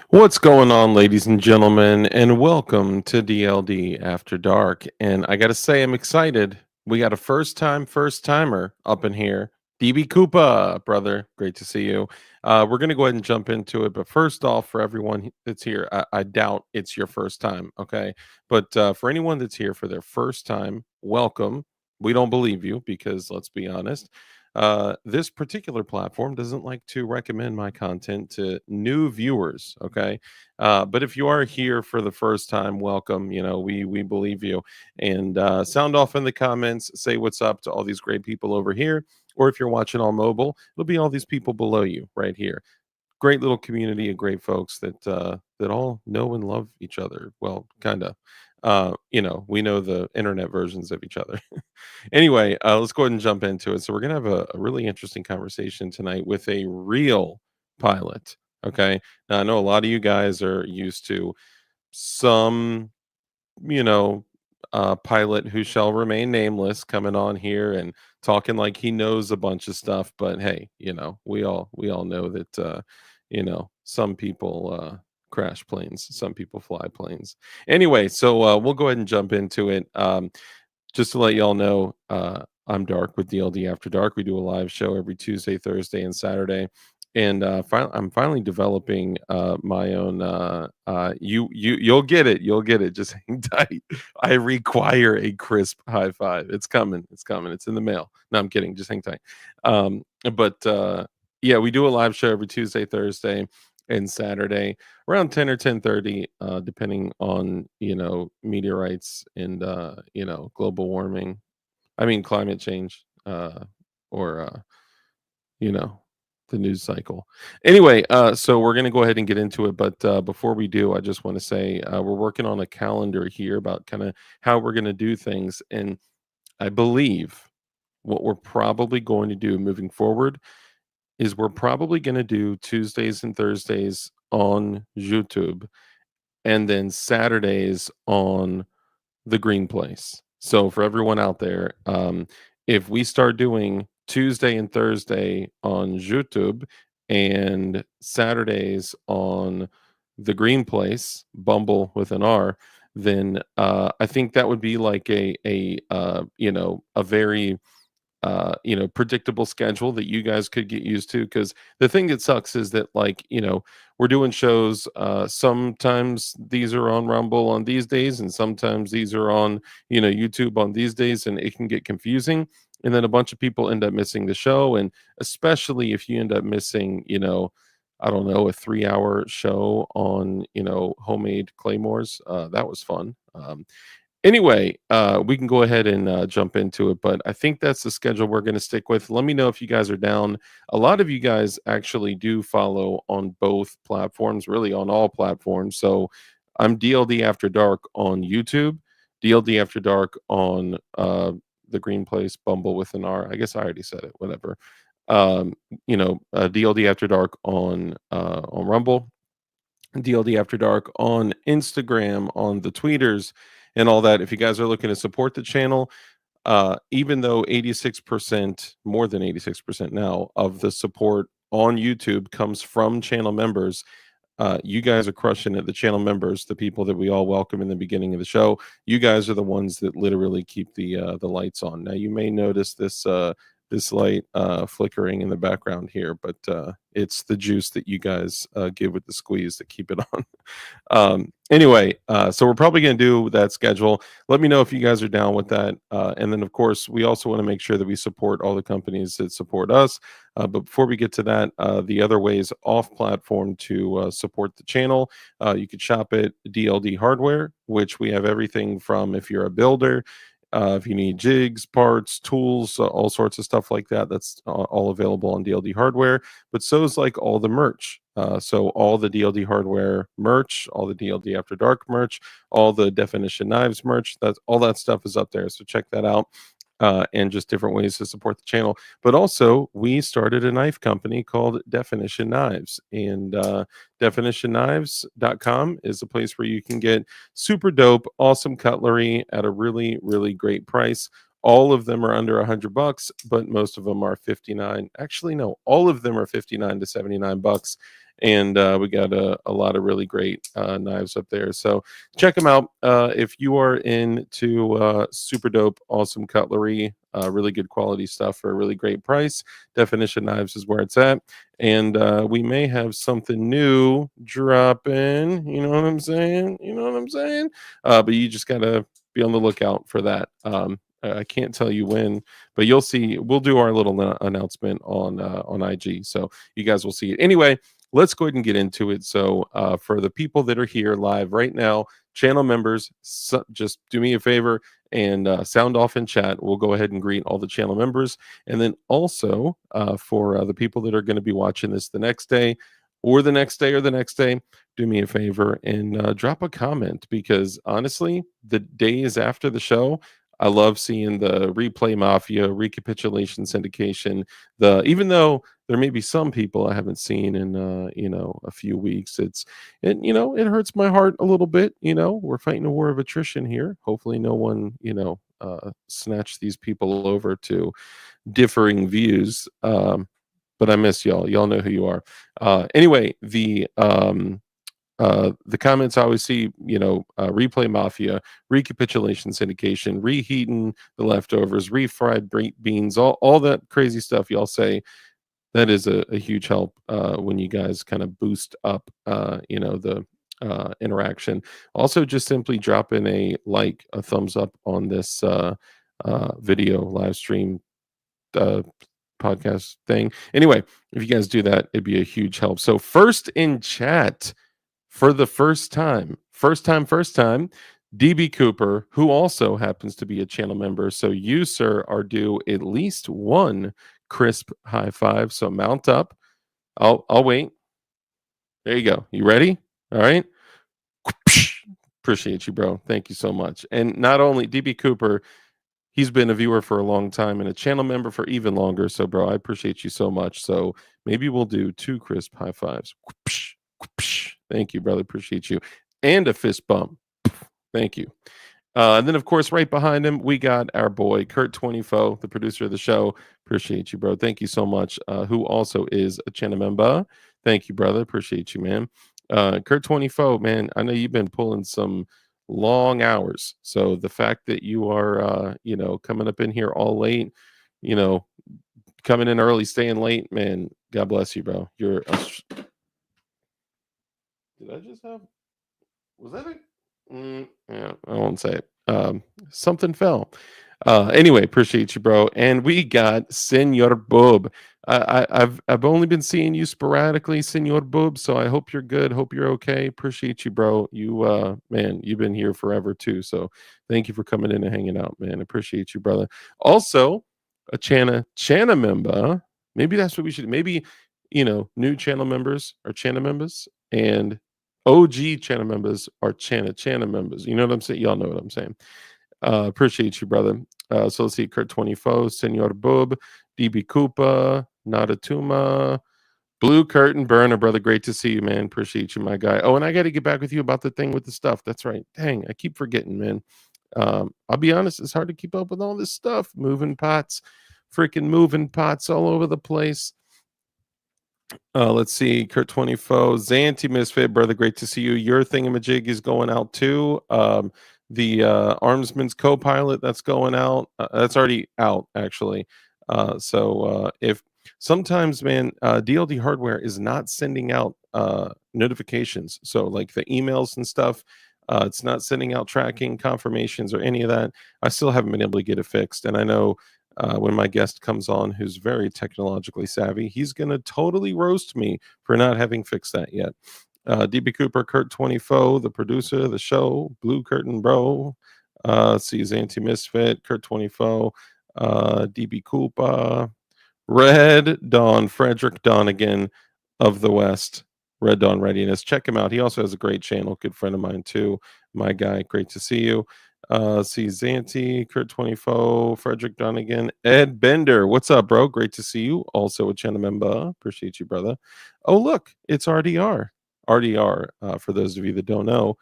What's going on, ladies and gentlemen, and welcome to DLD After Dark. And I got to say, I'm excited. We got a first timer up in here. DB Koopa, brother. Great to see you. We're going to go ahead and jump into it. But first off, for everyone that's here, I doubt it's your first time. Okay. But for anyone that's here for their first time, welcome. We don't believe you because let's be honest. This particular platform doesn't like to recommend my content to new viewers. Okay. But if you are here for the first time, welcome. You know, we believe you. And sound off in the comments, say what's up to all these great people over here. Or if you're watching on mobile, it'll be all these people below you right here. Great little community of great folks that all know and love each other. Well, kind of. We know the internet versions of each other. Anyway, let's go ahead and jump into it. So we're gonna have a really interesting conversation tonight with a real pilot. Okay. Now I know a lot of you guys are used to some, you know, pilot who shall remain nameless coming on here and talking like he knows a bunch of stuff. But hey, we all know that some people crash planes, some people fly planes. Anyway, so we'll go ahead and jump into it. Just to let y'all know, I'm Dark with DLD After Dark. We do a live show every Tuesday, Thursday, and Saturday And I'm finally developing my own. You'll get it. You'll get it. Just hang tight. I require a crisp high five. It's coming. It's coming. It's in the mail. No, I'm kidding. Just hang tight. But yeah, we do a live show every Tuesday, Thursday, and Saturday around 10 or 10:30, depending on meteorites and global warming. I mean climate change, or you know, the news cycle. Anyway, so we're going to go ahead and get into it. But before we do, I just want to say we're working on a calendar here about kind of how we're going to do things. And I believe what we're probably going to do moving forward is we're probably going to do Tuesdays and Thursdays on YouTube, and then Saturdays on the Green Place. So for everyone out there, if we start doing Tuesday and Thursday on YouTube and Saturdays on the Green Place, Bumble with an R, then I think that would be like a very predictable schedule that you guys could get used to. Because the thing that sucks is that, like, we're doing shows. Sometimes these are on Rumble on these days, and sometimes these are on, YouTube on these days, and it can get confusing. And then a bunch of people end up missing the show. And especially if you end up missing, I don't know, a 3-hour show on, homemade claymores. That was fun. Anyway, we can go ahead and jump into it, but I think that's the schedule we're going to stick with. Let me know if you guys are down. A lot of you guys actually do follow on both platforms, really on all platforms. So I'm DLD After Dark on YouTube, DLD After Dark on the Green Place, Bumble with an R. I guess I already said it, whatever. DLD After Dark on Rumble, DLD After Dark on Instagram, on the tweeters, and all that. If you guys are looking to support the channel, even though 86%, more than 86% now, of the support on YouTube comes from channel members, you guys are crushing it. The channel members, the people that we all welcome in the beginning of the show, you guys are the ones that literally keep the lights on. Now, you may notice this light flickering in the background here, but it's the juice that you guys give with the squeeze to keep it on. Anyway, so we're probably going to do that schedule. Let me know if you guys are down with that. And then, of course, we also want to make sure that we support all the companies that support us. But before we get to that, the other ways off platform to support the channel, you could shop at DLD Hardware, which we have everything from, if you're a builder, if you need jigs, parts, tools, all sorts of stuff like that, that's all available on DLD Hardware. But so is like all the merch. So all the DLD Hardware merch, all the DLD After Dark merch, all the Definition Knives merch, that's all that stuff is up there. So check that out. And just different ways to support the channel. But also, we started a knife company called Definition Knives. And definitionknives.com is a place where you can get super dope, awesome cutlery at a really, really great price. All of them are under $100, but most of them are 59. Actually, no, all of them are 59 to 79 bucks. And we got a lot of really great knives up there. So check them out. If you are into super dope, awesome cutlery, really good quality stuff for a really great price, Definition Knives is where it's at. And we may have something new dropping. You know what I'm saying? You know what I'm saying? But you just got to be on the lookout for that. I can't tell you when, but you'll see. We'll do our little announcement on IG, so you guys will see it. Anyway, let's go ahead and get into it. So for the people that are here live right now, channel members, just do me a favor and sound off in chat. We'll go ahead and greet all the channel members. And then also for the people that are going to be watching this the next day or the next day or the next day, do me a favor and drop a comment, because honestly, the days after the show, I love seeing the replay mafia, recapitulation syndication. Even though there may be some people I haven't seen in a few weeks, it hurts my heart a little bit. We're fighting a war of attrition here. Hopefully, no one snatch these people over to differing views. But I miss y'all. Y'all know who you are. Anyway, the comments I always see, replay mafia, recapitulation syndication, reheating the leftovers, refried beans, all that crazy stuff y'all say. That is a huge help when you guys kind of boost up, the interaction. Also, just simply drop in a thumbs up on this video live stream uh, podcast thing. Anyway, if you guys do that, it'd be a huge help. So, first in chat for the first time, DB Cooper, who also happens to be a channel member. So, you, sir, are due at least one crisp high five. So, mount up. I'll wait. There you go. You ready? All right. Appreciate you, bro. Thank you so much. And not only DB Cooper, he's been a viewer for a long time and a channel member for even longer. So, bro, I appreciate you so much. So maybe we'll do two crisp high fives. Thank you, brother. Appreciate you. And a fist bump. Thank you. And then, of course, right behind him, we got our boy Kurt 24, the producer of the show. Appreciate you, bro. Thank you so much. Who also is a channel member. Thank you, brother. Appreciate you, man. Kurt 24, man, I know you've been pulling some long hours. So the fact that you are, coming up in here all late, you know, coming in early, staying late, man, God bless you, bro. Did I just have, was that it? Yeah, I won't say it. Something fell. Anyway, appreciate you, bro. And we got Senor Boob. I've only been seeing you sporadically, Senor Boob. So I hope you're good. Hope you're okay. Appreciate you, bro. You man, you've been here forever too. So thank you for coming in and hanging out, man. Appreciate you, brother. Also, a Chana member. Maybe that's what we should. Maybe new channel members are channel members, and OG channel members are channel members. You know what I'm saying? Y'all know what I'm saying. Appreciate you, brother. So let's see, Kurt 24, Senor Boob, DB Koopa, Nadatuma, Blue Curtain Burner, brother. Great to see you, man. Appreciate you, my guy. Oh, and I got to get back with you about the thing with the stuff. That's right. Dang, I keep forgetting, man. I'll be honest, it's hard to keep up with all this stuff. Moving pots, freaking moving pots all over the place. Let's see, Kurt 24, Zanti Misfit, brother. Great to see you. Your thingamajig is going out too. The Armsman's co-pilot that's going out. That's already out, actually. So if sometimes, man, DLD hardware is not sending out notifications. So like the emails and stuff, it's not sending out tracking confirmations or any of that. I still haven't been able to get it fixed, and I know when my guest comes on, who's very technologically savvy, he's going to totally roast me for not having fixed that yet. DB Cooper, Kurt 24, the producer of the show, Blue Curtain Bro, sees Anti Misfit, Kurt 24, DB Cooper, Red Dawn, Frederick Donegan of the West, Red Dawn Readiness. Check him out. He also has a great channel, good friend of mine too. My guy, great to see you. See Zanti, Kurt 24, Frederick Donegan, Ed Bender. What's up, bro? Great to see you. Also a channel member. Appreciate you, brother. Oh, look, it's RDR. RDR, for those of you that don't know,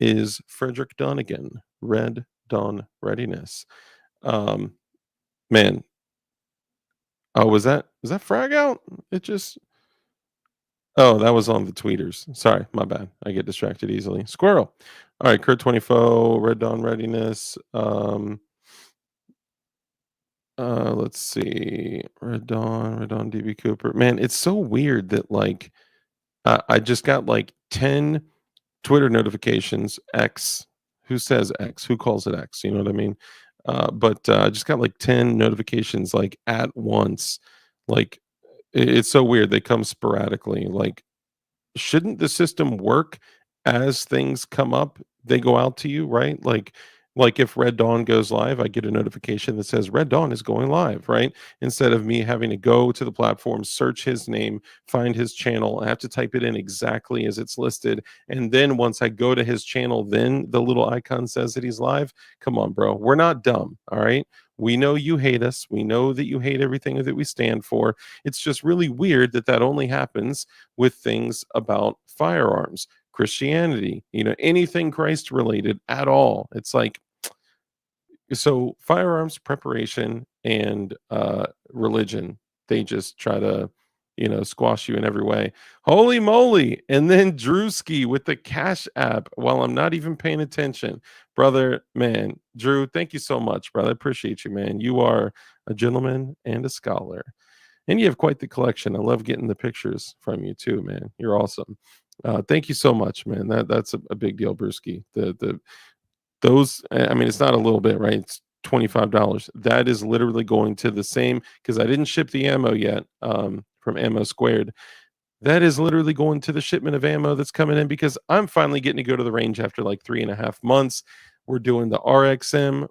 is Frederick Donegan, Red Dawn Readiness. Man. Oh, was that frag out? It just Oh, that was on the tweeters. Sorry, my bad. I get distracted easily. Squirrel. All right, Kurt 24, Red Dawn Readiness. Let's see. Red Dawn, DB Cooper. Man, it's so weird that like I just got like 10 Twitter notifications. X. Who says X? Who calls it X? You know what I mean? But I just got like 10 notifications like at once. Like it's so weird. They come sporadically. Like, shouldn't the system work as things come up? They go out to you, right? Like if Red Dawn goes live, I get a notification that says Red Dawn is going live, right? Instead of me having to go to the platform, search his name, find his channel, I have to type it in exactly as it's listed. And then once I go to his channel, then the little icon says that he's live. Come on, bro. We're not dumb, all right? We know you hate us. We know that you hate everything that we stand for. It's just really weird that that only happens with things about firearms, Christianity, anything Christ related at all. It's like, so firearms preparation and religion, they just try to squash you in every way. Holy moly. And then Drewski with the Cash App while I'm not even paying attention. Brother, man, Drew, thank you so much, brother. I appreciate you, man. You are a gentleman and a scholar. And you have quite the collection. I love getting the pictures from you too, man. You're awesome. Thank you so much, man. That's a big deal, Brewski. The those, I mean, it's not a little bit, right? It's $25. That is literally going to the same because I didn't ship the ammo yet from Ammo Squared. That is literally going to the shipment of ammo that's coming in because I'm finally getting to go to the range after like 3.5 months. We're doing the RXM.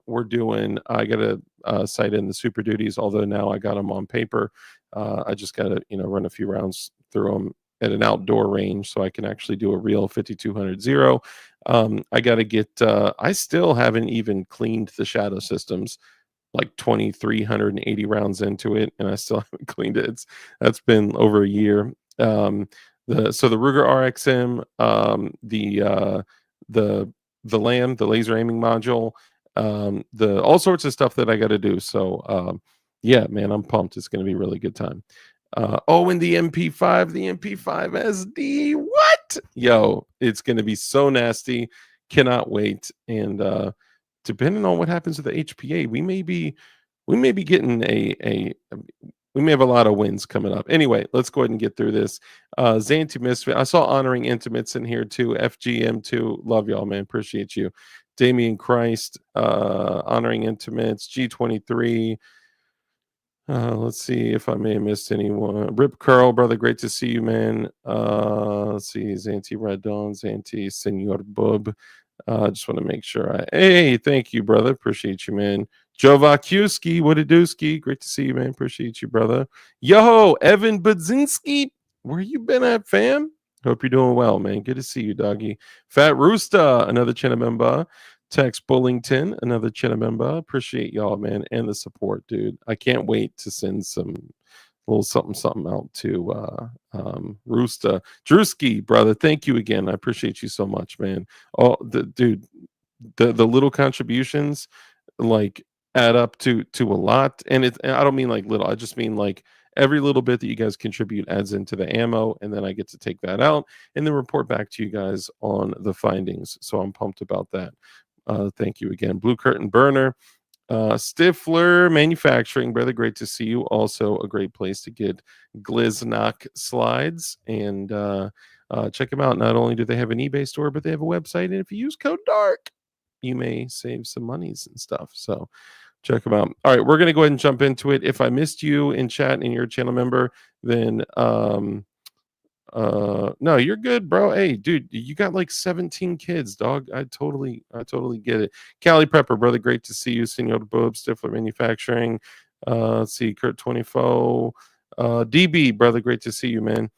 I got to cite in the Super Duties, although now I got them on paper. I just got to, run a few rounds through them at an outdoor range so I can actually do a real 5200 zero. I got to get, I still haven't even cleaned the shadow systems like 2,380 rounds into it, and I still haven't cleaned it. That's been over a year. Um, the Ruger RXM, the LAM, the laser aiming module, the all sorts of stuff that I got to do. So yeah, man, I'm pumped. It's going to be a really good time. And the MP5 SD. What? Yo, it's going to be so nasty. Cannot wait. And depending on what happens with the HPA, we may be getting we may have a lot of wins coming up. Anyway, let's go ahead and get through this. Zanti Misfit, I saw Honoring Intimates in here too. FGM2, love y'all, man. Appreciate you. Damian Christ, Honoring Intimates, G23. Let's see if I may have missed anyone. Rip Curl, brother, great to see you, man. Let's see, Zanti Red Dawn, Zanti Senor Bub. Just want to make sure hey, thank you, brother. Appreciate you, man. Joe Vakuski, what a dooski. Great to see you, man. Appreciate you, brother. Yo, Evan Budzinski, where you been at, fam? Hope you're doing well, man. Good to see you, doggy. Fat Rooster, another Chinamemba. Tex Bullington, another Chinamemba. Appreciate y'all, man, and the support, dude. I can't wait to send some little something out to Rooster. Drewski, brother, thank you again. I appreciate you so much, man. Oh, dude, the little contributions like add up to a lot, and I don't mean like little. I just mean like every little bit that you guys contribute adds into the ammo, and then I get to take that out and then report back to you guys on the findings. So I'm pumped about that. Thank you again, Blue Curtain Burner. Stifler Manufacturing, brother, great to see you. Also a great place to get Glizznock slides, and check them out. Not only do they have an eBay store, but they have a website, and if you use code DARK, you may save some monies and stuff. So check them out. All right, we're going to go ahead and jump into it. If I missed you in chat and you're a channel member, then no, you're good, bro. Hey, dude, you got like 17 kids, dog. I totally get it. Cali Prepper, brother, great to see you. Senor Boob, Stifler Manufacturing. Let's see, Kurt 24. DB, brother, great to see you, man.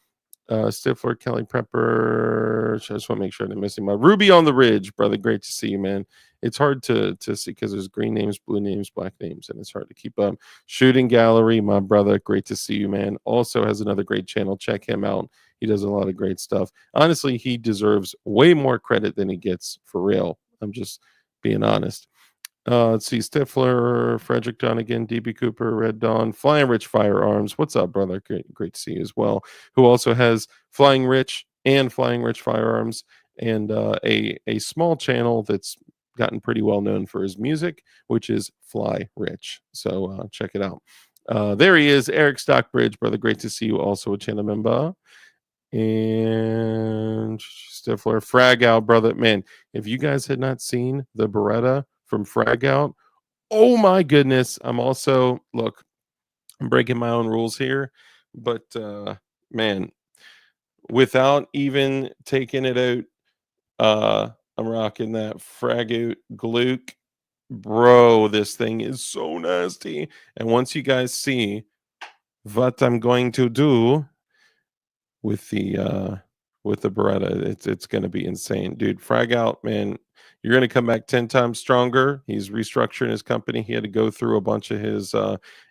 Stifler, Kelly Prepper. I just want to make sure I didn't miss him. Ruby on the Ridge, brother. Great to see you, man. It's hard to see because there's green names, blue names, black names, and it's hard to keep up. Shooting Gallery, my brother. Great to see you, man. Also has another great channel. Check him out. He does a lot of great stuff. Honestly, he deserves way more credit than he gets, for real. I'm just being honest. Let's see, Stifler, Frederick Donegan, DB Cooper, Red Dawn, Flying Rich Firearms. What's up, brother? Great to see you as well. Who also has Flying Rich and Flying Rich Firearms, and a small channel that's gotten pretty well known for his music, which is Fly Rich. So check it out. There he is, Eric Stockbridge, brother. Great to see you. Also a channel member. And Stifler, Frag Out, brother. Man, if you guys had not seen the Beretta from Frag Out, oh my goodness. I'm breaking my own rules here, but man, without even taking it out, I'm rocking that Frag Out Gluck. Bro, this thing is so nasty. And once you guys see what I'm going to do with the Beretta, it's going to be insane, dude. Frag Out, man, you're going to come back 10 times stronger. He's restructuring his company. He had to go through a bunch of his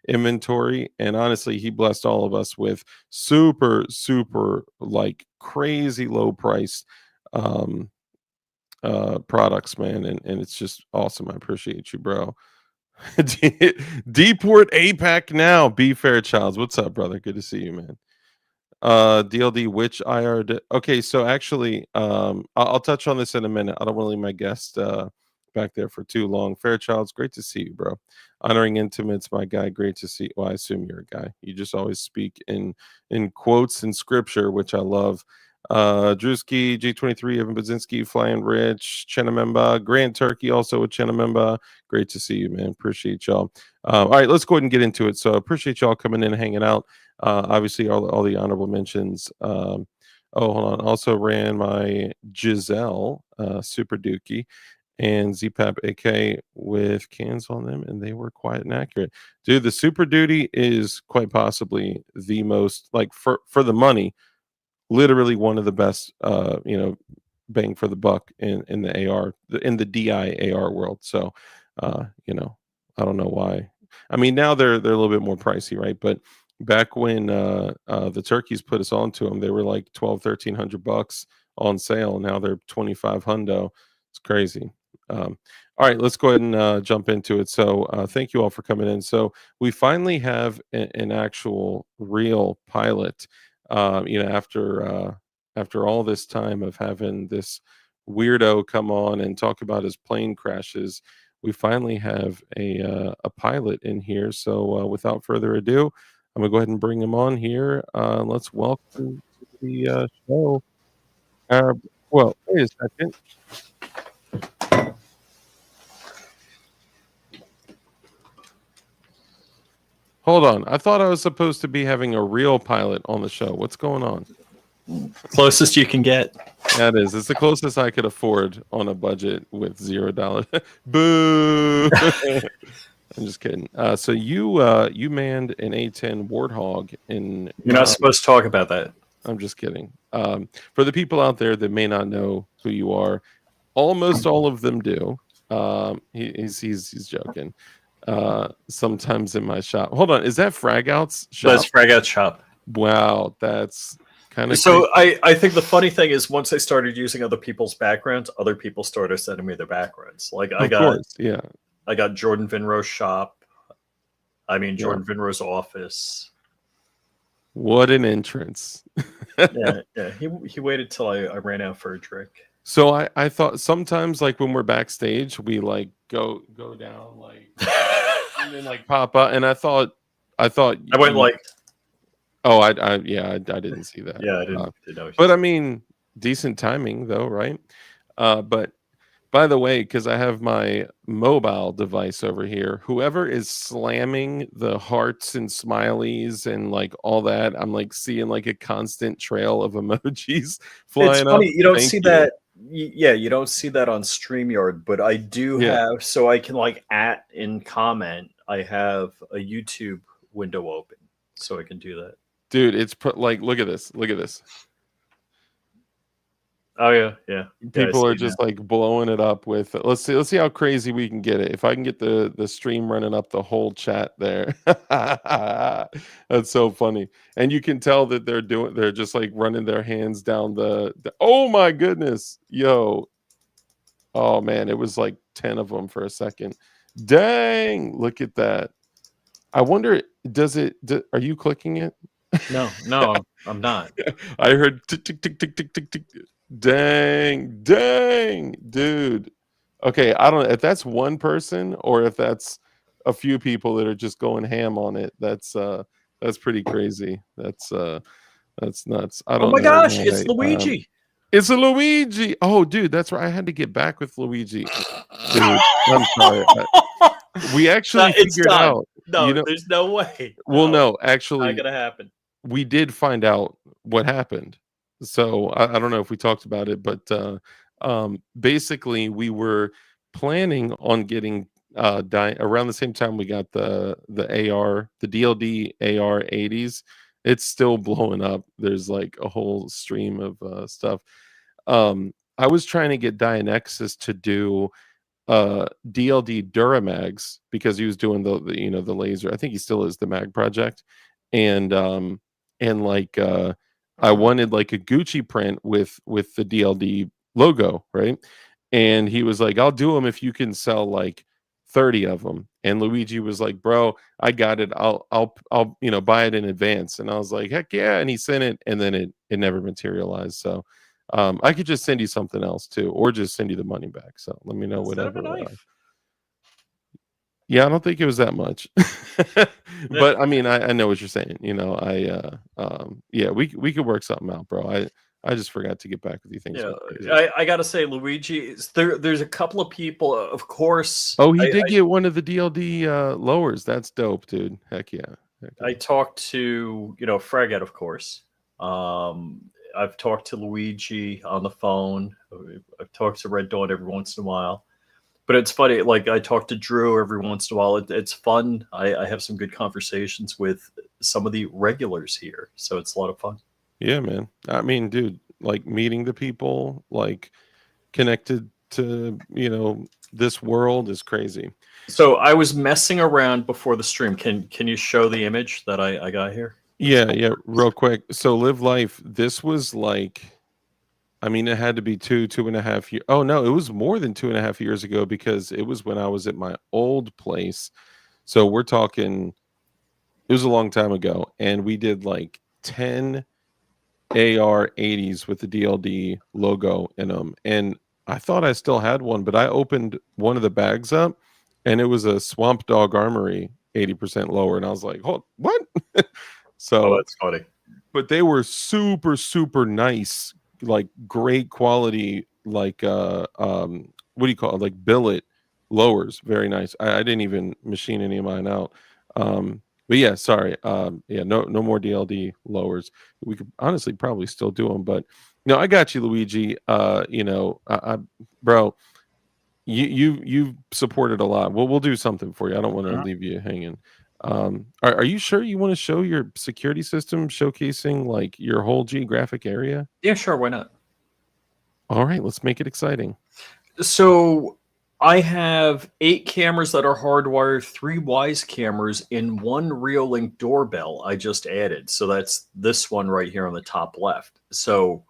inventory, and honestly, he blessed all of us with super like crazy low price products, man, and it's just awesome. I appreciate you, bro. Deport APAC now. Be Fairchilds, what's up, brother? Good to see you, man. DLD, which okay, so actually I'll touch on this in a minute. I don't want to leave my guest back there for too long. Fairchild's great to see you, bro. Honoring Intimates, my guy, great to see. Well, I assume you're a guy. You just always speak in quotes and scripture, which I love. Drewski, G23, Evan Budzinski, Flying Rich, Chenamemba, Grand Turkey, also with Chenamemba. Great to see you, man. Appreciate y'all. All right, let's go ahead and get into it. So appreciate y'all coming in and hanging out. Obviously, all the honorable mentions. Oh, hold on. Also ran my Giselle Super Dookie and ZPAP AK with cans on them, and they were quiet and accurate. Dude, the Super Duty is quite possibly the most, like, for the money, literally one of the best bang for the buck in the AR, in the DI AR world. So I don't know why. I mean, now they're a little bit more pricey, right? But back when the turkeys put us onto them, they were like $1,200-1,300 on sale. Now they're 25 hundo. It's crazy. All right, let's go ahead and jump into it. So thank you all for coming in. So we finally have an actual real pilot. After all this time of having this weirdo come on and talk about his plane crashes, we finally have a pilot in here. So without further ado, I'm gonna go ahead and bring him on here. Let's welcome to the show. Well, wait a second. Hold on. I thought I was supposed to be having a real pilot on the show. What's going on? Closest you can get. That is. It's the closest I could afford on a budget with $0. Boo! I'm just kidding. So you manned an A10 Warthog in. You're not supposed to talk about that. I'm just kidding. For the people out there that may not know who you are, almost all of them do. He's joking. Sometimes in my shop. Hold on, is that Fragout's shop? That's Fragout's shop. Wow, that's kind of so crazy. I think the funny thing is once I started using other people's backgrounds, other people started sending me their backgrounds. Like I got Jordan Vinro's shop. I mean Jordan Vinro's office. What an entrance. yeah. He waited till I ran out for a drink. So I thought sometimes, like, when we're backstage, we like go down like and then like pop up, and I thought I went like, oh, I didn't see that. Yeah, I didn't know. But I mean, decent timing though, right? But by the way, because I have my mobile device over here, whoever is slamming the hearts and smileys and like all that, I'm like seeing like a constant trail of emojis flying. It's funny, up. You don't see that. Yeah, you don't see that on StreamYard, but I do have, so I can like in comment, I have a YouTube window open, so I can do that. Dude, it's like, look at this. Oh yeah. People are just like blowing it up with. Let's see how crazy we can get it. If I can get the stream running up the whole chat there, that's so funny. And you can tell that they're just like running their hands down the. Oh my goodness, yo! Oh man, it was like 10 of them for a second. Dang, look at that. I wonder, are you clicking it? No, I'm not. I heard tick tick tick tick tick tick tick. Dang, dude. Okay, I don't know if that's one person or if that's a few people that are just going ham on it. That's pretty crazy. That's nuts. I don't know. Oh my gosh, it's Luigi. It's a Luigi. Oh, dude, that's right. I had to get back with Luigi. Dude, I'm sorry. We actually figured out. No, there's no way. Well, no, actually, not gonna happen. We did find out what happened. So I don't know if we talked about it, but basically we were planning on getting around the same time we got the AR, the DLD AR 80s. It's still blowing up. There's like a whole stream of stuff. I was trying to get Dianexus to do DLD Duramags because he was doing the laser. I think he still is, the mag project, and like I wanted like a Gucci print with the DLD logo, right? And he was like, I'll do them if you can sell like 30 of them. And Luigi was like, bro, I got it. I'll buy it in advance. And I was like, heck yeah. And he sent it, and then it never materialized. So I could just send you something else too, or just send you the money back. So let me know whatever. Yeah, I don't think it was that much, but I mean, I know what you're saying. You know, yeah, we could work something out, bro. I just forgot to get back with you. Things. Yeah, I gotta say, Luigi. There's a couple of people, of course. Oh, he did get one of the DLD lowers. That's dope, dude. Heck yeah. I talked to Fregat, of course. I've talked to Luigi on the phone. I've talked to Red Dawn every once in a while. But it's funny, like I talk to Drew every once in a while. It's fun. I have some good conversations with some of the regulars here, so it's a lot of fun. Yeah, man. I mean, dude, like meeting the people, like connected to this world is crazy. So I was messing around before the stream. Can you show the image that I got here? Yeah, real quick. So Live Life. This was like. I mean, it had to be 2.5 years. Oh no, it was more than 2.5 years ago because it was when I was at my old place. So we're talking, it was a long time ago, and we did like 10 AR-80s with the DLD logo in them. And I thought I still had one, but I opened one of the bags up, and it was a Swamp Dog Armory 80% lower, and I was like, "Oh, what?" So that's funny. But they were super, super nice. Like great quality, like what do you call it, like billet lowers. Very nice. I didn't even machine any of mine out, but yeah, sorry. Yeah, no more DLD lowers. We could honestly probably still do them, but I got you, Luigi. Bro, you've supported a lot. We'll do something for you. I don't want to leave you hanging. Are you sure you want to show your security system showcasing like your whole geographic area? Yeah, sure. Why not? All right, let's make it exciting. So I have 8 cameras that are hardwired, 3 Wise cameras, and 1 Reolink doorbell I just added. So that's this one right here on the top left. So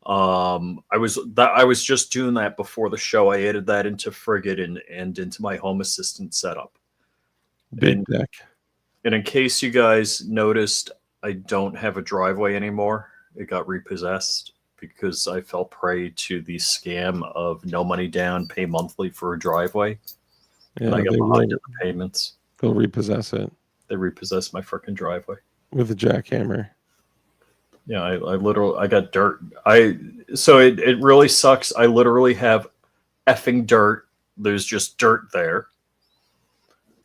I was just doing that before the show. I added that into Frigate and into my Home Assistant setup. Big deck. And in case you guys noticed, I don't have a driveway anymore. It got repossessed because I fell prey to the scam of no money down, pay monthly for a driveway. Yeah, and I got behind in the payments. They'll repossess it. They repossessed my freaking driveway with a jackhammer. Yeah, I got dirt. So it really sucks. I literally have effing dirt. There's just dirt there.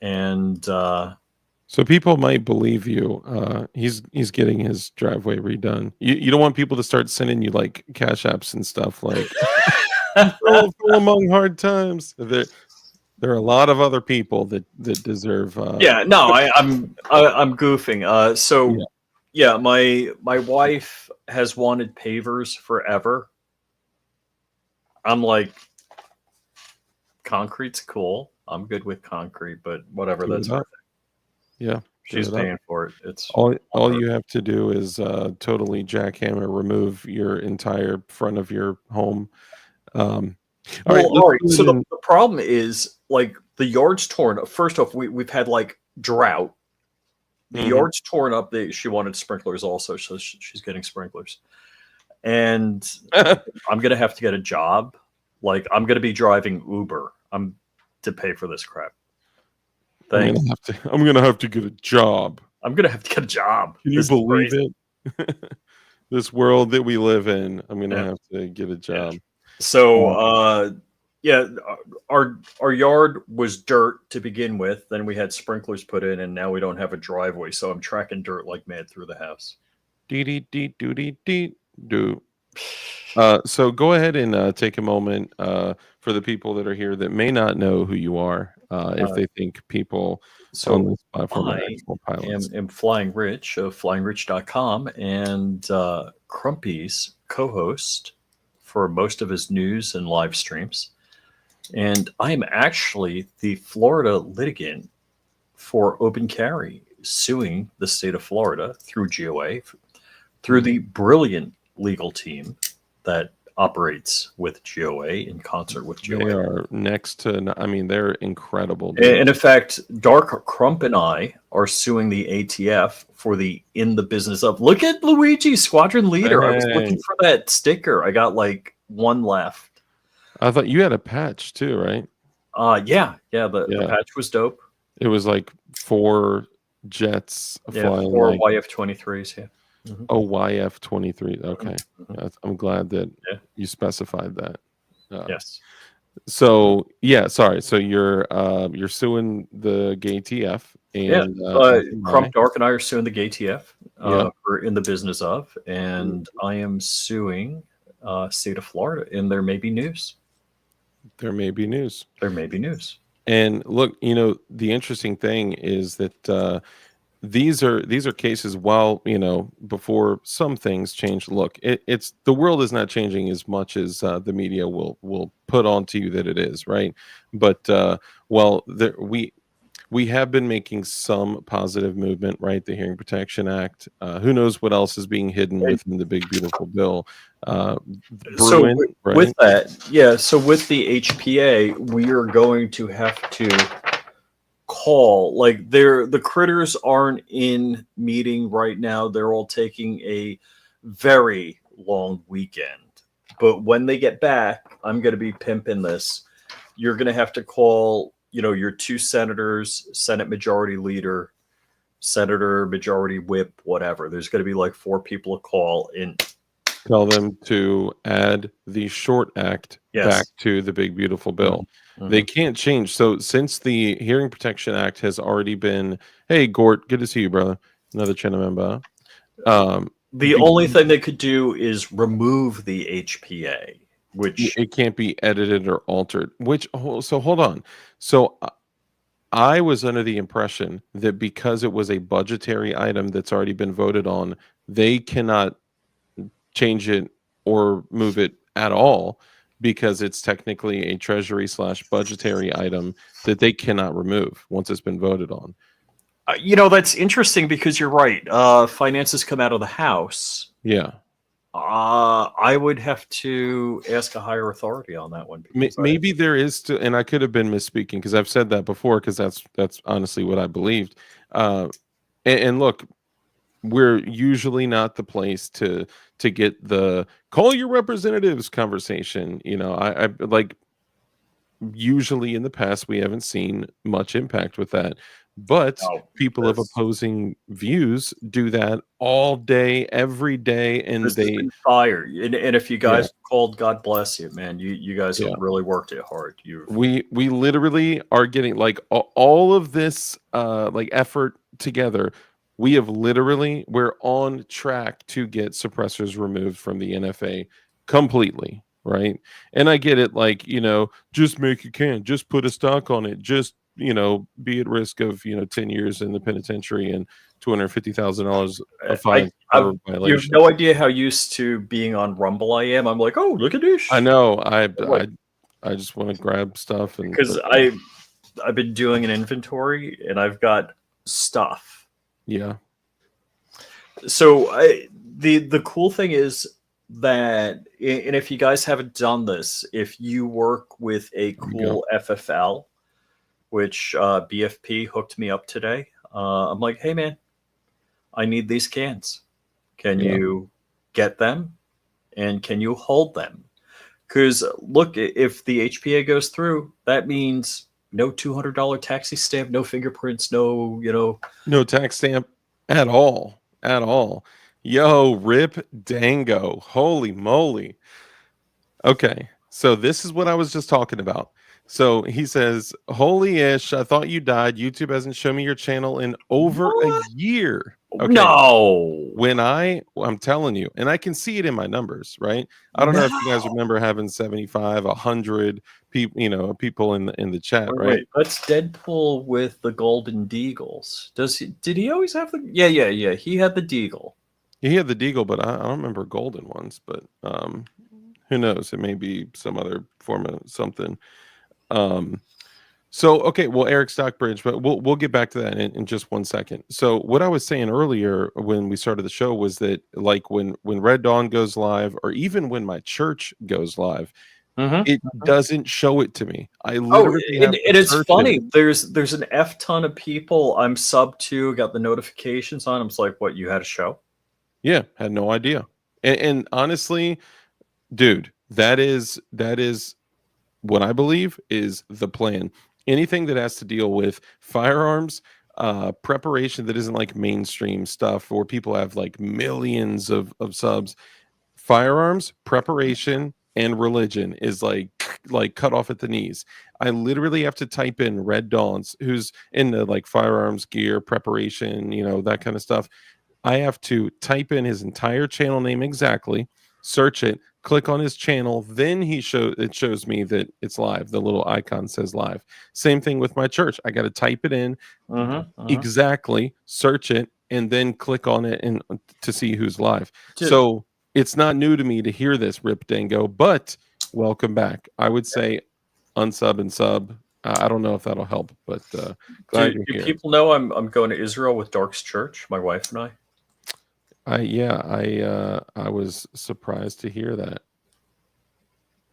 And so people might believe you. He's getting his driveway redone. You don't want people to start sending you like cash apps and stuff like still among hard times. There are a lot of other people that deserve yeah, no, I'm goofing. So yeah, my wife has wanted pavers forever. I'm like, concrete's cool. I'm good with concrete, but whatever. That's her thing. Yeah, she's paying for it. It's all you have to do is totally jackhammer remove your entire front of your home. All right. So the problem is like the yard's torn up. First off, we've had like drought. The yard's torn up. She wanted sprinklers also, so she's getting sprinklers. And I'm gonna have to get a job. Like I'm gonna be driving Uber. I'm to pay for this crap. I'm gonna have to get a job. I'm gonna have to get a job. Can you believe it? This world that we live in, I'm gonna have to get a job. Yeah. So yeah, our yard was dirt to begin with. Then we had sprinklers put in, and now we don't have a driveway. So I'm tracking dirt like mad through the house. Do. So go ahead and take a moment for the people that are here that may not know who you are, if they think people on this platform are actual pilots. I'm Flying Rich of flyingrich.com and Crumpy's co-host for most of his news and live streams. And I'm actually the Florida litigant for open carry, suing the state of Florida through GOA, through the brilliant legal team that operates with GOA in concert with GOA. They are next to, I mean, they're incredible. And in fact, Dark Crump and I are suing the ATF for the In the Business of. Look at Luigi, Squadron Leader. I was looking for that sticker. I got like one left. I thought you had a patch too, right? Yeah. The patch was dope. It was like 4 jets flying. 4 YF-23s, yeah. Mm-hmm. Oh, YF-23. Okay. Mm-hmm. I'm glad that you specified that. Yes. So sorry. So you're suing the GATF and Crump Dark and I are suing the GATF for In the Business of, and I am suing state of Florida, and there may be news. There may be news. And look, the interesting thing is that these are cases. While before some things change, look, it's the world is not changing as much as the media will put onto you that it is, right? But we have been making some positive movement, right? The Hearing Protection Act. Who knows what else is being hidden within the big beautiful bill? So with that, so with the HPA, we are going to have to call, like, the critters aren't in meeting right now. They're all taking a very long weekend, but when they get back, I'm going to be pimping this. You're going to have to call your 2 senators, Senate Majority Leader, Senator Majority Whip, whatever. There's going to be like 4 people to call and tell them to add the short act back to the big beautiful bill. Mm-hmm. They can't change. So since the Hearing Protection Act has already been, hey, Gort, good to see you, brother. Another channel member. The only thing they could do is remove the HPA, which it can't be edited or altered. So hold on. So I was under the impression that because it was a budgetary item that's already been voted on, they cannot change it or move it at all because it's technically a treasury / budgetary item that they cannot remove once it's been voted on. That's interesting because you're right. Finances come out of the House. Yeah. I would have to ask a higher authority on that one. Maybe there is, and I could have been misspeaking because I've said that before because that's honestly what I believed. And look, we're usually not the place to get the call your representatives conversation. I like usually in the past we haven't seen much impact with that. But people of opposing views do that all day, every day, and they fire. And if you guys called, God bless you, man. You guys have really worked it hard. We literally are getting like all of this like effort together. We're on track to get suppressors removed from the NFA completely, right? And I get it, like just make you can, just put a stock on it, just be at risk of 10 years in the penitentiary and $250,000 a fine for violation. You have no idea how used to being on Rumble I am. I'm like, oh, look at this. I know. I just want to grab stuff because I've been doing an inventory and I've got stuff. Yeah. So the cool thing is that, and if you guys haven't done this, if you work with a cool FFL, which BFP hooked me up today. I'm like, hey, man, I need these cans. Can you get them? And can you hold them? Because, look, if the HPA goes through, that means no $200 taxi stamp, no fingerprints, no tax stamp at all. Yo, rip dango. Holy moly. Okay, so this is what I was just talking about. So he says, holy ish, I thought you died. YouTube hasn't shown me your channel in over a year. Okay. No. When I'm telling you, and I can see it in my numbers, right? I don't know if you guys remember having 75, 100 people, people in the chat, right? Wait, that's Deadpool with the golden deagles. Did he always have the? Yeah. He had the deagle. He had the deagle, but I don't remember golden ones. But who knows? It may be some other form of something. So, okay, well, Eric Stockbridge, but we'll get back to that in just 1 second. So, what I was saying earlier when we started the show was that, like, when Red Dawn goes live, or even when my church goes live, it doesn't show it to me. I literally have to it's search funny. it. There's an F ton of people I'm sub to, got the notifications on. I'm just like, what, you had a show? Yeah, had no idea. And honestly, dude, that is what I believe is the plan. Anything that has to deal with firearms, preparation that isn't like mainstream stuff where people have like millions of subs, firearms, preparation, and religion is like cut off at the knees. I literally have to type in Red Dawns, who's in the like firearms gear, preparation, that kind of stuff. I have to type in his entire channel name exactly, search it, click on his channel, then it shows me that it's live. The little icon says live. Same thing with my church. I got to type it in exactly, search it, and then click on it and to see who's live. Dude. So it's not new to me to hear this, Rip Dango, but welcome back. I would say unsub and sub. I don't know if that'll help, but glad you're here. People know I'm going to Israel with Dark's church, my wife and I. I was surprised to hear that.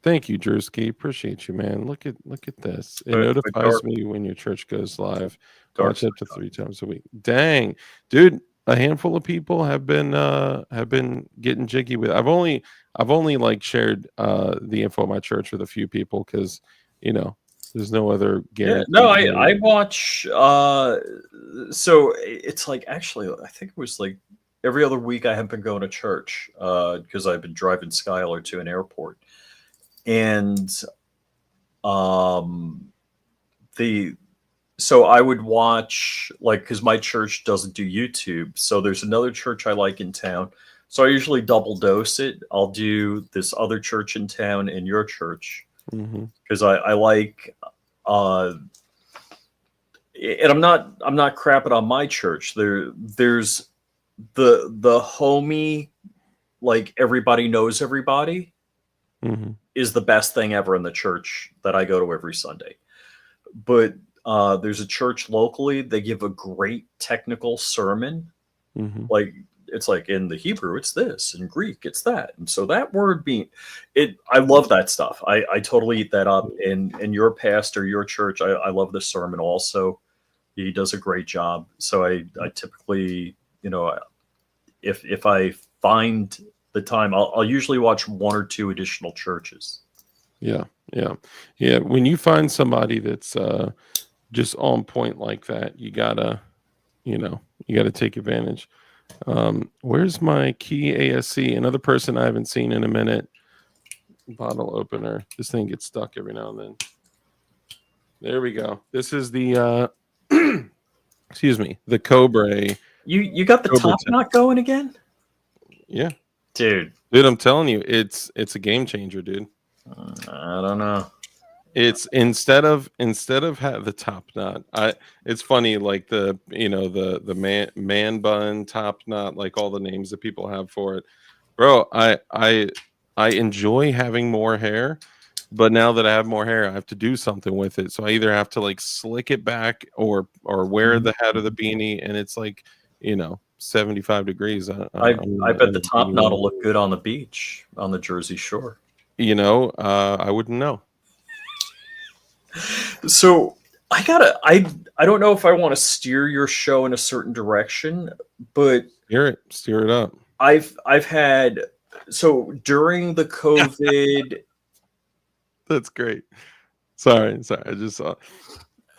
Thank you, Drewski. Appreciate you, man. Look at this. It notifies me when your church goes live. Watch up to 3 times a week. Dang, dude. A handful of people have been getting jiggy with. I've only like shared the info of my church with a few people because there's no other guarantee. Yeah, no, I watch. So it's like, actually, I think it was like every other week I have been going to church because I've been driving Skylar to an airport, and so I would watch, like, because my church doesn't do YouTube, so there's another church I like in town. So I usually double dose it. I'll do this other church in town and your church because I like. And I'm not crapping on my church. There's the homey, like everybody knows everybody, is the best thing ever in the church that I go to every Sunday. But there's a church locally. They give a great technical sermon. Like, it's like in the Hebrew, it's this, in Greek, it's that. And so that word being it, I love that stuff. I totally eat that up. And your pastor, your church, I love the sermon also. He does a great job. So I typically, if I find the time, I'll usually watch 1 or 2 additional churches. Yeah. When you find somebody that's just on point like that, you gotta take advantage. Where's my key ASC? Another person I haven't seen in a minute. Bottle opener. This thing gets stuck every now and then. There we go. This is the excuse me, the Cobra. You got the top knot going again? Yeah. Dude, I'm telling you, it's a game changer, dude. I don't know. It's instead of the top knot. It's funny, like the man bun top knot, like all the names that people have for it, bro. I enjoy having more hair, but now that I have more hair, I have to do something with it. So I either have to like slick it back or wear the hat or the beanie, and it's like 75 degrees. I bet the top knot will look good on the beach on the Jersey Shore. I wouldn't know. So I don't know if I want to steer your show in a certain direction, but steer it up. I've had, so during the COVID. That's great. Sorry. I just saw.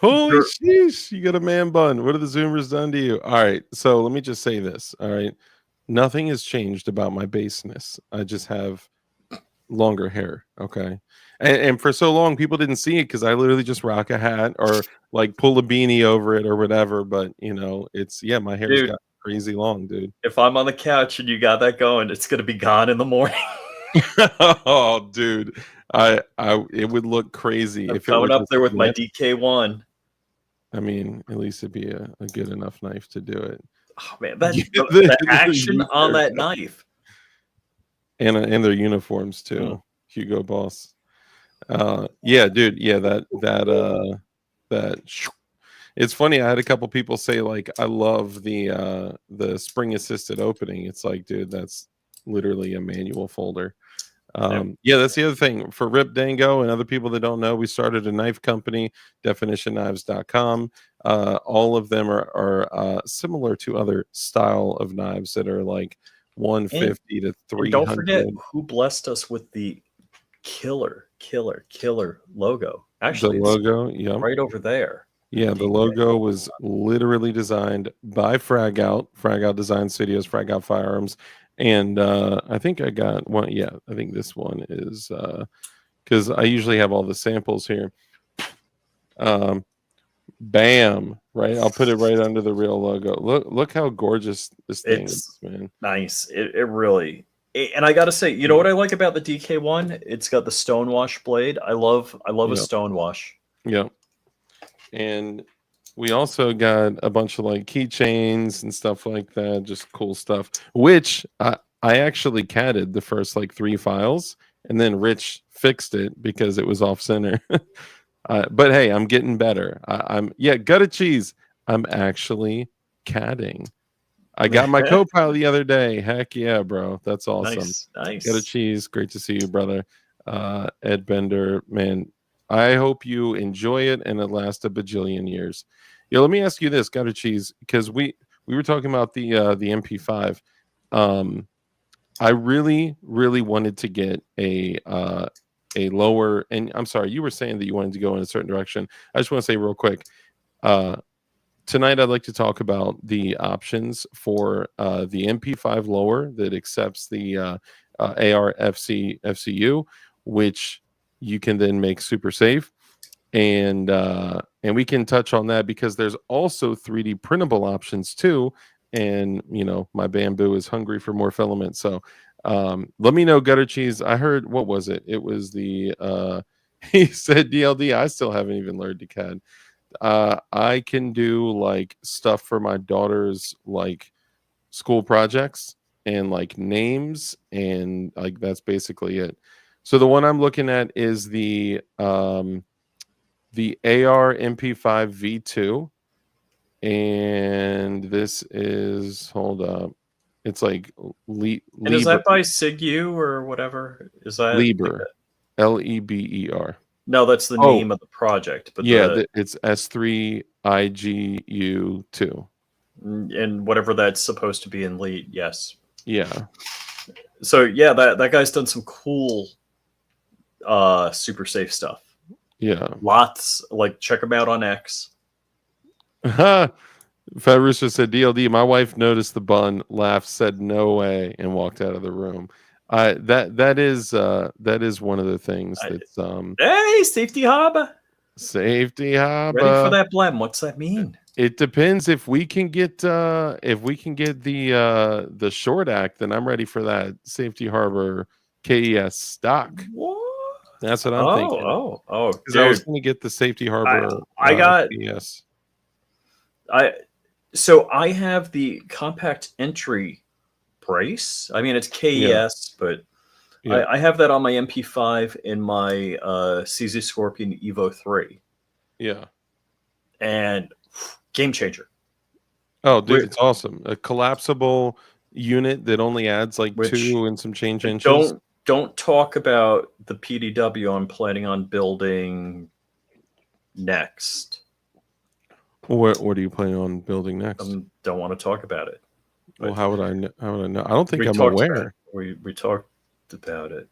Holy sheesh, you got a man bun. What have the Zoomers done to you? All right. So let me just say this. All right. Nothing has changed about my baseness. I just have longer hair. Okay. And for so long, people didn't see it because I literally just rock a hat or like pull a beanie over it or whatever. But it's my hair's got crazy long, dude. If I'm on the couch and you got that going, it's gonna be gone in the morning. Oh, dude, it would look crazy if I went up there with my DK1. I mean, at least it'd be a good enough knife to do it. Oh man, that's the action on that knife, and their uniforms too. Hugo Boss. Yeah, dude. Yeah, that that. It's funny. I had a couple people say like, "I love the spring assisted opening." It's like, dude, that's literally a manual folder. Yeah, that's the other thing for Rip Dango and other people that don't know. We started a knife company, definitionknives.com. All of them are similar to other style of knives that are like 150 to 300. Don't forget who blessed us with the killer logo. Actually, the logo, yeah, right over there. Yeah, the logo was literally designed by Fragout Design Studios, Fragout Firearms, and I think I got one. Yeah, I think this one is because I usually have all the samples here. Bam! Right, I'll put it right under the real logo. Look how gorgeous this thing is, man. Nice. It really. And I gotta say, you know what I like about the DK1? It's got the stonewash blade. I love a stonewash. Yeah. And we also got a bunch of like keychains and stuff like that, just cool stuff. Which I actually catted the first like 3 files, and then Rich fixed it because it was off center. But hey, I'm getting better. I'm gutted cheese. I'm actually catting. I got my co-pilot the other day. Heck yeah, bro. That's awesome. Nice. Gutted cheese. Great to see you, brother. Ed Bender, man. I hope you enjoy it and it lasts a bajillion years. Yeah, let me ask you this, Gutted cheese, because we were talking about the MP5. I really wanted to get a lower, and I'm sorry, you were saying that you wanted to go in a certain direction. I just want to say real quick, tonight I'd like to talk about the options for the MP5 lower that accepts the AR FCU, which you can then make super safe, and we can touch on that because there's also 3D printable options too. And you know, my bamboo is hungry for more filament, so let me know, Gutter Cheese. I heard, what was it? It was the he said DLD. I still haven't even learned to CAD. I can do like stuff for my daughter's like school projects and like names, and like that's basically it. So the one I'm looking at is the AR MP5 V2, and this is, hold up, it's like and is that by Sigu or whatever? Is that Lieber? Leber. No, that's the name of the project. But yeah, it's S3IGU2. And whatever that's supposed to be in lead, yes. Yeah. So yeah, that guy's done some cool super safe stuff. Yeah. Lots, like, check him out on X. Fat Rooster said DLD, my wife noticed the bun, laughed, said no way, and walked out of the room. That is one of the things that's hey, safety harbor. Safety harbor. Ready for that blem. What's that mean? It depends. If we can get the short act, then I'm ready for that safety harbor KES stock. What? That's what I'm thinking. Oh, because I was going to get the safety harbor. I got KES. So I have the compact entry brace. I mean, it's KES, but I have that on my MP5 in my CZ Scorpion Evo 3. Yeah. And game changer. Oh, dude, it's awesome. A collapsible unit that only adds like 2 and some change inches. Don't talk about the PDW I'm planning on building next. What are you planning on building next? Don't want to talk about it. Well, how would I know? I don't think I'm aware. We talked about it.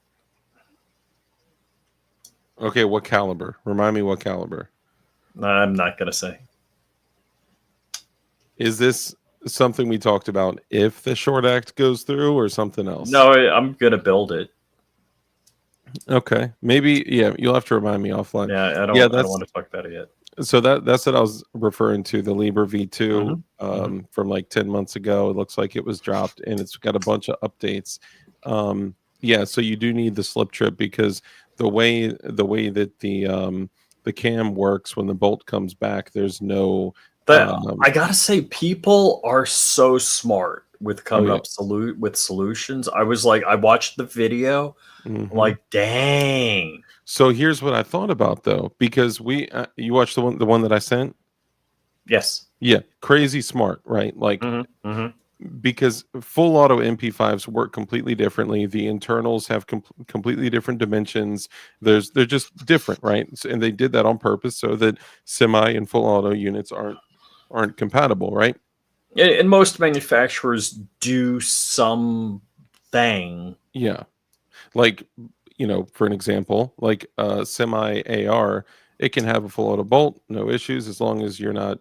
Okay, what caliber? Remind me what caliber. I'm not going to say. Is this something we talked about if the short act goes through, or something else? No, I'm going to build it. Okay. Maybe, yeah, you'll have to remind me offline. Yeah, I don't want to talk about it yet. So that's what I was referring to, the Lieber V2 from like 10 months ago. It looks like it was dropped, and it's got a bunch of updates. Yeah, so you do need the slip trip, because the way that the cam works when the bolt comes back, there's no... I gotta say, people are so smart with coming up with solutions. I was like, I watched the video, like, dang. So here's what I thought about though, because you watched the one that I sent. Yes. Yeah, crazy smart, right? Like, because full auto MP5s work completely differently. The internals have completely different dimensions. They're just different, right? And they did that on purpose so that semi and full auto units aren't compatible, right? And most manufacturers do something. Yeah, like, for an example, like semi AR, it can have a full auto bolt, no issues, as long as you're not,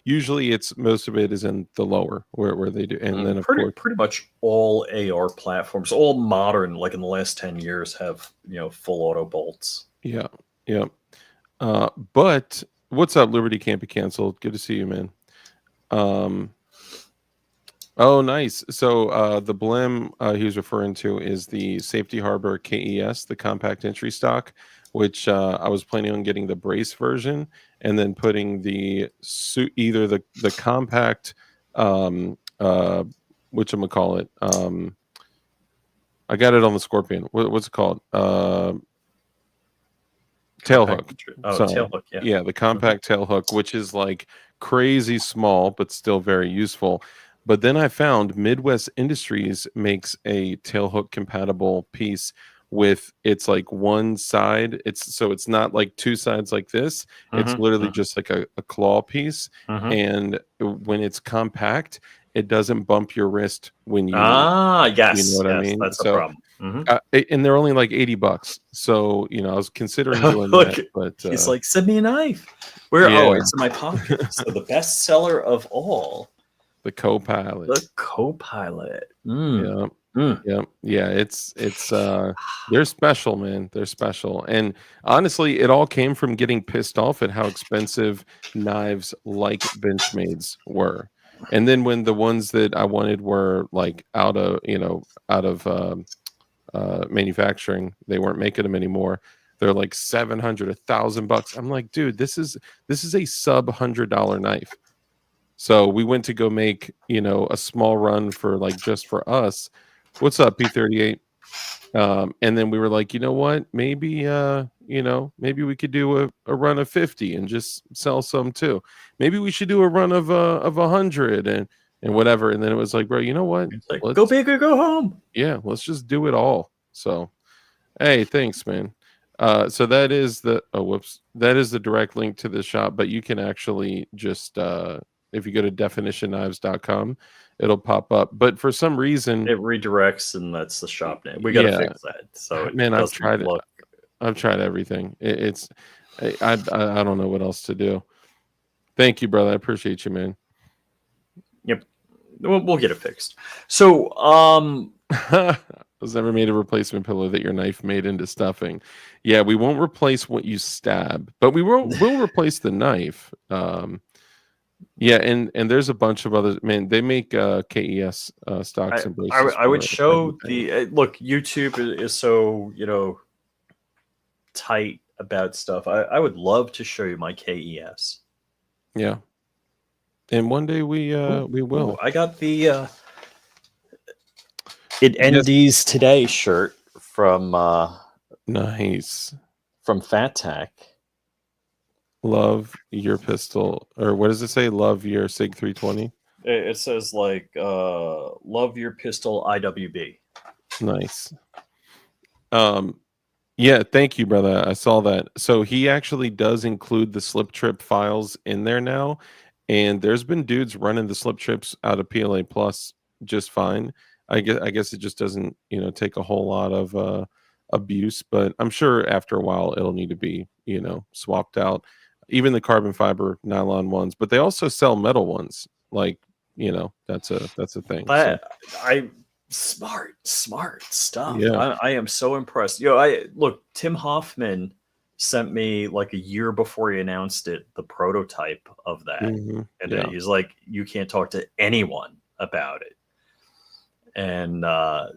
usually most of it is in the lower where they do, and then of course pretty much all AR platforms, all modern, like in the last 10 years, have full auto bolts. Yeah, yeah. But what's up, Liberty can't be canceled? Good to see you, man. Oh, nice. So the blim he was referring to is the Safety Harbor KES, the compact entry stock, which I was planning on getting the brace version and then putting either the compact whatchamacallit, I got it on the Scorpion. What's it called? Tail hook. Tail hook, yeah, the compact tail hook, which is like crazy small but still very useful. But then I found Midwest Industries makes a tail hook compatible piece with, it's like one side. It's not like two sides like this. It's literally just like a claw piece. And when it's compact, it doesn't bump your wrist when you yes, you know what I mean? That's a problem. And they're only like $80. So, I was considering doing that, but he's like, send me a knife. Where? Yeah. Oh, it's in my pocket. So the best seller of all, the Copilot. The Copilot. Yeah. Yeah. It's they're special, man. They're special. And honestly, it all came from getting pissed off at how expensive knives like Benchmade's were. And then when the ones that I wanted were like out of manufacturing, they weren't making them anymore. They're like $700, $1,000. I'm like, dude, this is a sub $100 knife. So we went to go make a small run for like just for us. What's up, P38? And then we were like, you know what? Maybe maybe we could do a run of 50 and just sell some too. Maybe we should do a run of 100 and whatever. And then it was like, bro, you know what? Like, go big or go home. Yeah, let's just do it all. So, hey, thanks, man. So that is that is the direct link to the shop, but you can actually just if you go to definitionknives.com, it'll pop up. But for some reason it redirects, and that's the shop name. We got to fix that. So man, I've tried everything. I don't know what else to do. Thank you, brother. I appreciate you, man. Yep. We'll get it fixed. So, I was never made a replacement pillow that your knife made into stuffing. Yeah, we won't replace what you stab, but we'll replace the knife. Yeah, and there's a bunch of other, man. They make KES stocks and braces. I would show look. YouTube is so tight about stuff. I would love to show you my KES. Yeah, and one day we will. Ooh, I got the It NDs Today shirt from nice from Fat Tack. Love your pistol, or what does it say? Love your Sig 320. It says like love your pistol IWB. Nice. Yeah, thank you, brother. I saw that. So he actually does include the slip trip files in there now, and there's been dudes running the slip trips out of PLA Plus just fine. I guess it just doesn't take a whole lot of abuse, but I'm sure after a while it'll need to be swapped out. Even the carbon fiber nylon ones, but they also sell metal ones. Like that's a thing. Smart stuff. Yeah, I am so impressed. Tim Hoffman sent me like a year before he announced it the prototype of that, and he's like, you can't talk to anyone about it. And I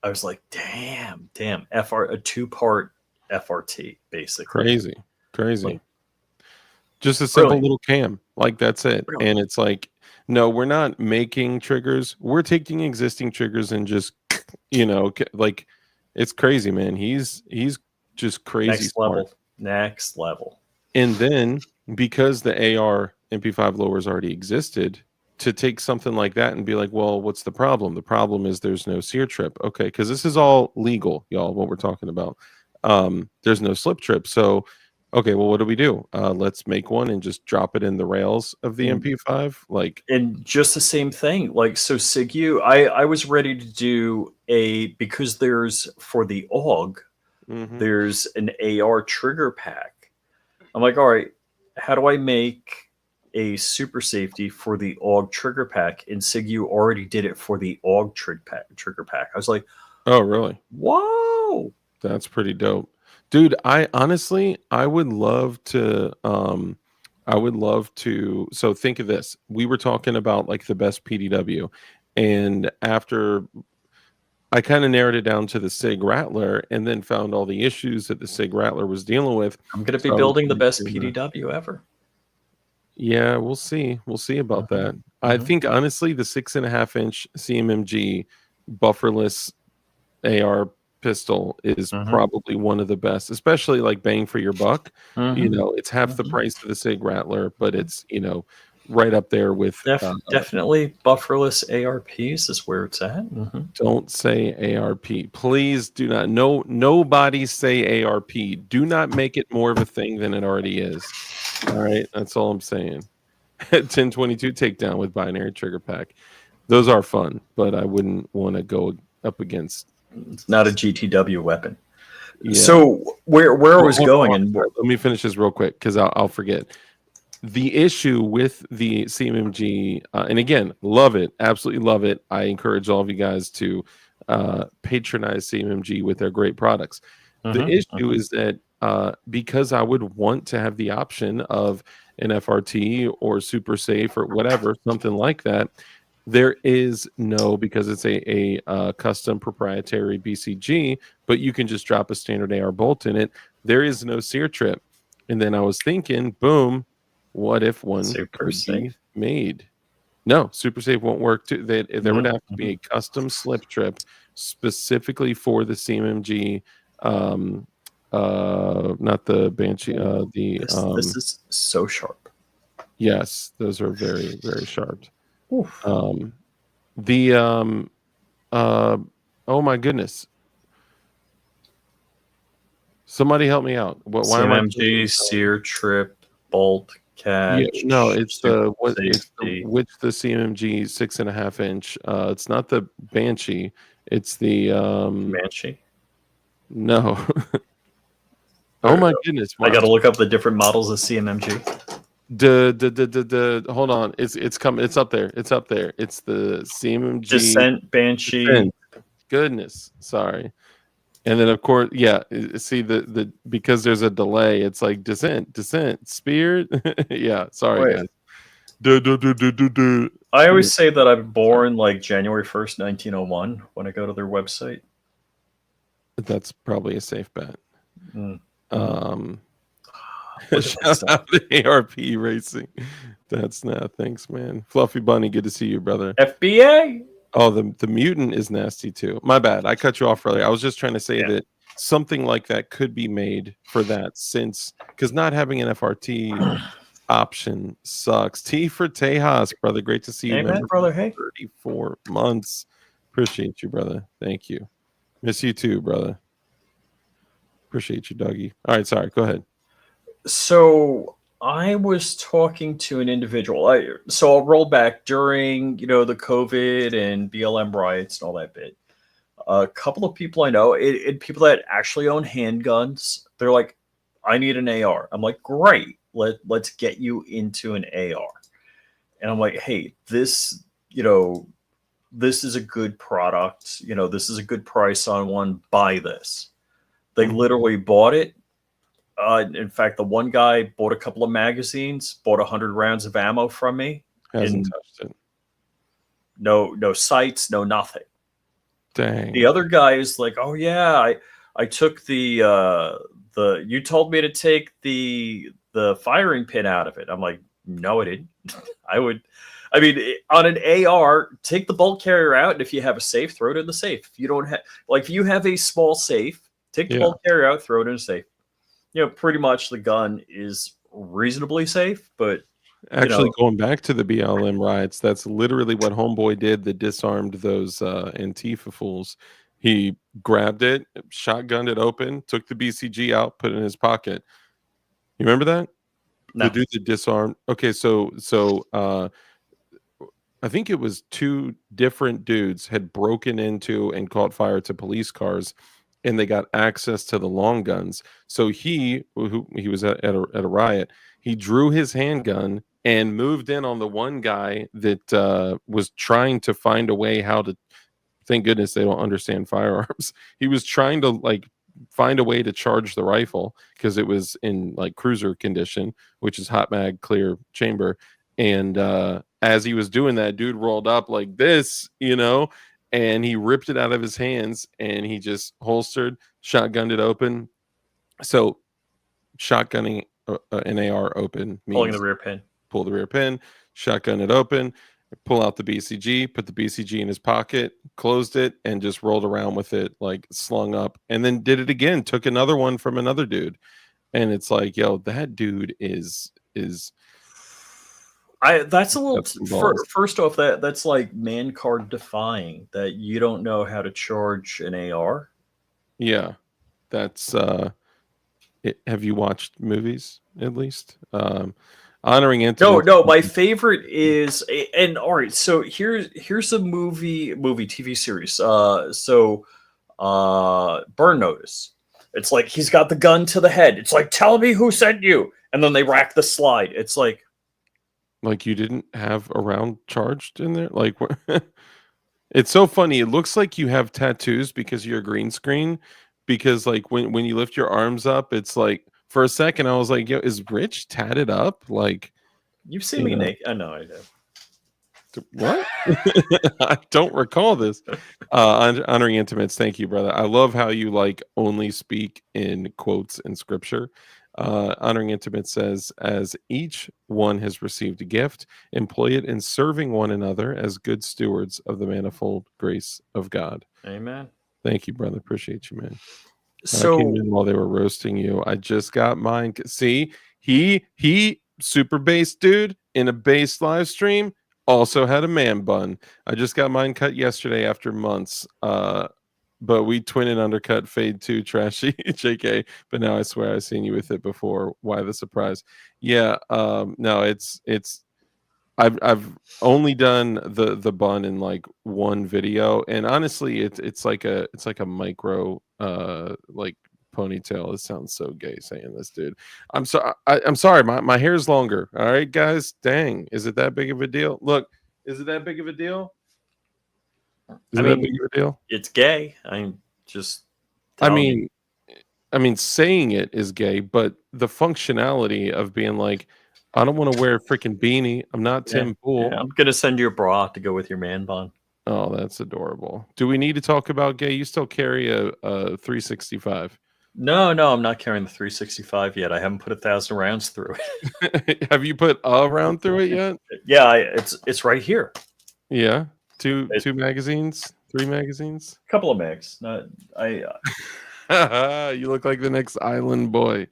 was like, damn, a 2-part FRT, basically. Crazy. Like, just a simple little cam, like that's it. Really? And it's like, no, we're not making triggers. We're taking existing triggers and just, like, it's crazy, man. He's just crazy smart. Next level. And then because the AR MP5 lowers already existed, to take something like that and be like, well, what's the problem? The problem is there's no sear trip. Okay, because this is all legal, y'all, what we're talking about. There's no slip trip. So, okay, well, what do? Let's make one and just drop it in the rails of the MP5. Like, and just the same thing. Like, so SIGU, I was ready to do because there's for the AUG, there's an AR trigger pack. I'm like, all right, how do I make a super safety for the AUG trigger pack? And SIGU already did it for the AUG trigger pack. I was like, oh, really? Whoa, that's pretty dope, dude. I would love to. So think of this: we were talking about like the best PDW, and after I kind of narrowed it down to the SIG Rattler, and then found all the issues that the SIG Rattler was dealing with. I'm going to be building the best PDW ever. Yeah, we'll see. We'll see about that. I think honestly, the 6.5-inch CMMG bufferless AR pistol is probably one of the best, especially like bang for your buck. You know, it's half the price of the SIG Rattler, but it's, you know, right up there with definitely bufferless ARPs is where it's at. Don't say ARP, please. Do not. Nobody say ARP. Do not make it more of a thing than it already is. All right, that's all I'm saying. 1022 takedown with binary trigger pack. Those are fun, but I wouldn't want to go up against. It's not a GTW weapon. Yeah. So where I was going, and let me finish this real quick because I'll forget. The issue with the CMMG, and again, love it, absolutely love it. I encourage all of you guys to patronize CMMG with their great products. The issue is that because I would want to have the option of an FRT or super safe or whatever, something like that, there is no, because it's a custom proprietary BCG, but you can just drop a standard AR bolt in it. There is no sear trip. And then I was thinking, boom, what if one super safe be made? No, super safe won't work too. There would have to be a custom slip trip specifically for the CMMG, not the Banshee. This is so sharp. Yes, those are very, very sharp. Oof. Oh my goodness. Somebody help me out. Why CMMG, sear trip, bolt, catch. Yeah, no, it's the CMMG 6.5-inch. It's not the Banshee. It's the Banshee. No. Oh my goodness! I got to look up the different models of CMMG. Hold on, it's coming. It's up there. It's up there. It's the CMMG Descent Banshee. Descent. Goodness, sorry. And then of course, yeah. See the because there's a delay. It's like descent, Spirit. Yeah, sorry guys. I always say that I'm born like January 1st, 1901 when I go to their website. That's probably a safe bet. Shout out to ARP Racing. That's not. Thanks, man. Fluffy Bunny, good to see you, brother. FBA. Oh, the mutant is nasty too. My bad. I cut you off earlier. I was just trying to say that something like that could be made for that, since because not having an FRT option sucks. T for Tejas, brother. Great to see you, man, brother. Hey, 34 months. Appreciate you, brother. Thank you. Miss you too, brother. Appreciate you, Dougie. All right, sorry. Go ahead. So I was talking to an individual. So I'll roll back during, the COVID and BLM riots and all that bit. A couple of people I know, people that actually own handguns, they're like, I need an AR. I'm like, great. Let's get you into an AR. And I'm like, hey, this is a good product. This is a good price on one. Buy this. They literally bought it. In fact, the one guy bought a couple of magazines, bought 100 rounds of ammo from me. Hasn't touched it. No sights, no nothing. Dang. The other guy is like, oh yeah, I took the you told me to take the firing pin out of it. I'm like, no, I didn't. On an AR, take the bolt carrier out, and if you have a safe, throw it in the safe. If you don't have, if you have a small safe, Take the bulk carrier out, throw it in a safe. Pretty much the gun is reasonably safe, but actually going back to the BLM riots, that's literally what Homeboy did that disarmed those Antifa fools. He grabbed it, shotgunned it open, took the BCG out, put it in his pocket. You remember that? No. The dude that disarmed. Okay, so I think it was 2 different dudes had broken into and caught fire to police cars, and they got access to the long guns. So he was at a riot. He drew his handgun and moved in on the one guy that was trying to find a way how to. Thank goodness they don't understand firearms. He was trying to find a way to charge the rifle because it was in cruiser condition, which is hot mag clear chamber. And as he was doing that, dude rolled up like this, and he ripped it out of his hands and he just holstered, shotgunned it open. So shotgunning an AR open means pulling the rear pin. Pull the rear pin, shotgun it open, pull out the BCG, put the BCG in his pocket, closed it, and just rolled around with it slung up, and then did it again. Took another one from another dude, and it's like, yo, that dude is. That's a little. First off, that's like man card defying that you don't know how to charge an AR. Yeah, that's. Have you watched movies at least? Honoring Intimates. No. My favorite is, and all right. So here's a movie TV series. Burn Notice. It's like he's got the gun to the head. It's like, tell me who sent you, and then they rack the slide. It's like you didn't have a round charged in there. It's so funny. It looks like you have tattoos because you're a green screen. Because when you lift your arms up, it's like for a second I was like, yo, is Rich tatted up? You've seen me naked. I know I do. What? I don't recall this. Honoring Intimates, thank you, brother. I love how you only speak in quotes in scripture. Honoring Intimates says, as each one has received a gift, employ it in serving one another as good stewards of the manifold grace of God. Amen. Thank you, brother. Appreciate you, man. So I came in while they were roasting you. I just got mine. See, he super bass dude in a bass live stream also had a man bun. I just got mine cut yesterday after months. But we twin and undercut fade too, trashy JK. But now I swear I've seen you with it before. Why the surprise? Yeah. No, it's I've only done the bun in one video, and honestly, it's like a micro ponytail. It sounds so gay saying this, dude. I'm sorry. My hair's longer. All right, guys. Dang, is it that big of a deal? Look, is it that big of a deal? Is it that big of a deal? It's gay. I'm just. I mean, saying it is gay, but the functionality of being I don't want to wear a freaking beanie. I'm not Tim Pool. Yeah, I'm going to send you a bra to go with your man bun. Oh, that's adorable. Do we need to talk about gay? You still carry a 365. No, I'm not carrying the 365 yet. I haven't put 1,000 rounds through it. Have you put a round through it yet? Yeah, it's right here. Yeah, two magazines, 3 magazines, a couple of mags. You look like the next island boy.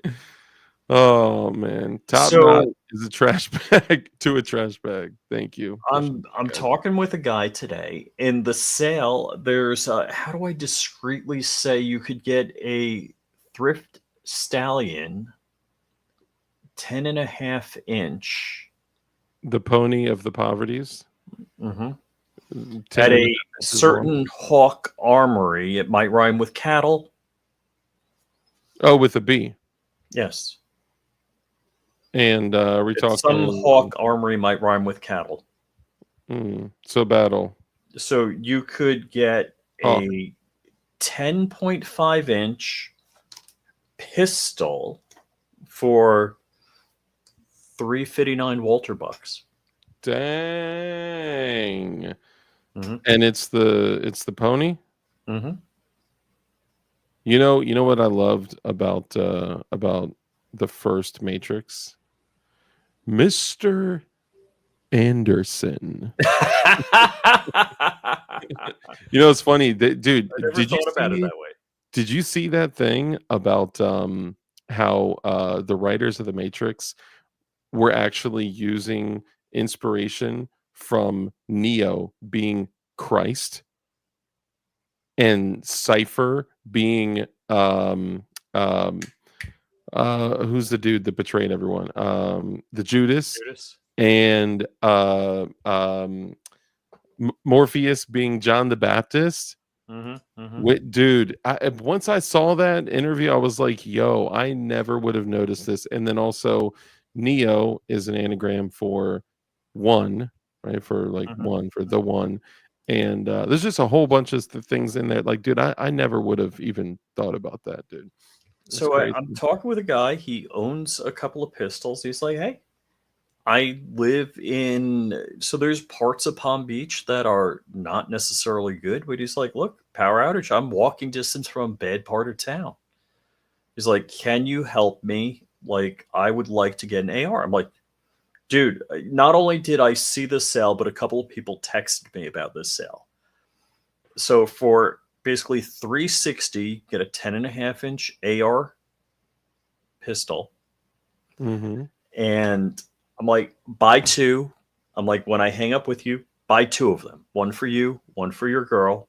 Oh man, top knot is a trash bag to a trash bag. Thank you. I'm talking with a guy today. In the sale, there's how do I discreetly say you could get a thrift stallion 10.5 inch, the pony of the poverties. At a certain Hawk Armory. It might rhyme with cattle. Oh, with a B. Yes. And we talking some Hawk Armory might rhyme with cattle. So battle. So you could get a 10.5 inch pistol for $359 Walter bucks. Dang. And it's the pony. You know what I loved about the first Matrix? Mr. Anderson. It's funny, dude. I never thought about it that way. Did you see that thing about how the writers of the Matrix were actually using inspiration from Neo being Christ and Cypher being um who's the dude that betrayed everyone? The Judas. And Morpheus being John the Baptist. Dude, once I saw that interview, I was like, yo, I never would have noticed this. And then also Neo is an anagram for one, right? For like one, for the one. And there's just a whole bunch of things in there. Like, dude, I never would have even thought about that, dude. So I'm talking with a guy. He owns a couple of pistols. He's like, hey, I live in, so there's parts of Palm Beach that are not necessarily good, but he's like, look, power outage. I'm walking distance from a bad part of town. He's like, can you help me? Like, I would like to get an AR. I'm like, dude, not only did I see the sale, but a couple of people texted me about this sale. So for basically $360, get a 10.5-inch AR pistol. And I'm like, buy two. I'm like, when I hang up with you, buy two of them. One for you, one for your girl.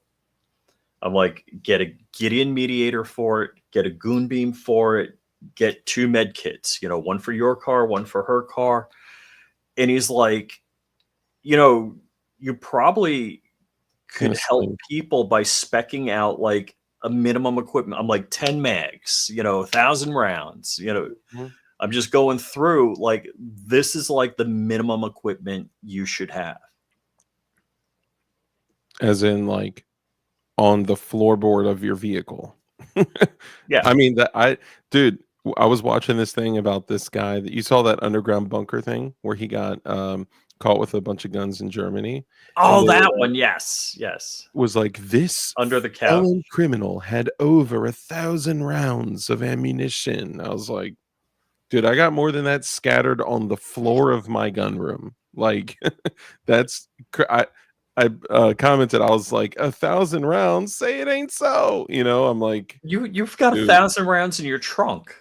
I'm like, get a Gideon Mediator for it, get a Goon Beam for it, get 2 med kits, one for your car, one for her car. And he's like, you probably could help people by speccing out like a minimum equipment. I'm like 10 mags, 1,000 rounds, I'm just going through, like, this is like the minimum equipment you should have. As in, like, on the floorboard of your vehicle. Yeah. I mean, dude, I was watching this thing about this guy that you saw, that underground bunker thing where he got caught with a bunch of guns in Germany. Oh, that one. Yes. Was like, this under the couch criminal had over 1,000 rounds of ammunition. I was like, dude, I got more than that scattered on the floor of my gun room. Like, that's, I commented, I was like, 1,000 rounds, say it ain't so. I'm like, you've got 1,000 rounds in your trunk.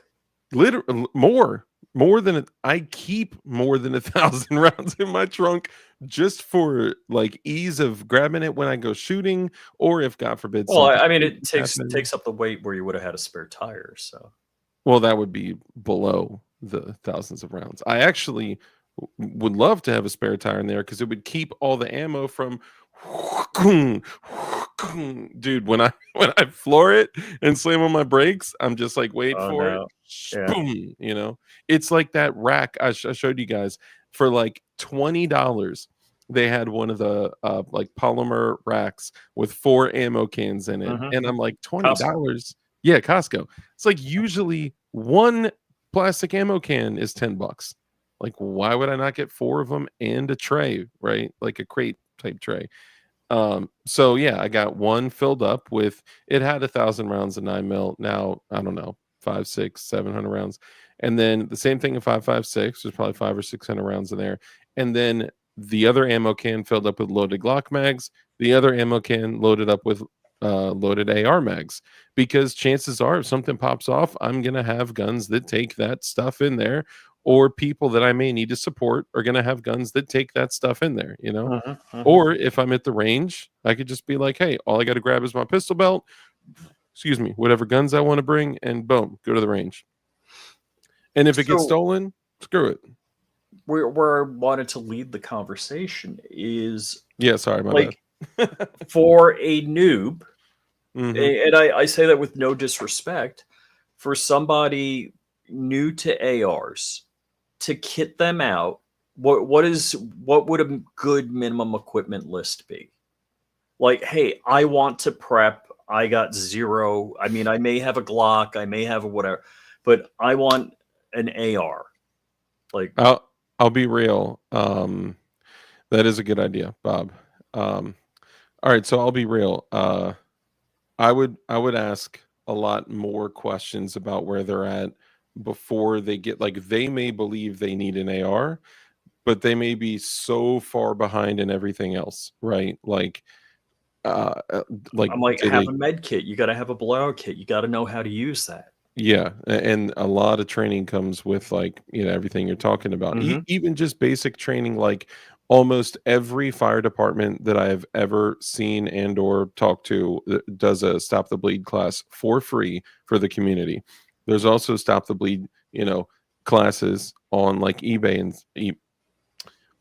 Literally more than I keep more than 1,000 rounds in my trunk just for like ease of grabbing it when I go shooting, or if God forbid. Well, I mean, it takes up the weight where you would have had a spare tire. So, well, that would be below the thousands of rounds. I actually would love to have a spare tire in there because it would keep all the ammo from. Dude, when I floor it and slam on my brakes, I'm just like, wait for it. Yeah. Boom, it's like that rack I showed you guys for like $20. They had one of the like polymer racks with 4 ammo cans in it, and I'm like, $20. Yeah, Costco. It's like usually one plastic ammo can is $10. Like, why would I not get 4 of them and a tray, right? Like a crate type tray. So yeah, I got one filled up with, it had 1,000 rounds of 9mm. Now, I don't know, 500, 600, 700 rounds. And then the same thing in 5.56, there's probably 500 or 600 rounds in there. And then the other ammo can filled up with loaded Glock mags, the other ammo can loaded up with loaded AR mags, because chances are if something pops off, I'm gonna have guns that take that stuff in there, or people that I may need to support are gonna have guns that take that stuff in there, Or if I'm at the range, I could just be like, hey, all I got to grab is my pistol belt, whatever guns I want to bring, and boom, go to the range. And if it gets stolen, screw it. Where I wanted to lead the conversation is, sorry, my bad. For a noob, and I say that with no disrespect, for somebody new to ARs, to kit them out, what would a good minimum equipment list be? Like, hey, I want to prep. I got 0. I mean, I may have a Glock, I may have a whatever, but I want an AR. Like, I'll be real. That is a good idea, Bob. All right, so I'll be real. I would ask a lot more questions about where they're at before they get, like, they may believe they need an AR, but they may be so far behind in everything else, right? Like, Like, I'm like, have a med kit. You got to have a blowout kit. You got to know how to use that. Yeah, and a lot of training comes with, like, everything you're talking about. Even just basic training, like almost every fire department that I've ever seen and or talked to does a Stop the Bleed class for free for the community. There's also Stop the Bleed, classes on like eBay and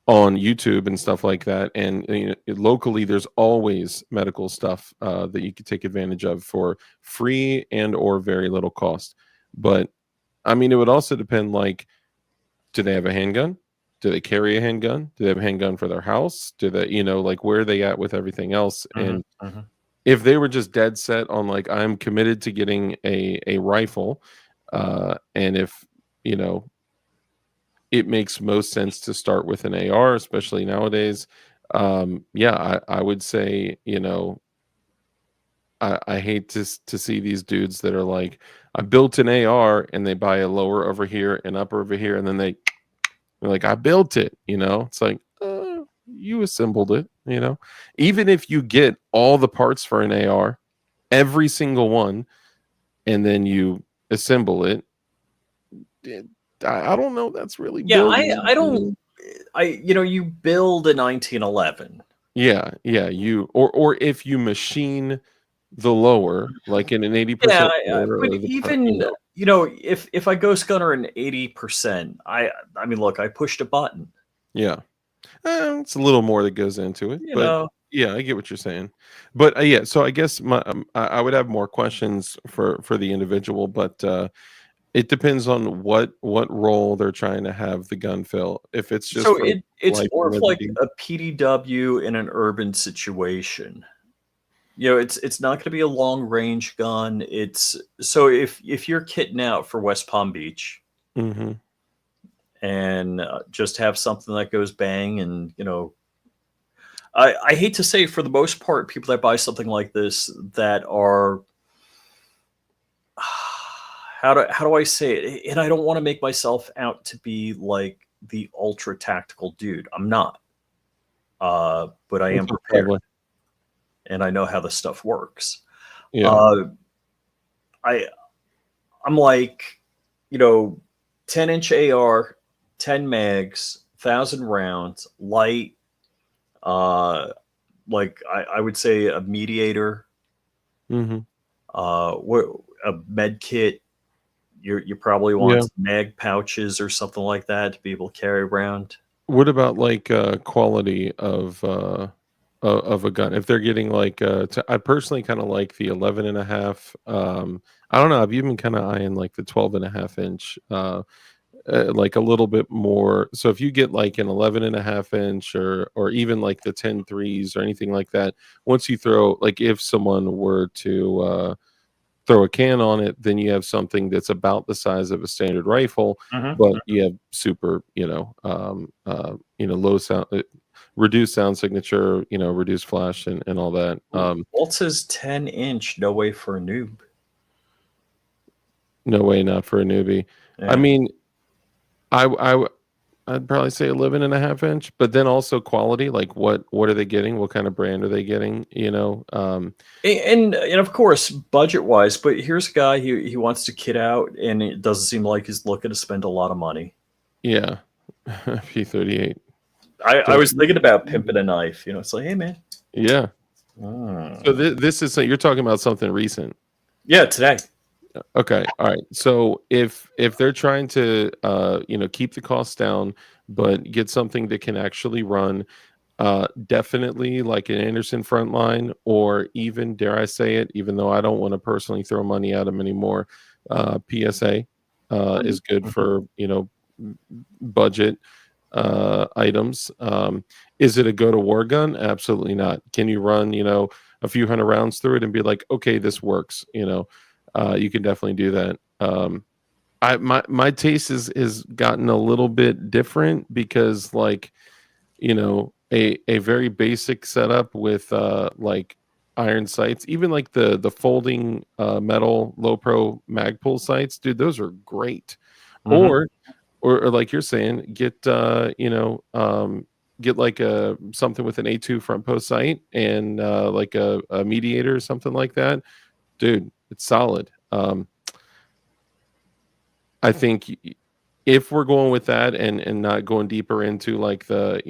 on YouTube and stuff like that. And locally, there's always medical stuff that you could take advantage of for free and or very little cost. But I mean, it would also depend. Like, do they have a handgun? Do they carry a handgun? Do they have a handgun for their house? Do they, like, where are they at with everything else? And if they were just dead set on like, I'm committed to getting a rifle, and if it makes most sense to start with an AR, especially nowadays. Yeah, I would say, I hate to see these dudes that are like, I built an AR and they buy a lower over here and upper over here, and then they're like, I built it. It's like, you assembled it. Even if you get all the parts for an AR, every single one, and then you assemble it, I don't know. That's really building. I don't. You build a 1911. Yeah, or if you machine the lower, like in an 80% lower, but even if I ghost gunner an 80%, I mean, look, I pushed a button. Yeah, it's a little more that goes into it, but yeah, I get what you're saying. But yeah, so I guess I would have more questions for the individual, but it depends on what role they're trying to have the gun fill. If it's just it's more of like a PDW in an urban situation. It's not going to be a long range gun. It's so if you're kitting out for West Palm Beach, and just have something that goes bang, and I hate to say, for the most part, people that buy something like this that are how do I say it? And I don't want to make myself out to be like the ultra tactical dude. I'm not. But I am prepared. And I know how the stuff works. Yeah. I'm like, 10-inch AR, 10 mags, 1,000 rounds, light. Like I would say a mediator. A med kit. You probably want mag pouches or something like that to be able to carry around. What about like quality of a gun? If they're getting like, I personally kind of like the 11.5. I don't know. I've even kind of eyeing like the 12.5 inch, like a little bit more. So if you get like an 11.5 inch or even like the 10.3s or anything like that, once you throw, like, if someone were to throw a can on it, then you have something that's about the size of a standard rifle, but you have super, low sound, reduced sound signature, reduced flash and all that. Walt says 10-inch, no way for a noob. No way, not for a newbie. Yeah. I mean, I'd probably say 11.5 inch, but then also quality, like what are they getting? What kind of brand are they getting? And of course, budget wise, but here's a guy he wants to kit out, and it doesn't seem like he's looking to spend a lot of money. Yeah. P38. I was thinking about pimping a knife. It's like, hey man. Yeah. So this is, you're talking about something recent. Yeah, today. Okay. All right. So if they're trying to keep the costs down, but get something that can actually run, definitely like an Anderson Frontline, or even, dare I say it, even though I don't want to personally throw money at them anymore, PSA is good for budget items. Is it a go to war gun? Absolutely not. Can you run a few hundred rounds through it and be like, okay, this works? You can definitely do that. My taste is gotten a little bit different because, like, a very basic setup with like iron sights, even like the folding metal low pro Magpul sights, dude, those are great. Or like you're saying, get get like something with an A2 front post sight and like a mediator or something like that, dude, it's solid. I think if we're going with that and not going deeper into like the,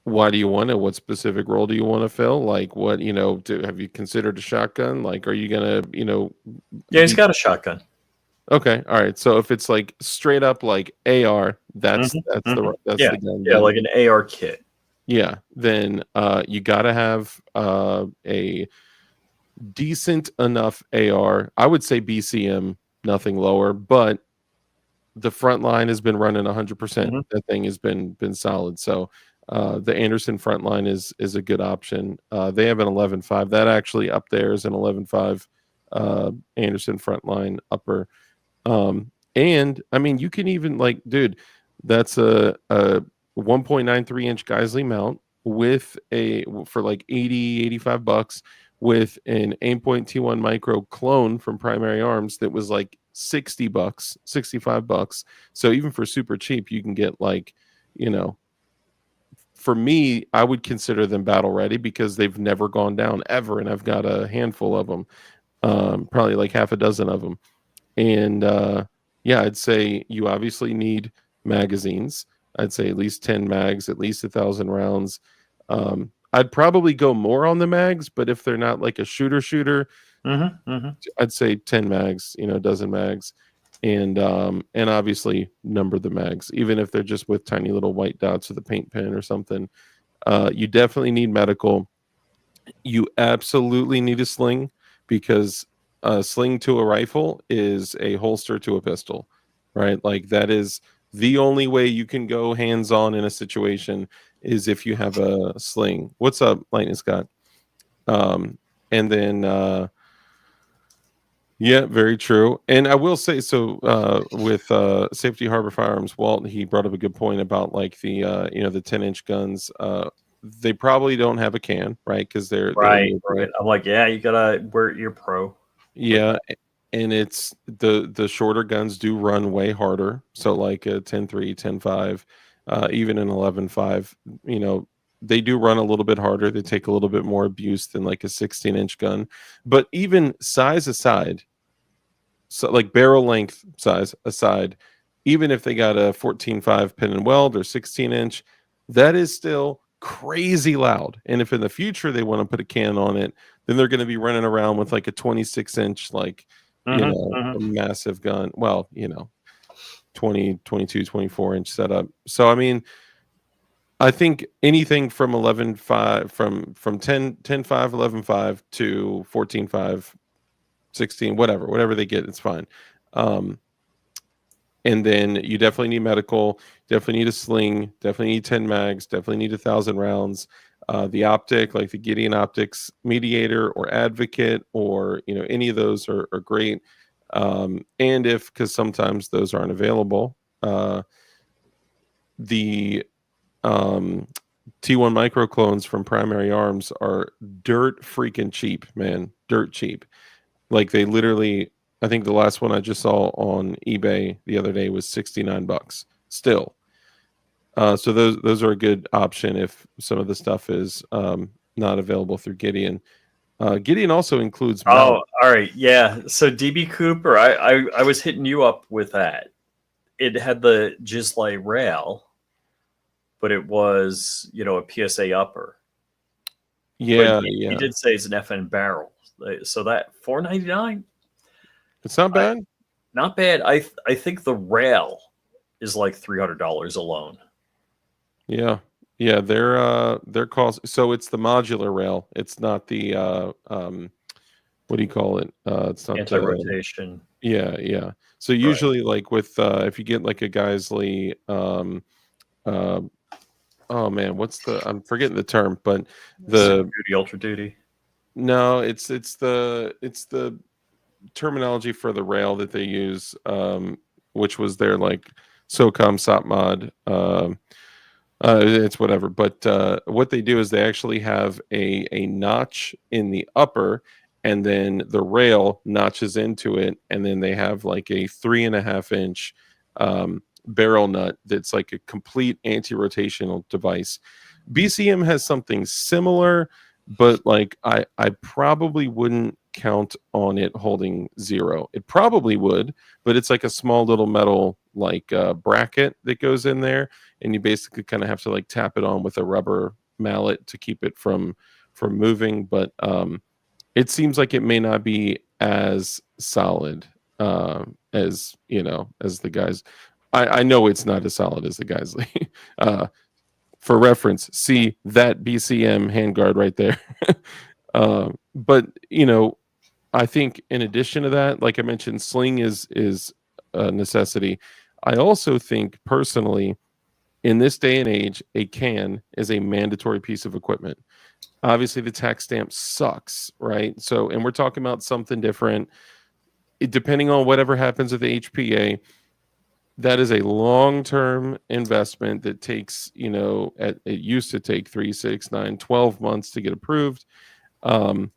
why do you want it? What specific role do you want to fill? Like what, have you considered a shotgun? Like, are you gonna, Yeah, he's got a shotgun. Okay, all right. So if it's like straight up like AR, that's the gun. Yeah, like an AR kit. Yeah, then you got to have a decent enough AR. I would say BCM, nothing lower, but the front line has been running 100%. That thing has been solid. So the Anderson front line is a good option. They have an 11.5. That actually up there is an 11.5 Anderson front line upper. And I mean, you can even like, dude, that's a 1.93 inch Geisley mount with for like 85 bucks with an aimpoint T1 micro clone from Primary Arms that was like 60 bucks, 65 bucks. So even for super cheap, you can get like, for me, I would consider them battle ready because they've never gone down ever. And I've got a handful of them, probably like half a dozen of them. And yeah, I'd say you obviously need magazines. I'd say at least 10 mags, at least 1,000 rounds. I'd probably go more on the mags, but if they're not like a shooter, I'd say 10 mags, a dozen mags, and obviously number the mags, even if they're just with tiny little white dots with a paint pen or something. You definitely need medical. You absolutely need a sling because a sling to a rifle is a holster to a pistol, right? Like that is the only way you can go hands-on in a situation is if you have a sling. What's up, Lightning Scott? And then yeah, very true. And I will say so with Safety Harbor Firearms, Walt, he brought up a good point about like the the 10-inch guns. They probably don't have a can, right? Because they're right. I'm like, yeah, you gotta wear your pro. Yeah, and it's the shorter guns do run way harder. So like a 10.3, 10.5, even an 11.5, they do run a little bit harder. They take a little bit more abuse than like a 16-inch gun. But even size aside, so like barrel length size aside, even if they got a 14.5 pin and weld or 16-inch, that is still crazy loud. And if in the future they want to put a can on it, then they're going to be running around with like a 26-inch, like, a massive gun. Well, 20, 22, 24-inch setup. So, I mean, I think anything from 11.5, from 10.5, 11.5 to 14.5, 16, whatever they get, it's fine. And then you definitely need medical, definitely need a sling, definitely need 10 mags, definitely need 1,000 rounds. The optic, like the Gideon Optics Mediator or Advocate, or any of those are great. And because sometimes those aren't available, the T1 micro clones from Primary Arms are dirt freaking cheap, man, dirt cheap. Like they literally, I think the last one I just saw on eBay the other day was 69 bucks still. So those are a good option if some of the stuff is not available through Gideon. Gideon also includes all right, yeah. So DB Cooper, I was hitting you up with that. It had the Gisley rail, but it was a PSA upper. Yeah, he did say it's an FN barrel. So that $4.99. It's not bad. Not bad. I think the rail is like $300 alone. Yeah, their cost. So it's the modular rail. It's not the what do you call it? It's not anti-rotation. Yeah. So usually, like with if you get like a Geisley, oh man, I'm forgetting the term, but the duty, ultra duty. No, it's the terminology for the rail that they use, which was their like SOCOM SOPMOD. It's whatever, but what they do is they actually have a notch in the upper, and then the rail notches into it, and then they have like a 3.5 inch barrel nut that's like a complete anti-rotational device. BCM has something similar, but like I probably wouldn't count on it holding 0. It probably would, but it's like a small little metal like bracket that goes in there, and you basically kind of have to like tap it on with a rubber mallet to keep it from moving. But it seems like it may not be as solid as as the guys. I know it's not as solid as the guys. For reference, see that BCM handguard right there. But I think in addition to that, like I mentioned, sling is a necessity. I also think personally, in this day and age, a can is a mandatory piece of equipment. Obviously, the tax stamp sucks, right? So, and we're talking about something different. Depending on whatever happens with the HPA, that is a long-term investment that takes, it used to take 3, 6, 9, 12 months to get approved. You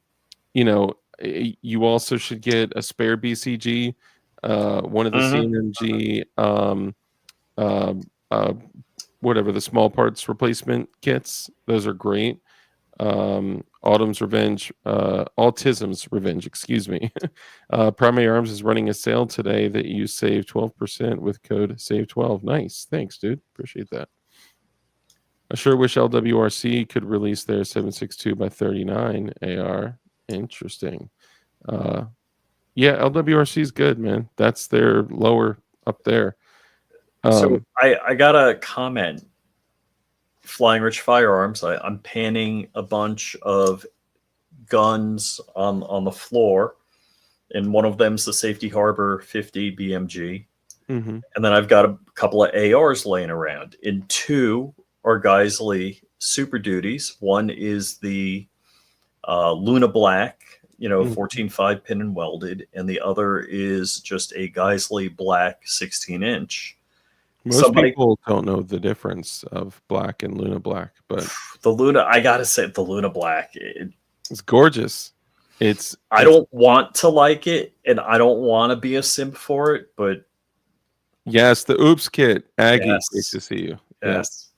also should get a spare BCG, one of the CNMG, whatever the small parts replacement kits. Those are great. Autism's Revenge, excuse me. Primary Arms is running a sale today that you save 12% with code SAVE12. Nice. Thanks, dude. Appreciate that. I sure wish LWRC could release their 7.62 by 39 AR. Interesting. Yeah, LWRC is good, man. That's their lower up there. So I got a comment. Flying Rich Firearms. I'm panning a bunch of guns on the floor, and one of them's the Safety Harbor 50 BMG, and then I've got a couple of ARs laying around, and 2 are Geisley Super Duties. One is the Luna Black, 14.5 pin and welded, and the other is just a Geisley Black 16-inch. Most people don't know the difference of black and Luna Black, but the Luna, I gotta say, the Luna Black, it's gorgeous. I don't want to like it, and I don't want to be a simp for it, but yes, the Oops kit, Aggie, great to see you. Yes,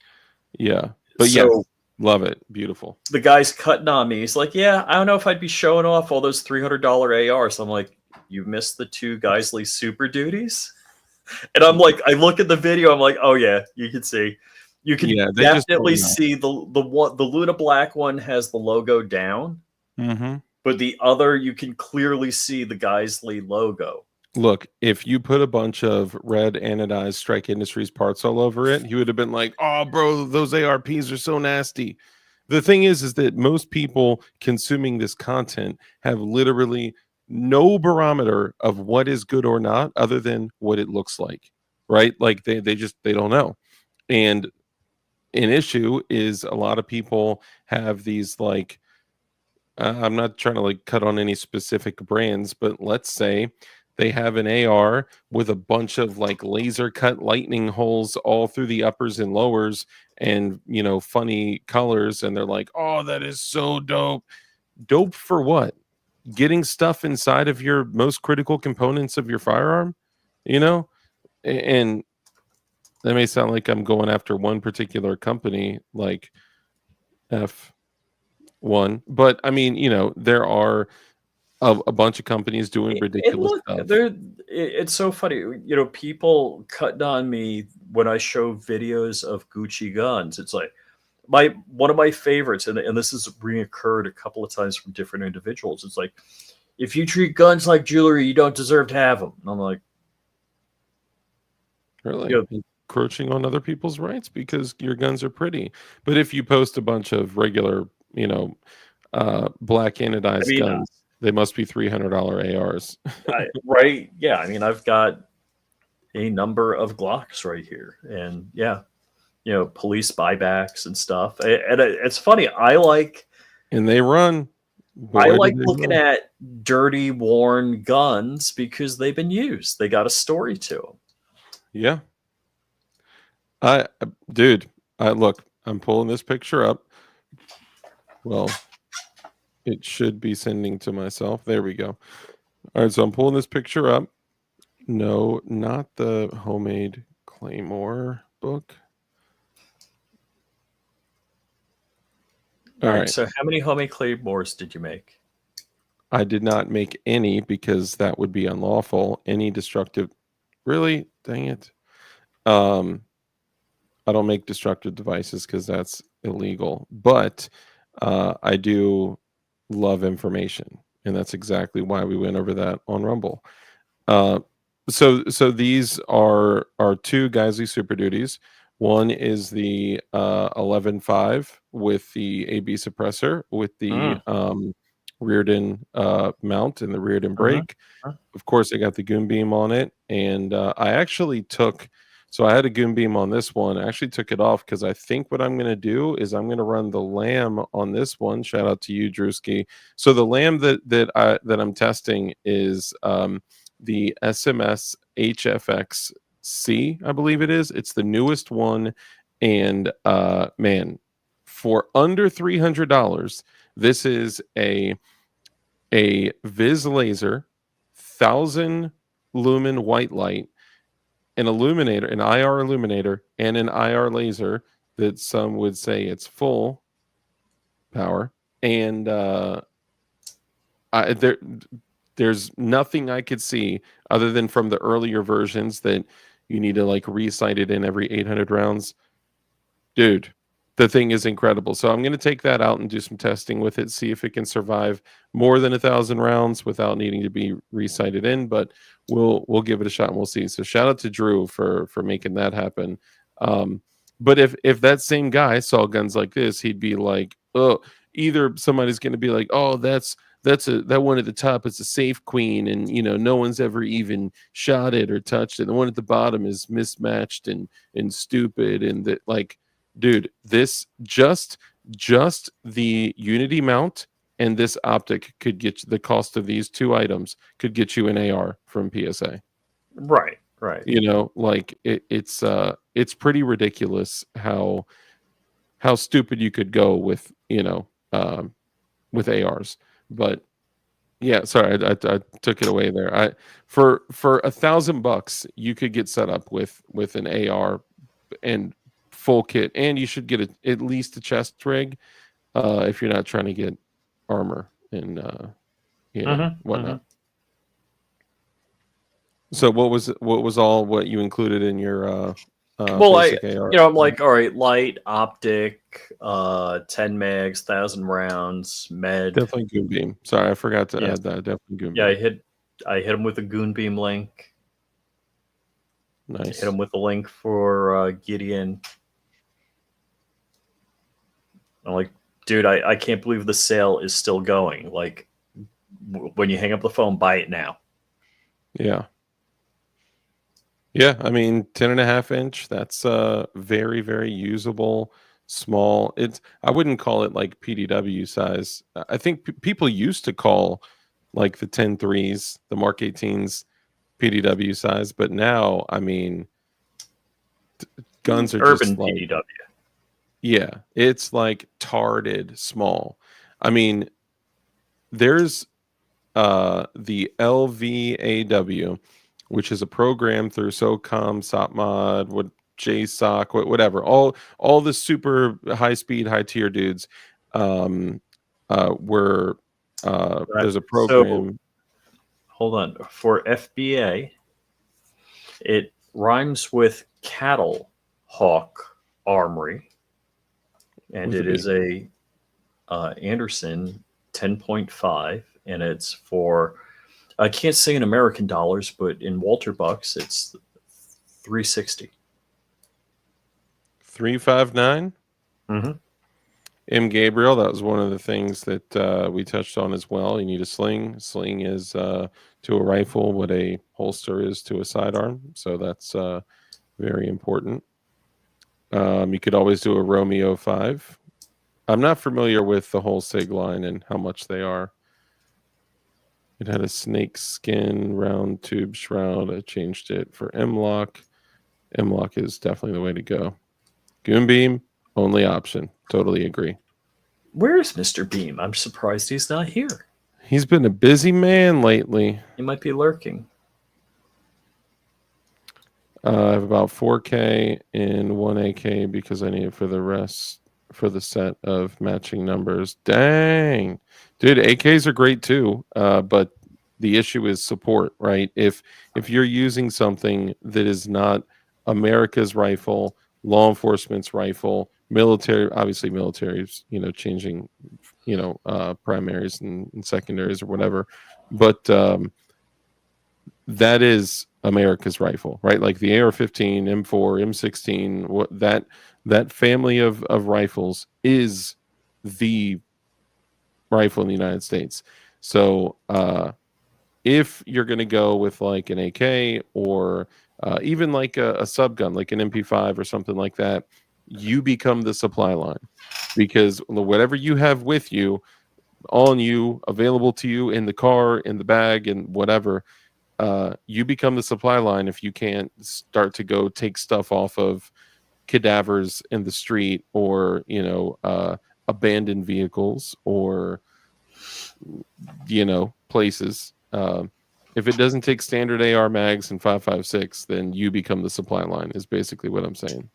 yeah, but so, yes, love it, beautiful. The guy's cutting on me. He's like, "Yeah, I don't know if I'd be showing off all those $300 ARs." I'm like, "You missed the 2 Geisley Super Duties." And I'm like, I look at the video, I'm like, oh yeah, you can see. You can definitely see the Luna Black one has the logo down. But the other, you can clearly see the Geisley logo. Look, if you put a bunch of red anodized Strike Industries parts all over it, you would have been like, oh, bro, those ARPs are so nasty. The thing is that most people consuming this content have literally no barometer of what is good or not other than what it looks like, right? Like they don't know. And an issue is a lot of people have these like I'm not trying to like cut on any specific brands, but let's say they have an AR with a bunch of like laser cut lightning holes all through the uppers and lowers and funny colors, and they're like, oh, that is so dope. Dope for what? Getting stuff inside of your most critical components of your firearm, and that may sound like I'm going after one particular company like F1, but I mean, there are a bunch of companies doing ridiculous stuff. It's so funny, people cutting on me when I show videos of Gucci guns. It's like one of my favorites, and this has reoccurred a couple of times from different individuals. It's like, if you treat guns like jewelry, you don't deserve to have them. And I'm like, really? Encroaching on other people's rights because your guns are pretty. But if you post a bunch of regular, black anodized guns, they must be $300 ARs. Right? Yeah. I mean, I've got a number of Glocks right here, and police buybacks and stuff. And it's funny. And they run. I like looking at dirty, worn guns because they've been used. They got a story to them. Yeah. Look, I'm pulling this picture up. Well, it should be sending to myself. There we go. All right, so I'm pulling this picture up. No, not the homemade Claymore book. All right. So how many homemade claymores did you make? I did not make any because that would be unlawful. Any destructive, really? Dang it. I don't make destructive devices because that's illegal. But I do love information, and that's exactly why we went over that on Rumble. So these are two Geisley Super Duties. One is the 11.5 with the AB suppressor with the Rearden mount and the Rearden brake. Of course, I got the Goon Beam on it, and I actually took. So I had a Goon Beam on this one. I actually took it off because I think what I'm going to do is I'm going to run the Lamb on this one. Shout out to you, Drewski. So the Lamb that I'm testing is the SMS HFX C, I believe it is. It's the newest one, and man, for under $300, this is a Viz laser, 1,000 lumen white light, an illuminator, an IR illuminator, and an IR laser that some would say it's full power. And there's nothing I could see other than from the earlier versions that you need to like re-sight it in every 800 rounds. Dude, the thing is incredible. So I'm going to take that out and do some testing with it, see if it can survive more than 1,000 rounds without needing to be re-sighted in. But we'll give it a shot and we'll see. So shout out to Drew for making that happen. But if that same guy saw guns like this, he'd be like, oh, either somebody's going to be like, oh, that one at the top is a safe queen, and no one's ever even shot it or touched it. The one at the bottom is mismatched and stupid, and that like. Dude, this just the Unity mount and this optic could get you, the cost of these two items could get you an AR from PSA. Right. Like it's pretty ridiculous how stupid you could go with with ARs. But yeah, sorry, I took it away there. For $1,000 you could get set up with an AR and full kit, and you should get at least a chest rig if you're not trying to get armor and whatnot. So what was all what you included in your basic AR? I'm like, all right, light, optic, 10 mags, 1,000 rounds, med. Definitely Goon Beam. Sorry, I forgot to add that. Definitely Goon Beam. Yeah, I hit him with a Goon Beam link. Nice. Hit him with the link for Gideon. I'm like, dude, I can't believe the sale is still going. Like, when you hang up the phone, buy it now. Yeah. Yeah, I mean, 10.5 inch, that's very, very usable, small. I wouldn't call it like PDW size. I think people used to call like the 10.3s, the Mark 18s PDW size, but now, I mean, guns are urban just like, PDW. Yeah, it's like tarded small. I mean, there's the LVAW, which is a program through SOCOM, SOPMOD, JSOC, whatever. All the super high speed, high tier dudes. There's a program. So, hold on. For FBA, it rhymes with Cattle Hawk Armory. And it is a Anderson 10.5, and it's for, I can't say in American dollars, but in Walter Bucks, it's $360. 359. Mm-hmm. M. Gabriel, that was one of the things that we touched on as well. You need a sling. Sling is to a rifle what a holster is to a sidearm, so that's very important. You could always do a Romeo 5. I'm not familiar with the whole SIG line and how much they are. It had a snake skin round tube shroud. I changed it for M-Lock. M-Lock is definitely the way to go. Goon Beam, only option. Totally agree. Where's Mr. Beam? I'm surprised he's not here. He's been a busy man lately. He might be lurking. I have about 4K in 1 AK because I need it for the rest for the set of matching numbers. Dang. Dude, AKs are great too. But the issue is support, right? If you're using something that is not America's rifle, law enforcement's rifle, military, obviously military's, changing, primaries and secondaries or whatever. But that is America's rifle, right? Like the AR-15, M4, M16, what that family of rifles is the rifle in the United States. So if you're going to go with like an AK or even like a sub gun, like an MP5 or something like that, you become the supply line because whatever you have with you, on you, available to you in the car, in the bag, and whatever, you become the supply line if you can't start to go take stuff off of cadavers in the street or abandoned vehicles or places. If it doesn't take standard AR mags and 5.56, then you become the supply line is basically what I'm saying.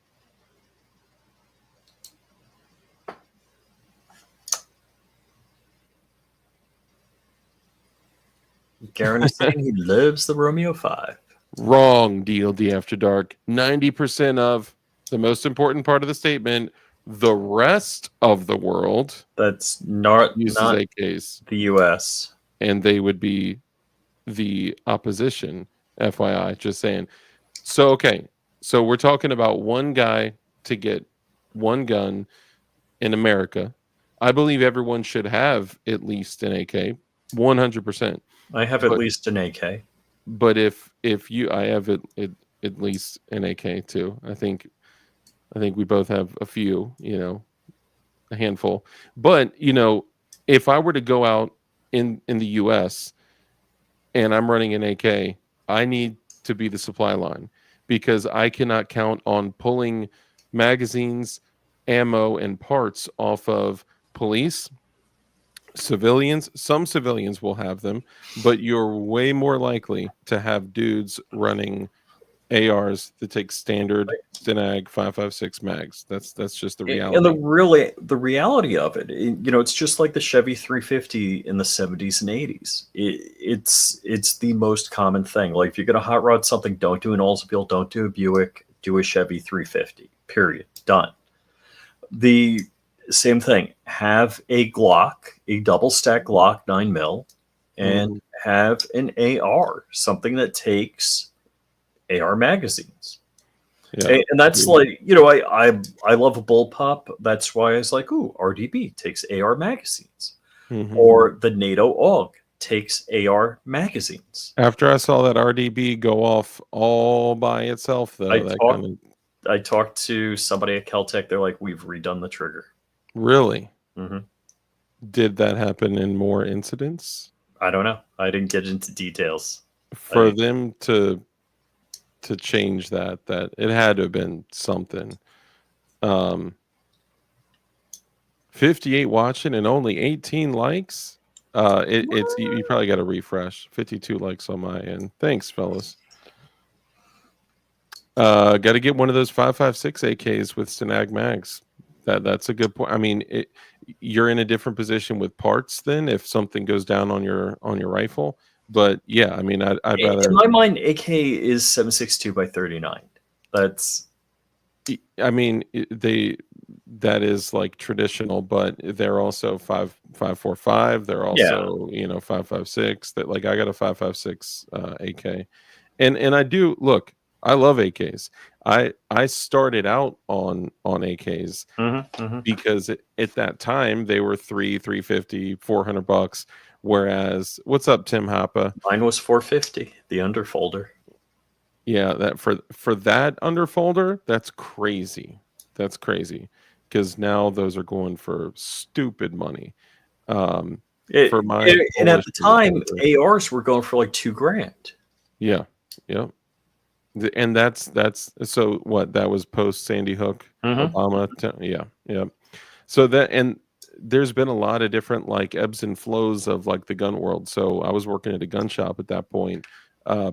Garen is saying he loves the Romeo 5. Wrong, DLD After Dark. 90% of the most important part of the statement, the rest of the world, that's not AKs. The US. And they would be the opposition, FYI, just saying. So, okay. So we're talking about one guy to get one gun in America. I believe everyone should have at least an AK, 100%. I have at least an AK. But if you, I have at least an AK too. I think we both have a few, a handful. But if I were to go out in the US and I'm running an AK, I need to be the supply line because I cannot count on pulling magazines, ammo, and parts off of police, civilians. Some civilians will have them, but you're way more likely to have dudes running ARs that take standard Stenag 5.56 mags. That's just the reality. And the reality of it, it's just like the Chevy 350 in the 70s and 80s. It's the most common thing. Like if you're gonna hot rod something, don't do an Oldsmobile, don't do a Buick, do a Chevy 350. Period. Done. The same thing. Have a Glock, a double stack Glock 9mm, and have an AR, something that takes AR magazines. Yeah. And that's like, I love a bullpup. That's why I was like, ooh, RDB takes AR magazines. Or the NATO AUG takes AR magazines. After I saw that RDB go off all by itself, though, I talked to somebody at Caltech. They're like, we've redone the trigger. Really? Did that happen in more incidents? I don't know. I didn't get into details. For them to change that it had to have been something. 58 watching and only 18 likes. It's you probably got to refresh. 52 likes on my end. Thanks, fellas. Got to get one of those 5.56 AKs with Stenag mags. That's a good point. I mean, you're in a different position with parts than if something goes down on your rifle. But yeah, I mean, I'd rather. In my mind, AK is 7.62 by 39. That's. I mean, that is like traditional, but they're also 5.45. They're also 5.56. That like I got a 5.56 AK, and I do look. I love AKs. I started out on AKs because at that time they were $350, $400. Whereas, what's up, Tim Hoppa? Mine was $450. The underfolder. Yeah, that for that underfolder, that's crazy. That's crazy because now those are going for stupid money. For my and at the time, ARs were going for like $2,000. Yeah, yeah. And that's so what that was post Sandy Hook, Obama. Yeah. So there's been a lot of different like ebbs and flows of like the gun world. So I was working at a gun shop at that point,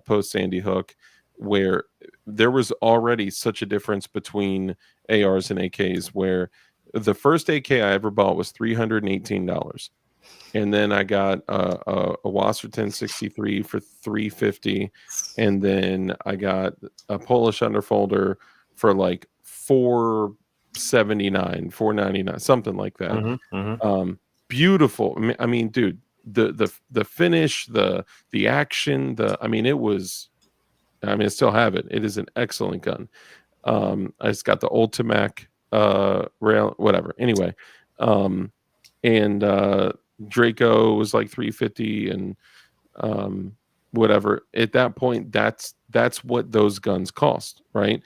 post Sandy Hook, where there was already such a difference between ARs and AKs, where the first AK I ever bought was $318. And then I got a Wasser 1063 for $350, and then I got a Polish underfolder for like $479, $499, something like that. Beautiful. I mean, dude, the finish, the action, it was. I still have it. It is an excellent gun. I just got the Ultimac rail, whatever. Anyway, and Draco was like 350 and whatever. At that point, that's what those guns cost, right?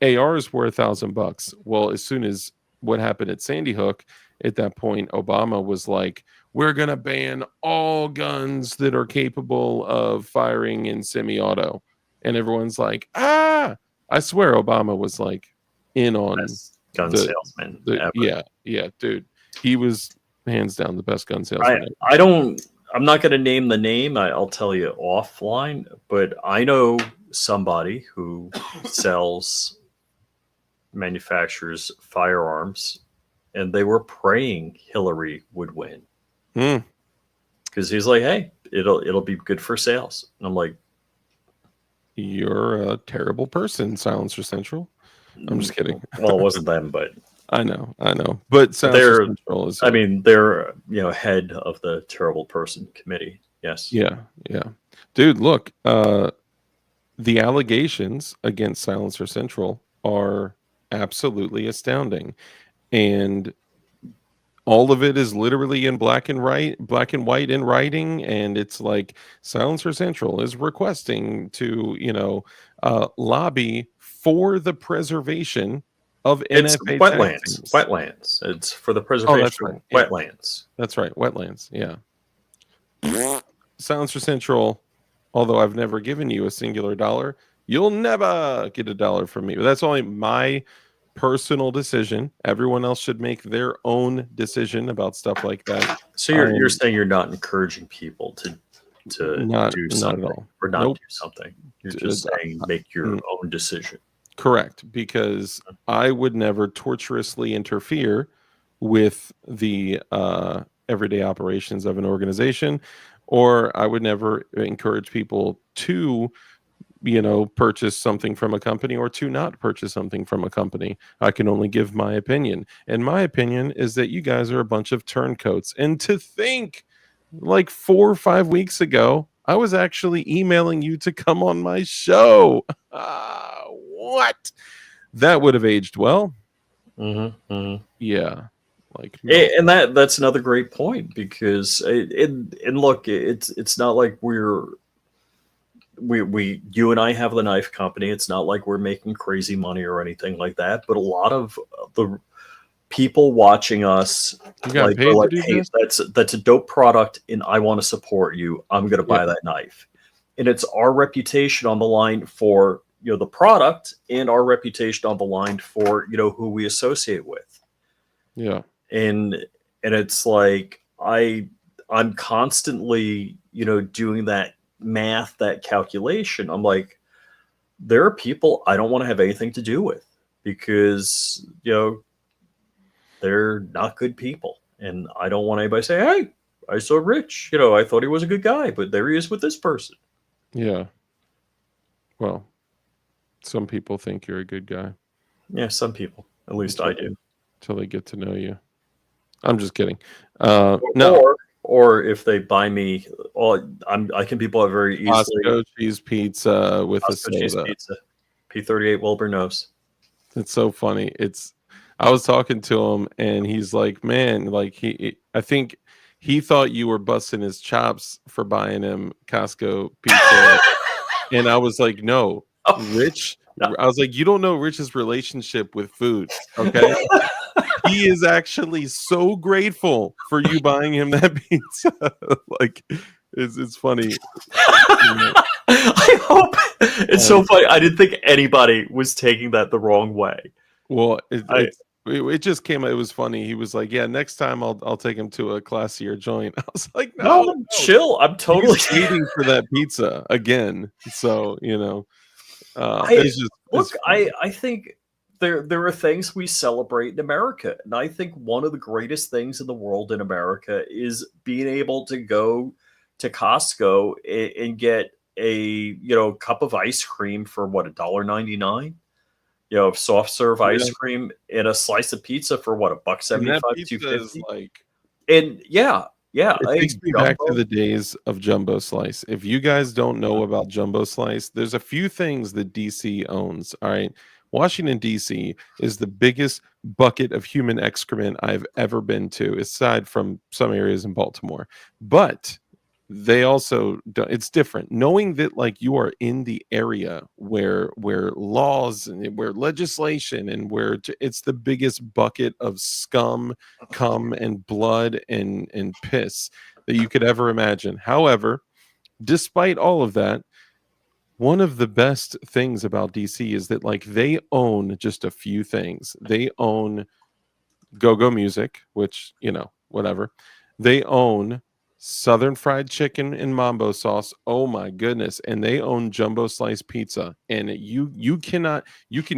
ARs were $1,000. Well, as soon as what happened at Sandy Hook, at that point, Obama was like, we're gonna ban all guns that are capable of firing in semi-auto. And everyone's like, I swear Obama was like in on best gun salesman ever. Yeah, dude. He was hands down the best gun salesman ever. I'm not going to name the name. I'll tell you offline, but I know somebody who manufactures firearms, and they were praying Hillary would win. Because he's like, hey, it'll be good for sales. And I'm like, you're a terrible person, Silencer Central. I'm just kidding. Well, it wasn't them, but I know. But Silencer Central is. They're head of the terrible person committee. Yes. Yeah. Dude, look. The allegations against Silencer Central are absolutely astounding, and all of it is literally in black and white in writing, and it's like Silencer Central is requesting to lobby for the preservation of NFA wetlands. It's for the preservation of wetlands. That's right, wetlands. Yeah. Silencer Central, although I've never given you a singular dollar, you'll never get a dollar from me. But that's only my personal decision. Everyone else should make their own decision about stuff like that. So you're saying you're not encouraging people to do something or not do something. You're just saying make your own decision. Correct, because I would never tortuously interfere with the everyday operations of an organization, or I would never encourage people to purchase something from a company or to not purchase something from a company. I can only give my opinion. And my opinion is that you guys are a bunch of turncoats. And to think, like 4 or 5 weeks ago, I was actually emailing you to come on my show. What? That would have aged well. Yeah. And that's another great point, because look, it's not like you and I have the knife company. It's not like we're making crazy money or anything like that. But a lot of the people watching us, like, hey, that's a dope product, and I want to support you. I'm going to buy that knife. And it's our reputation on the line for the product, and our reputation on the line for who we associate with. Yeah. And it's like I'm constantly doing that math, that calculation. I'm like, there are people I don't want to have anything to do with, because they're not good people, and I don't want anybody to say, hey, I saw Rich, I thought he was a good guy, but there he is with this person. Yeah. Well, some people think you're a good guy. Yeah, some people. At least I do. Until they get to know you. I'm just kidding. No. Or if they buy me, I can be bought very easily. Costco cheese pizza with a soda. Cheese pizza. P38 Wilbur knows. It's so funny. I was talking to him, and he's like, man, like I think he thought you were busting his chops for buying him Costco pizza. And I was like, no, Rich. No. I was like, you don't know Rich's relationship with food, okay? He is actually so grateful for you buying him that pizza. Like, it's funny. I hope it's so funny. I didn't think anybody was taking that the wrong way. Well, it just came. It was funny. He was like, "Yeah, next time I'll take him to a classier joint." I was like, "No, chill. I'm totally waiting for that pizza again." So I think there are things we celebrate in America, and I think one of the greatest things in the world in America is being able to go to Costco and get a cup of ice cream for what, $1.99. Soft serve ice cream and a slice of pizza for what, $1.75, $2.50. Like, and yeah, it takes me back to the days of Jumbo Slice. If you guys don't know about Jumbo Slice, there's a few things that DC owns. All right. Washington, D.C. is the biggest bucket of human excrement I've ever been to, aside from some areas in Baltimore. But they also it's different knowing that like you are in the area where laws and where legislation and where it's the biggest bucket of scum, cum, and blood and piss that you could ever imagine. However, despite all of that, one of the best things about DC is that like they own just a few things. They own go-go music, which, whatever. They own Southern fried chicken and mambo sauce. Oh my goodness. And they own Jumbo Slice pizza. And you can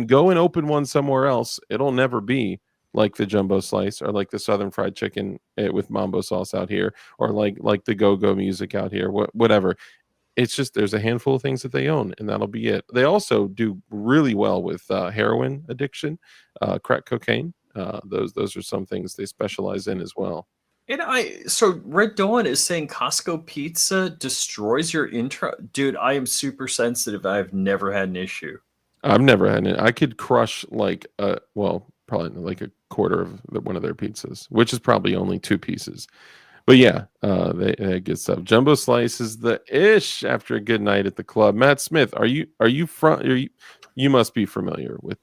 go and open one somewhere else. It'll never be like the Jumbo Slice or like the Southern fried chicken with mambo sauce out here, or like the go-go music out here, whatever. It's just there's a handful of things that they own, and that'll be it. They also do really well with heroin addiction, crack cocaine. Those are some things they specialize in as well. And so Red Dawn is saying Costco pizza destroys your intro. Dude, I am super sensitive. I've never had an issue. I've never had it. I could crush like probably like a quarter of one of their pizzas, which is probably only 2 pieces. But yeah, they good stuff. Jumbo Slice is the ish after a good night at the club. Matt Smith, you must be familiar with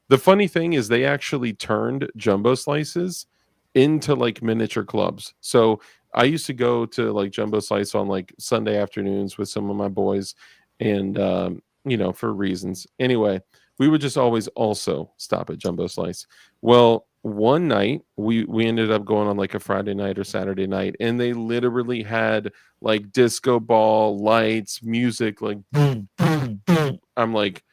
the funny thing is they actually turned Jumbo Slices into like miniature clubs. So I used to go to like Jumbo Slice on like Sunday afternoons with some of my boys, and for reasons. Anyway, we would just always also stop at Jumbo Slice. Well, one night we ended up going on like a Friday night or Saturday night, and they literally had like disco ball lights, music, like boom, boom, boom. I'm like,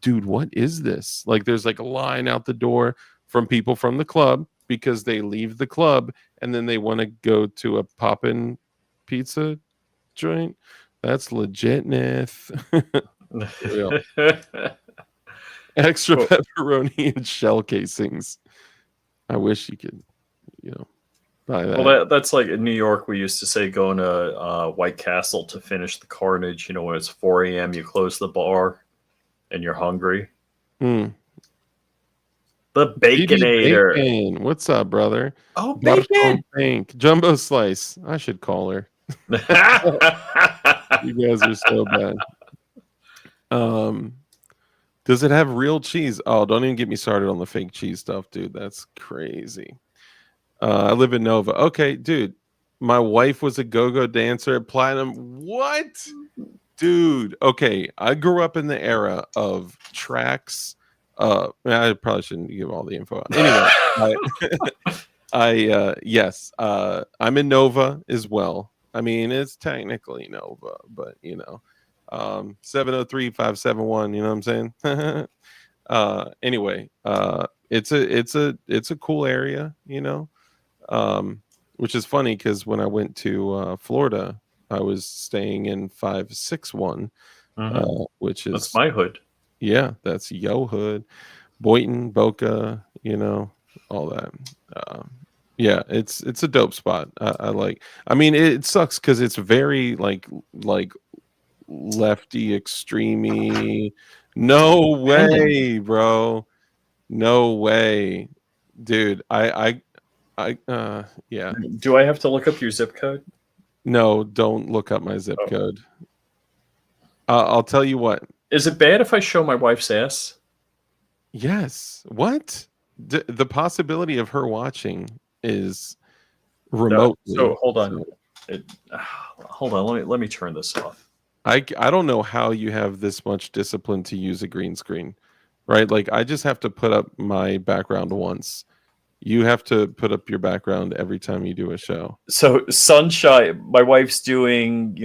dude, what is this? Like there's like a line out the door from people from the club because they leave the club and then they want to go to a poppin' pizza joint. That's legitness. Extra pepperoni and shell casings. I wish you could, buy that. Well, that's like in New York. We used to say going to White Castle to finish the carnage. When it's 4 a.m., you close the bar and you're hungry. The Baconator. Bacon. What's up, brother? Oh, Bacon. Jumbo Slice. I should call her. You guys are so bad. Does it have real cheese? Oh, don't even get me started on the fake cheese stuff, dude. That's crazy. I live in Nova. Okay, dude. My wife was a go-go dancer at Platinum. What? Dude. Okay. I grew up in the era of tracks. I probably shouldn't give all the info out. Anyway, yes. I'm in Nova as well. I mean, it's technically Nova, but 703-571, you know what I'm saying? Anyway, it's a cool area, which is funny because when I went to Florida, I was staying in 561, which is that's my hood. Yeah, that's yo hood, Boynton, Boca, all that. Yeah, it's a dope spot. I like. I mean, it sucks because it's very like lefty, extremey. No way, bro. No way, dude. Yeah. Do I have to look up your zip code? No, don't look up my zip code. I'll tell you what. Is it bad if I show my wife's ass? Yes. What? The possibility of her watching is remotely. So hold on. Hold on. Let me turn this off. I don't know how you have this much discipline to use a green screen, right? Like I just have to put up my background once. You have to put up your background every time you do a show. So Sunshine, my wife's doing,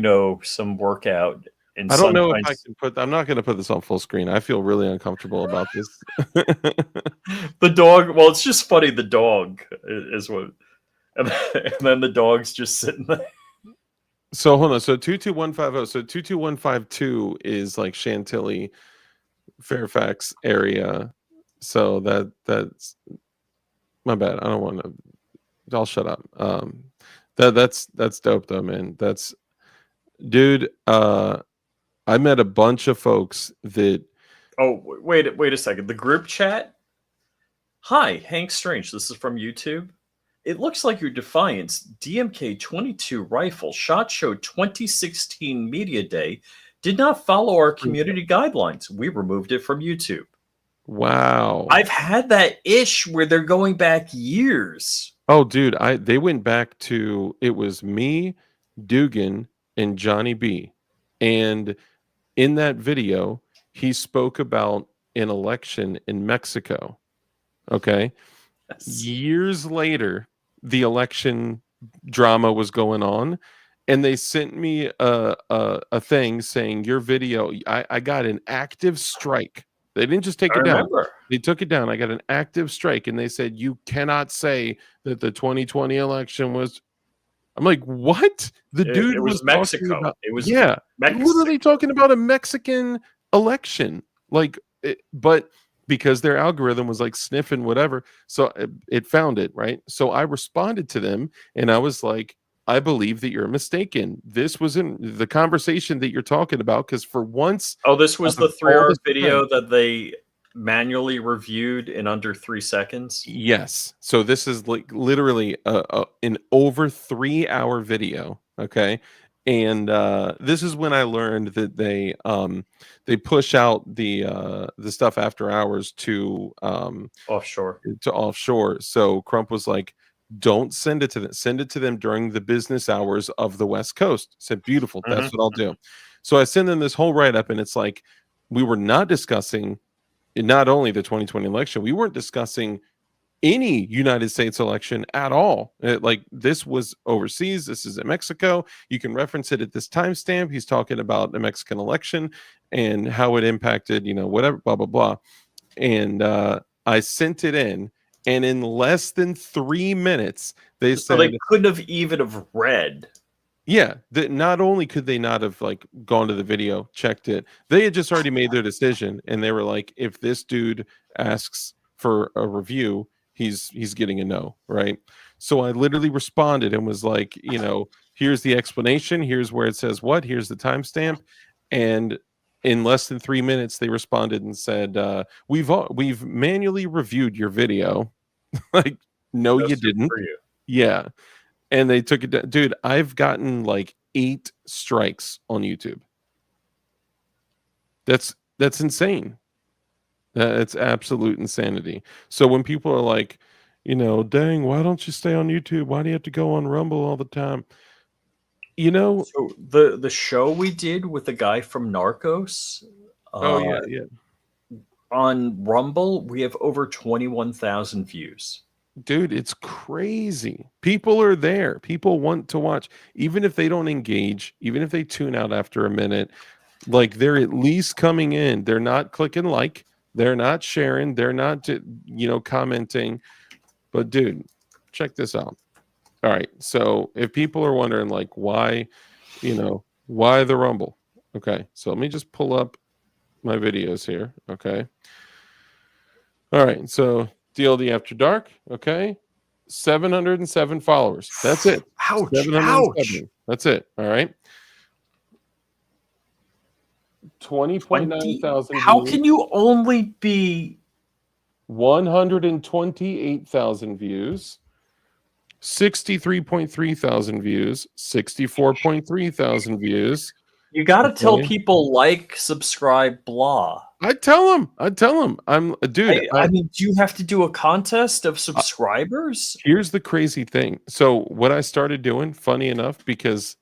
some workout. in I don't know if I Sunshine's. can put. I'm not going to put this on full screen. I feel really uncomfortable about this. The dog. Well, it's just funny. The dog is what, and then the dog's just sitting there. So hold on. So 22150. So 22152 is like Chantilly, Fairfax area. So that's my bad. I don't want to. I'll shut up. That's dope though, man. That's dude. I met a bunch of folks that. Oh wait a second. The group chat. Hi, Hank Strange. This is from YouTube. It looks like your Defiance DMK-22 rifle SHOT Show 2016 Media Day did not follow our community guidelines. We removed it from YouTube. Wow. I've had that ish where they're going back years. Oh, dude, they went back to, it was me, Dugan, and Johnny B. And in that video, he spoke about an election in Mexico. Okay. Yes. Years later, the election drama was going on, and they sent me a thing saying your video. I got an active strike. They didn't just take it down. They took it down. I got an active strike, and they said you cannot say that the 2020 election was. I'm like, what? The dude was Mexico. It was Mexico. What are they talking about? A Mexican election, like, but. Because their algorithm was like sniffing whatever. So it found it, right? So I responded to them and I was like, I believe that you're mistaken. This wasn't the conversation that you're talking about. Because for once... Oh, this was the 3-hour video that they manually reviewed in under 3 seconds? Yes. So this is like literally an over 3-hour video, okay? And this is when I learned that they push out the stuff after hours to offshore. So Crump was like, don't send it to them. Send it to them during the business hours of the West Coast. I said, beautiful. That's what I'll do. So I send them this whole write-up, and it's like, we were not discussing not only the 2020 election, we weren't discussing any United States election at all. Like, this was overseas. This is in Mexico. You can reference it at this timestamp. He's talking about the Mexican election and how it impacted, whatever, blah, blah, blah. And I sent it in, and in less than 3 minutes, they said they couldn't have even have read. Yeah, that not only could they not have like gone to the video, checked it, they had just already made their decision, and they were like, if this dude asks for a review, he's getting a no, right? So I literally responded and was like, here's the explanation, here's where it says what, here's the timestamp, and in less than 3 minutes, they responded and said, we've manually reviewed your video. Like, no, you didn't. Yeah. And they took it down. Dude, I've gotten like 8 strikes on YouTube. That's insane. It's absolute insanity. So when people are like, dang, why don't you stay on YouTube? Why do you have to go on Rumble all the time? So the show we did with the guy from Narcos. Yeah. On Rumble, we have over 21,000 views. Dude, it's crazy. People are there. People want to watch. Even if they don't engage, even if they tune out after a minute, like, they're at least coming in. They're not clicking like, they're not sharing, they're not, commenting. But dude, check this out. All right. So if people are wondering like why the Rumble? Okay. So let me just pull up my videos here. Okay. All right. So DLD After Dark, okay, 707 followers. That's it. Ouch! Ouch! That's it. All right. 20,000. How can you only be 128,000 views? 63.3 thousand views. 64.3 thousand views. You got to tell people like, subscribe, blah. I tell them. I'm a dude. I mean, do you have to do a contest of subscribers? Here's the crazy thing. So what I started doing, funny enough, because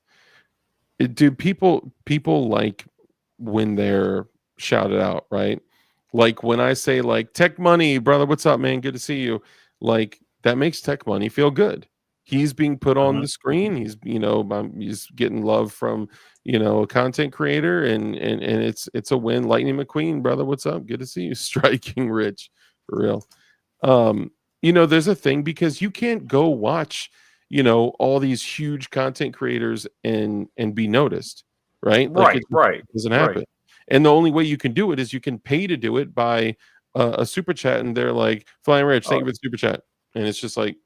people like when they're shouted out, right? Like when I say like Tech Money, brother, what's up, man? Good to see you. Like, that makes Tech Money feel good. He's being put on the screen. He's, he's getting love from, a content creator, and it's a win. Lightning McQueen, brother, what's up? Good to see you. Striking Rich, for real. There's a thing, because you can't go watch, all these huge content creators and be noticed, right? Like it doesn't happen. And the only way you can do it is you can pay to do it by a super chat, and they're like, Flying Rich, thank you for the super chat. And it's just like,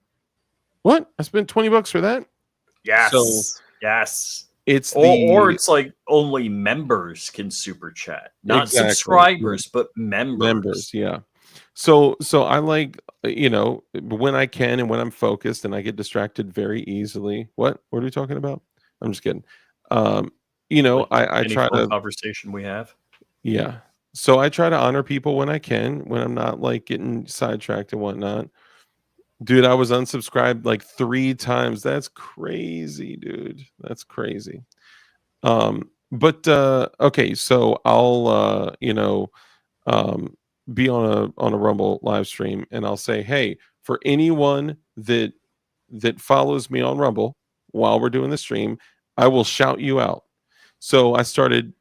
what? I spent $20 for that? Yes. So, yes. It's or it's like only members can super chat, not subscribers, but members. Members, yeah. So I like, when I can and when I'm focused, and I get distracted very easily. What are we talking about? I'm just kidding. Like I try to conversation we have. Yeah. So I try to honor people when I can, when I'm not like getting sidetracked and whatnot. Dude, I was unsubscribed like 3 times. That's crazy, dude. That's crazy. But okay, so I'll be on a Rumble live stream, and I'll say, hey, for anyone that follows me on Rumble while we're doing the stream, I will shout you out. So I started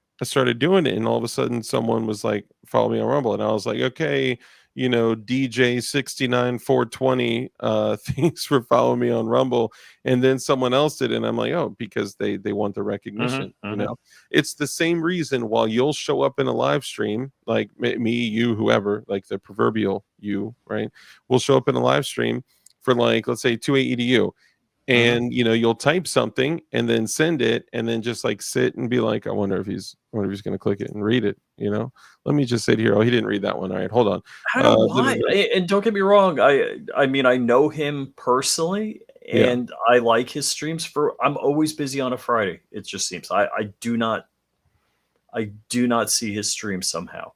doing it, and all of a sudden someone was like, follow me on Rumble, and I was like, okay, DJ 69420, thanks for following me on Rumble. And then someone else did, and I'm like, oh, because they want the recognition. It's the same reason while you'll show up in a live stream, like me, you, whoever, like the proverbial you, right, will show up in a live stream for, like, let's say 2AEDU, and you'll type something and then send it, and then just like sit and be like, I wonder if he's going to click it and read it. Let me just sit here. Oh, he didn't read that one. All right, hold on. I don't know why. And don't get me wrong, I mean, I know him personally, and I like his streams. I'm always busy on a Friday. It just seems I do not see his stream somehow.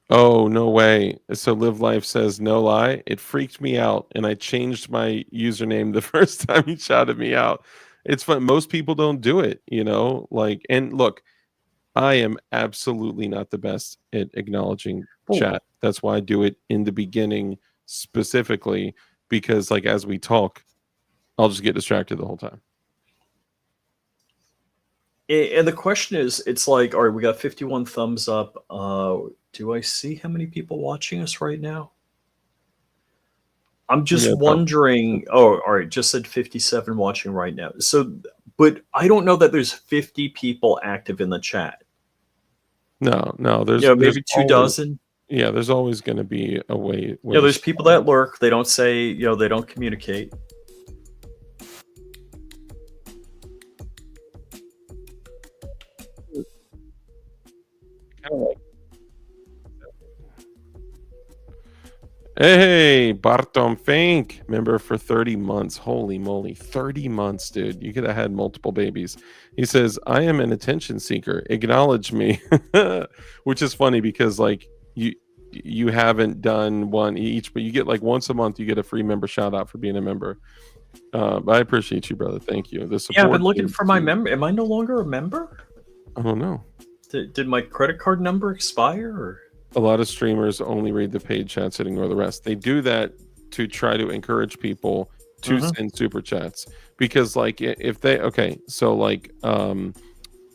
Oh, no way. So Live Life says, no lie, it freaked me out, and I changed my username the first time he shouted me out. It's fun. Most people don't do it, like, and look, I am absolutely not the best at acknowledging chat. That's why I do it in the beginning specifically, because like as we talk, I'll just get distracted the whole time. And the question is, it's like, all right, we got 51 thumbs up. Do I see how many people watching us right now? I'm just wondering. Oh, all right, just said 57 watching right now. So, but I don't know that there's 50 people active in the chat. No, there's maybe 2 dozen. Yeah, there's always going to be a way. There's people that lurk. They don't say, they don't communicate. Hey, Bartom Fink, member for 30 months. Holy moly, 30 months, dude. You could have had multiple babies. He says, I am an attention seeker. Acknowledge me. Which is funny because like you haven't done one each, but you get like once a month, you get a free member shout out for being a member. But I appreciate you, brother. Thank you. The support. Yeah, I've been looking for my member. Am I no longer a member? I don't know. Did my credit card number expire? Or? A lot of streamers only read the paid chats and ignore the rest. They do that to try to encourage people to send super chats, because like if they so like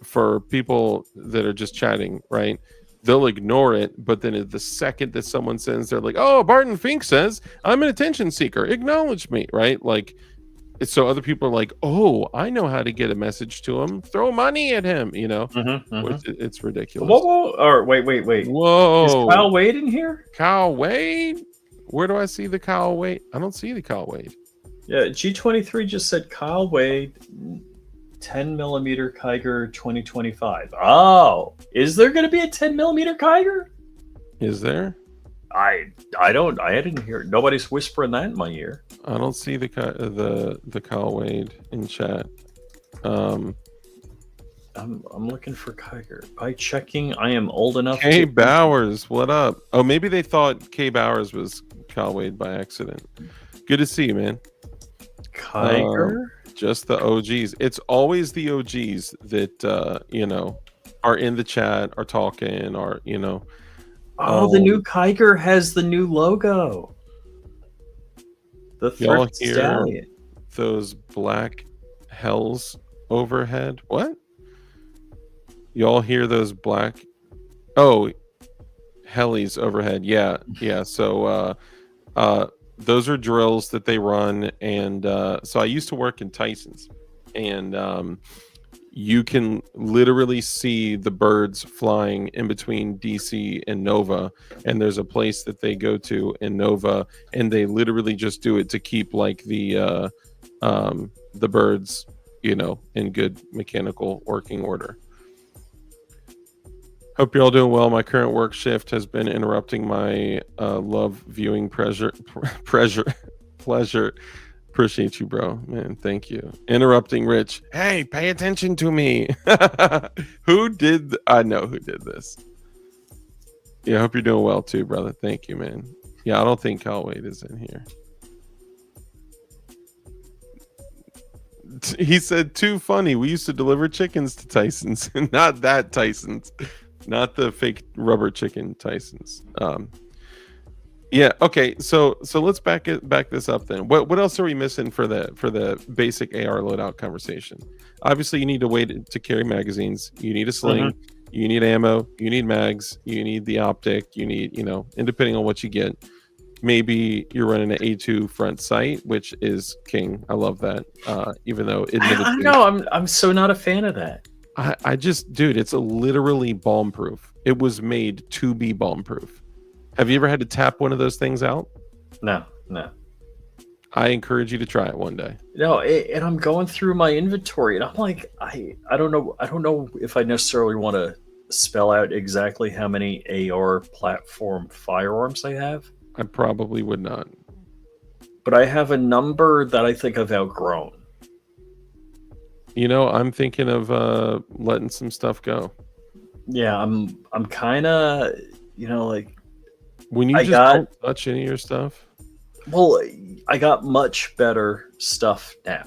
for people that are just chatting, right, they'll ignore it, but then the second that someone sends, they're like, oh, Barton Fink says I'm an attention seeker, acknowledge me, right? Like, so other people are like, oh, I know how to get a message to him, throw money at him, It's ridiculous. Whoa. Or wait. Whoa. Is Kyle Wade in here? Kyle Wade? Where do I see the Kyle Wade? I don't see the Kyle Wade. Yeah, G23 just said Kyle Wade, 10mm Kiger 2025. Oh, is there going to be a 10mm Kiger? Is there? I didn't hear it. Nobody's whispering that in my ear. I don't see the Kyle Wade in chat. I'm looking for Kiger. By checking, I am old enough. K Bowers, what up? Oh, maybe they thought K Bowers was Kyle Wade by accident. Good to see you, man. Kiger? Just the OGs. It's always the OGs that are in the chat, are talking, or Oh, the new Kiger has the new logo. The Thrift Stallion. those black hells overhead? What? Y'all hear those black? Oh, helis overhead. Yeah. So those are drills that they run, and so I used to work in Tyson's, and you can literally see the birds flying in between DC and Nova, and there's a place that they go to in Nova, and they literally just do it to keep like the birds, in good mechanical working order. Hope you're all doing well. My current work shift has been interrupting my love viewing pleasure. Appreciate you, bro. Man, thank you. Interrupting Rich. Hey, pay attention to me. I know who did this. Yeah, I hope you're doing well too, brother. Thank you, man. Yeah, I don't think Kyle Wade is in here. He said, too funny. We used to deliver chickens to Tyson's. Not that Tyson's. Not the fake rubber chicken Tyson's. Yeah. Okay. So let's back this up then. What else are we missing for the basic AR loadout conversation? Obviously, you need a way to carry magazines. You need a sling. You need ammo. You need mags. You need the optic. You need, and depending on what you get, maybe you're running an A2 front sight, which is king. I love that. Even though I don't know. I'm so not a fan of that. I just, dude, it's literally bomb proof. It was made to be bomb proof. Have you ever had to tap one of those things out? No. I encourage you to try it one day. No, and I'm going through my inventory, and I'm like, I don't know if I necessarily want to spell out exactly how many AR platform firearms I have. I probably would not. But I have a number that I think I've outgrown. I'm thinking of letting some stuff go. Yeah, I'm kind of, like, when you don't touch any of your stuff. Well, I got much better stuff now.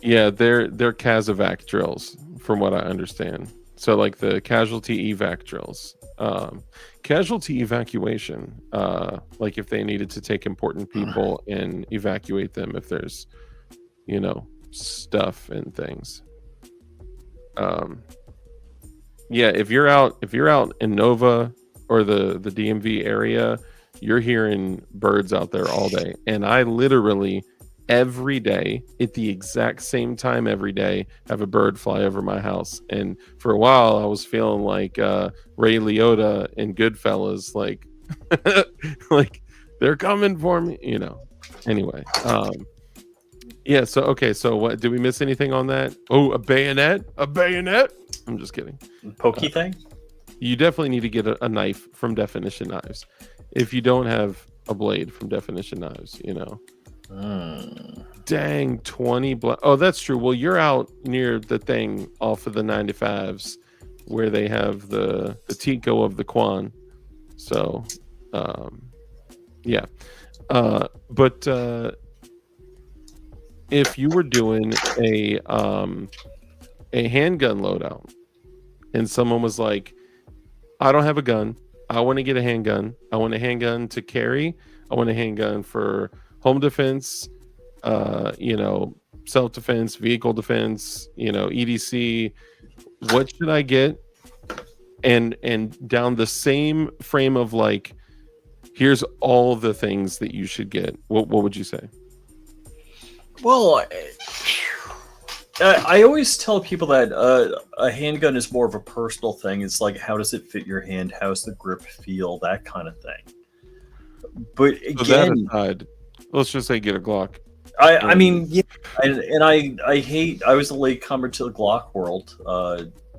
Yeah, they're CASHAPP drills, from what I understand. So like the casualty evac drills, casualty evacuation, like if they needed to take important people and evacuate them if there's, stuff and things. Yeah, if you're out in Nova or the DMV area, you're hearing birds out there all day. And I literally every day at the exact same time every day have a bird fly over my house. And for a while I was feeling like Ray Liotta in Goodfellas, like like they're coming for me, Anyway, yeah, so okay, so what did we miss anything on that? Oh, a bayonet? I'm just kidding. Pokey thing? You definitely need to get a knife from Definition Knives. If you don't have a blade from Definition Knives, Dang, 20 oh, that's true. Well, you're out near the thing off of the 95s where they have the Tico of the Quan. So, yeah. But if you were doing a handgun loadout and someone was like, I don't have a gun, I want to get a handgun, I want a handgun to carry, I want a handgun for home defense, self-defense, vehicle defense, EDC, what should I get? And down the same frame of like, here's all the things that you should get, what would you say? Well, I always tell people that a handgun is more of a personal thing. It's like, how does it fit your hand? How's the grip feel? That kind of thing. But again, so that aside, let's just say get a Glock. I mean, yeah, and I hate. I was a late comer to the Glock world.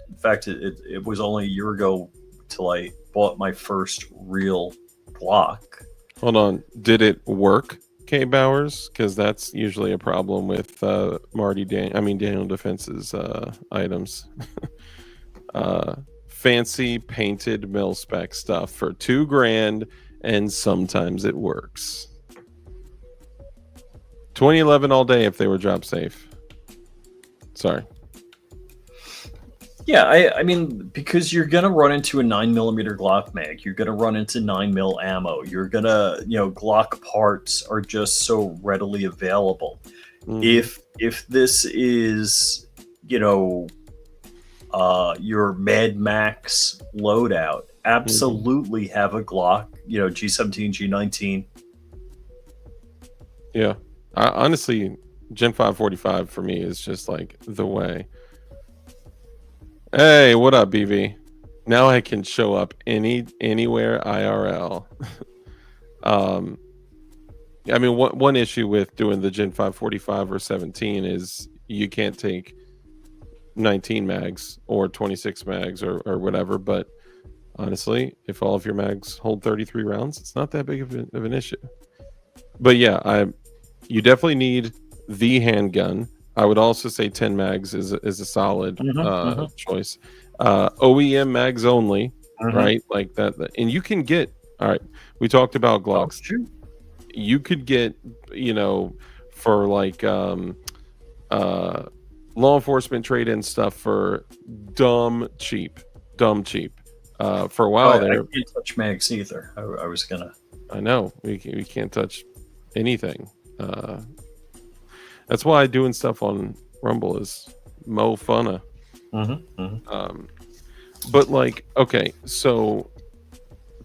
In fact, it was only a year ago till I bought my first real Glock. Hold on, did it work, K Bowers? Because that's usually a problem with Daniel Defense's items. Fancy painted mil spec stuff for $2,000, and sometimes it works. 2011 all day if they were drop safe. Sorry. Yeah, I mean, because you're gonna run into a 9mm Glock mag, you're gonna run into 9mm ammo, you're gonna, Glock parts are just so readily available. If this is, you know, your Mad Max loadout, absolutely have a Glock, you know, G17, G19. Yeah. Honestly, Gen 545 for me is just like the way. Hey, what up, BV? Now I can show up anywhere IRL. I mean, one issue with doing the Gen 545 or 17 is you can't take 19 mags or 26 mags or whatever. But honestly, if all of your mags hold 33 rounds, it's not that big of an issue. But yeah, you definitely need the handgun. I would also say 10 mags is a solid choice. OEM mags only, right? Like that, and you can get. All right, we talked about Glocks. You could get, you know, for like law enforcement trade-in stuff for dumb cheap. For a while there, I can't touch mags either. I was gonna. I know we can't touch anything. That's why doing stuff on Rumble is mo funna. But like, okay, so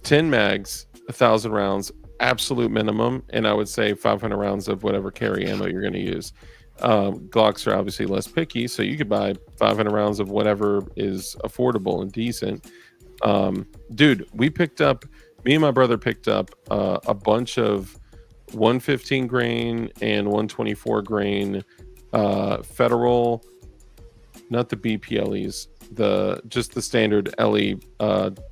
10 mags, 1,000 rounds, absolute minimum, and I would say 500 rounds of whatever carry ammo you're going to use. Glocks are obviously less picky, so you could buy 500 rounds of whatever is affordable and decent. Dude, me and my brother picked up a bunch of 115 grain and 124 grain federal, not the BPLEs, just the standard LE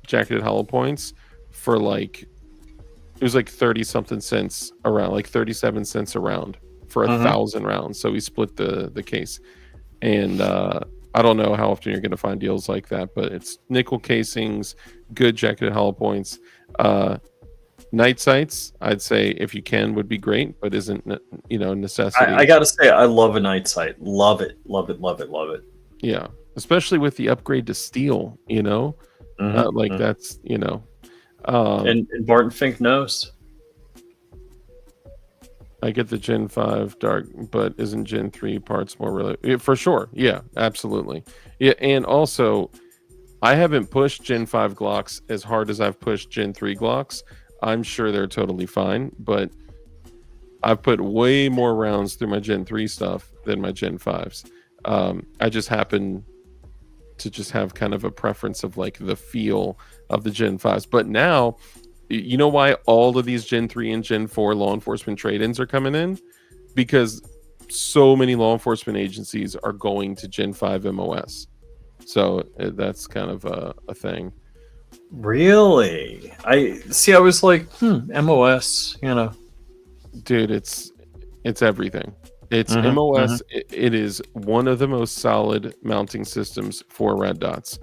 jacketed hollow points for like, it was like 30 something cents around, like 37 cents a round for 1,000 rounds. So we split the case, and I don't know how often you're going to find deals like that, but it's nickel casings, good jacketed hollow points. Night sights, I'd say if you can, would be great, but isn't, you know, necessity. I gotta say, I love a night sight. Love it. Yeah, especially with the upgrade to steel. You know, that's, you know. And Barton Fink knows. I get the Gen 5 dark, but isn't Gen 3 parts more related? For sure. Yeah, absolutely. Yeah, and also, I haven't pushed Gen 5 Glocks as hard as I've pushed Gen 3 Glocks. I'm sure they're totally fine, but I've put way more rounds through my Gen 3 stuff than my Gen 5s. I just happen to just have kind of a preference of like the feel of the Gen 5s. But now, you know why all of these Gen 3 and Gen 4 law enforcement trade-ins are coming in? Because so many law enforcement agencies are going to Gen 5 MOS. So that's kind of a thing. Really? I was like, MOS, you know. Dude, it's everything. It's MOS. It is one of the most solid mounting systems for red dots.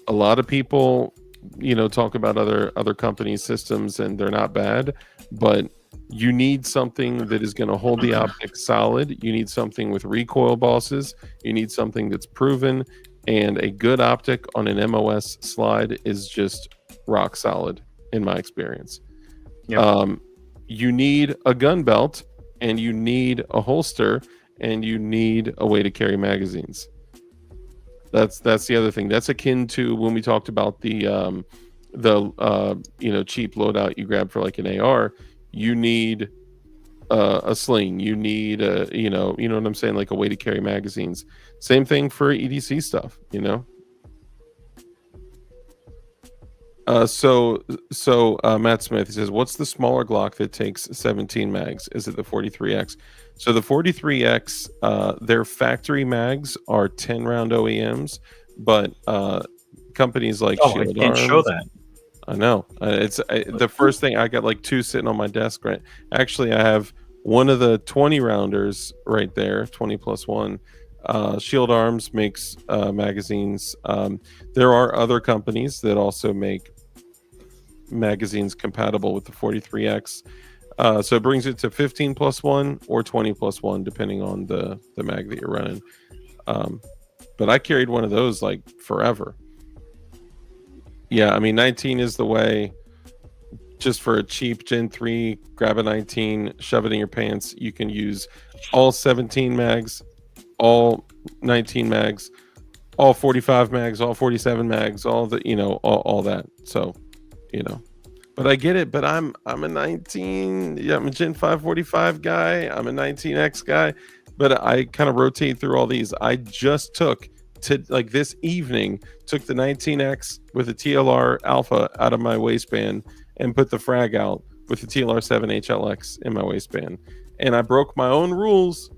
A lot of people, you know, talk about other companies' systems, and they're not bad, but you need something that is going to hold the optics solid. You need something with recoil bosses. You need something that's proven, and a good optic on an MOS slide is just rock solid in my experience. Yep. You need a gun belt, and you need a holster, and you need a way to carry magazines. That's the other thing. That's akin to when we talked about the you know, cheap loadout you grab for like an AR. You need a sling. You need you know what I'm saying, like a way to carry magazines. Same thing for EDC stuff, you know. So Matt Smith, he says, what's the smaller Glock that takes 17 mags? Is it the 43X? So the 43X, their factory mags are 10 round OEMs, but companies like Shield I can't Arms, show that. I know. It's the first thing. I got like two sitting on my desk, right? Actually, I have one of the 20 rounders right there, 20+1. Shield Arms makes magazines. There are other companies that also make magazines compatible with the 43X. So it brings it to 15+1 or 20+1, depending on the mag that you're running. But I carried one of those like forever. Yeah, I mean, 19 is the way. Just for a cheap Gen 3, grab a 19, shove it in your pants. You can use all 17 mags, all 19 mags, all 45 mags, all 47 mags, all the, all that. So, but I get it. But I'm a 19, I'm a Gen 545 guy. I'm a 19X guy, but I kind of rotate through all these. I just took this evening, took the 19X with the TLR Alpha out of my waistband and put the frag out with the TLR 7 HLX in my waistband. And I broke my own rules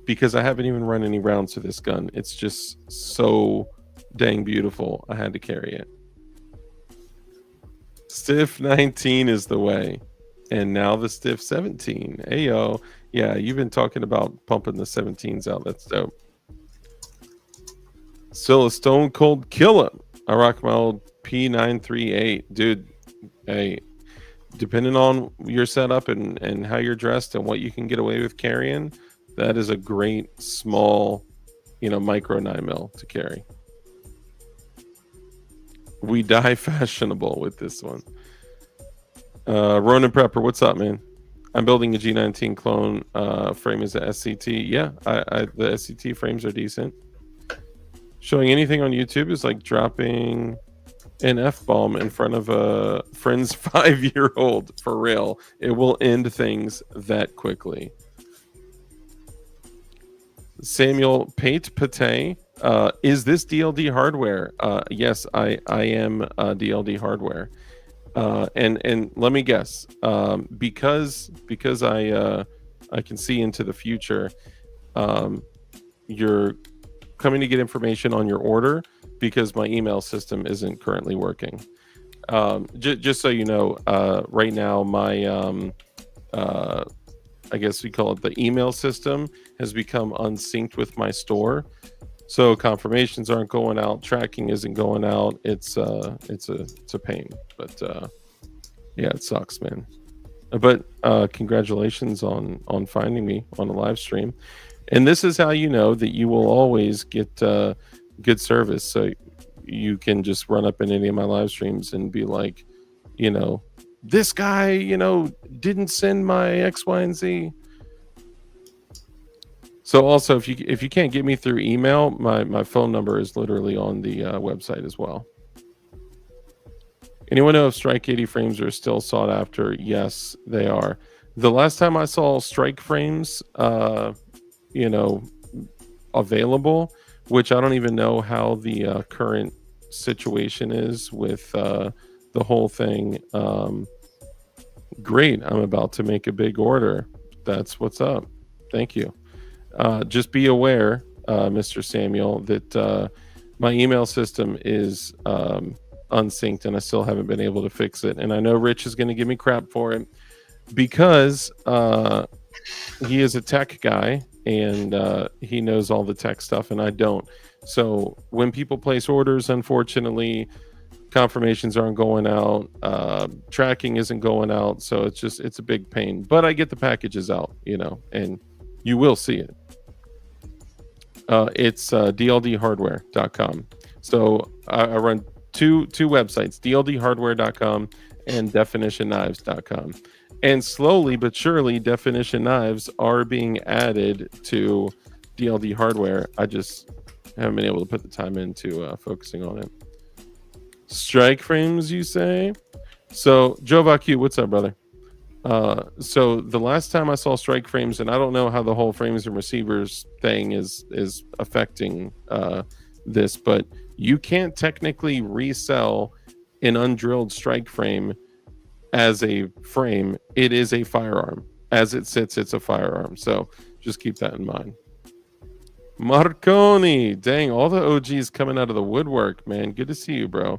because I haven't even run any rounds to this gun. It's just so dang beautiful. I had to carry it. Stiff 19 is the way. And now the Stiff 17. Ayo. Yeah, you've been talking about pumping the 17s out. That's dope. Still a stone cold killer. I rock my old P938. Dude, hey, depending on your setup and how you're dressed and what you can get away with carrying, that is a great small, micro 9mm to carry. We die fashionable with this one. Ronan Prepper, what's up, man? I'm building a G19 clone. Frame is a SCT. Yeah, the SCT frames are decent. Showing anything on YouTube is like dropping an F-bomb in front of a friend's 5-year-old. For real. It will end things that quickly. Samuel Pate Pate, is this DLD hardware? Yes, I am DLD hardware. And let me guess, because I can see into the future, you're coming to get information on your order because my email system isn't currently working. Just so you know, right now my I guess we call it the email system has become unsynced with my store. So confirmations aren't going out, tracking isn't going out. It's a pain, but yeah, it sucks, man. But congratulations on finding me on a live stream. And this is how you know that you will always get good service. So you can just run up in any of my live streams and be like, this guy, didn't send my X, Y, and Z. So also, if you can't get me through email, my phone number is literally on the website as well. Anyone know if Strike 80 frames are still sought after? Yes, they are. The last time I saw Strike frames, available, which I don't even know how the current situation is with the whole thing. Great, I'm about to make a big order. That's what's up. Thank you. Just be aware, Mr. Samuel, that my email system is unsynced and I still haven't been able to fix it. And I know Rich is going to give me crap for it because he is a tech guy and he knows all the tech stuff and I don't. So when people place orders, unfortunately, confirmations aren't going out, tracking isn't going out, so it's a big pain. But I get the packages out, and you will see it. It's dldhardware.com. So I run two websites, dldhardware.com and definitionknives.com. And slowly but surely, Definition Knives are being added to DLD hardware. I just haven't been able to put the time into focusing on it. Strike frames, you say? So, Joe Vacu, what's up, brother? So the last time I saw strike frames, and I don't know how the whole frames and receivers thing is affecting this, but you can't technically resell an undrilled strike frame as a frame. It is a firearm. As it sits, it's a firearm. So just keep that in mind. Marconi, dang, all the OGs coming out of the woodwork, man. Good to see you, bro.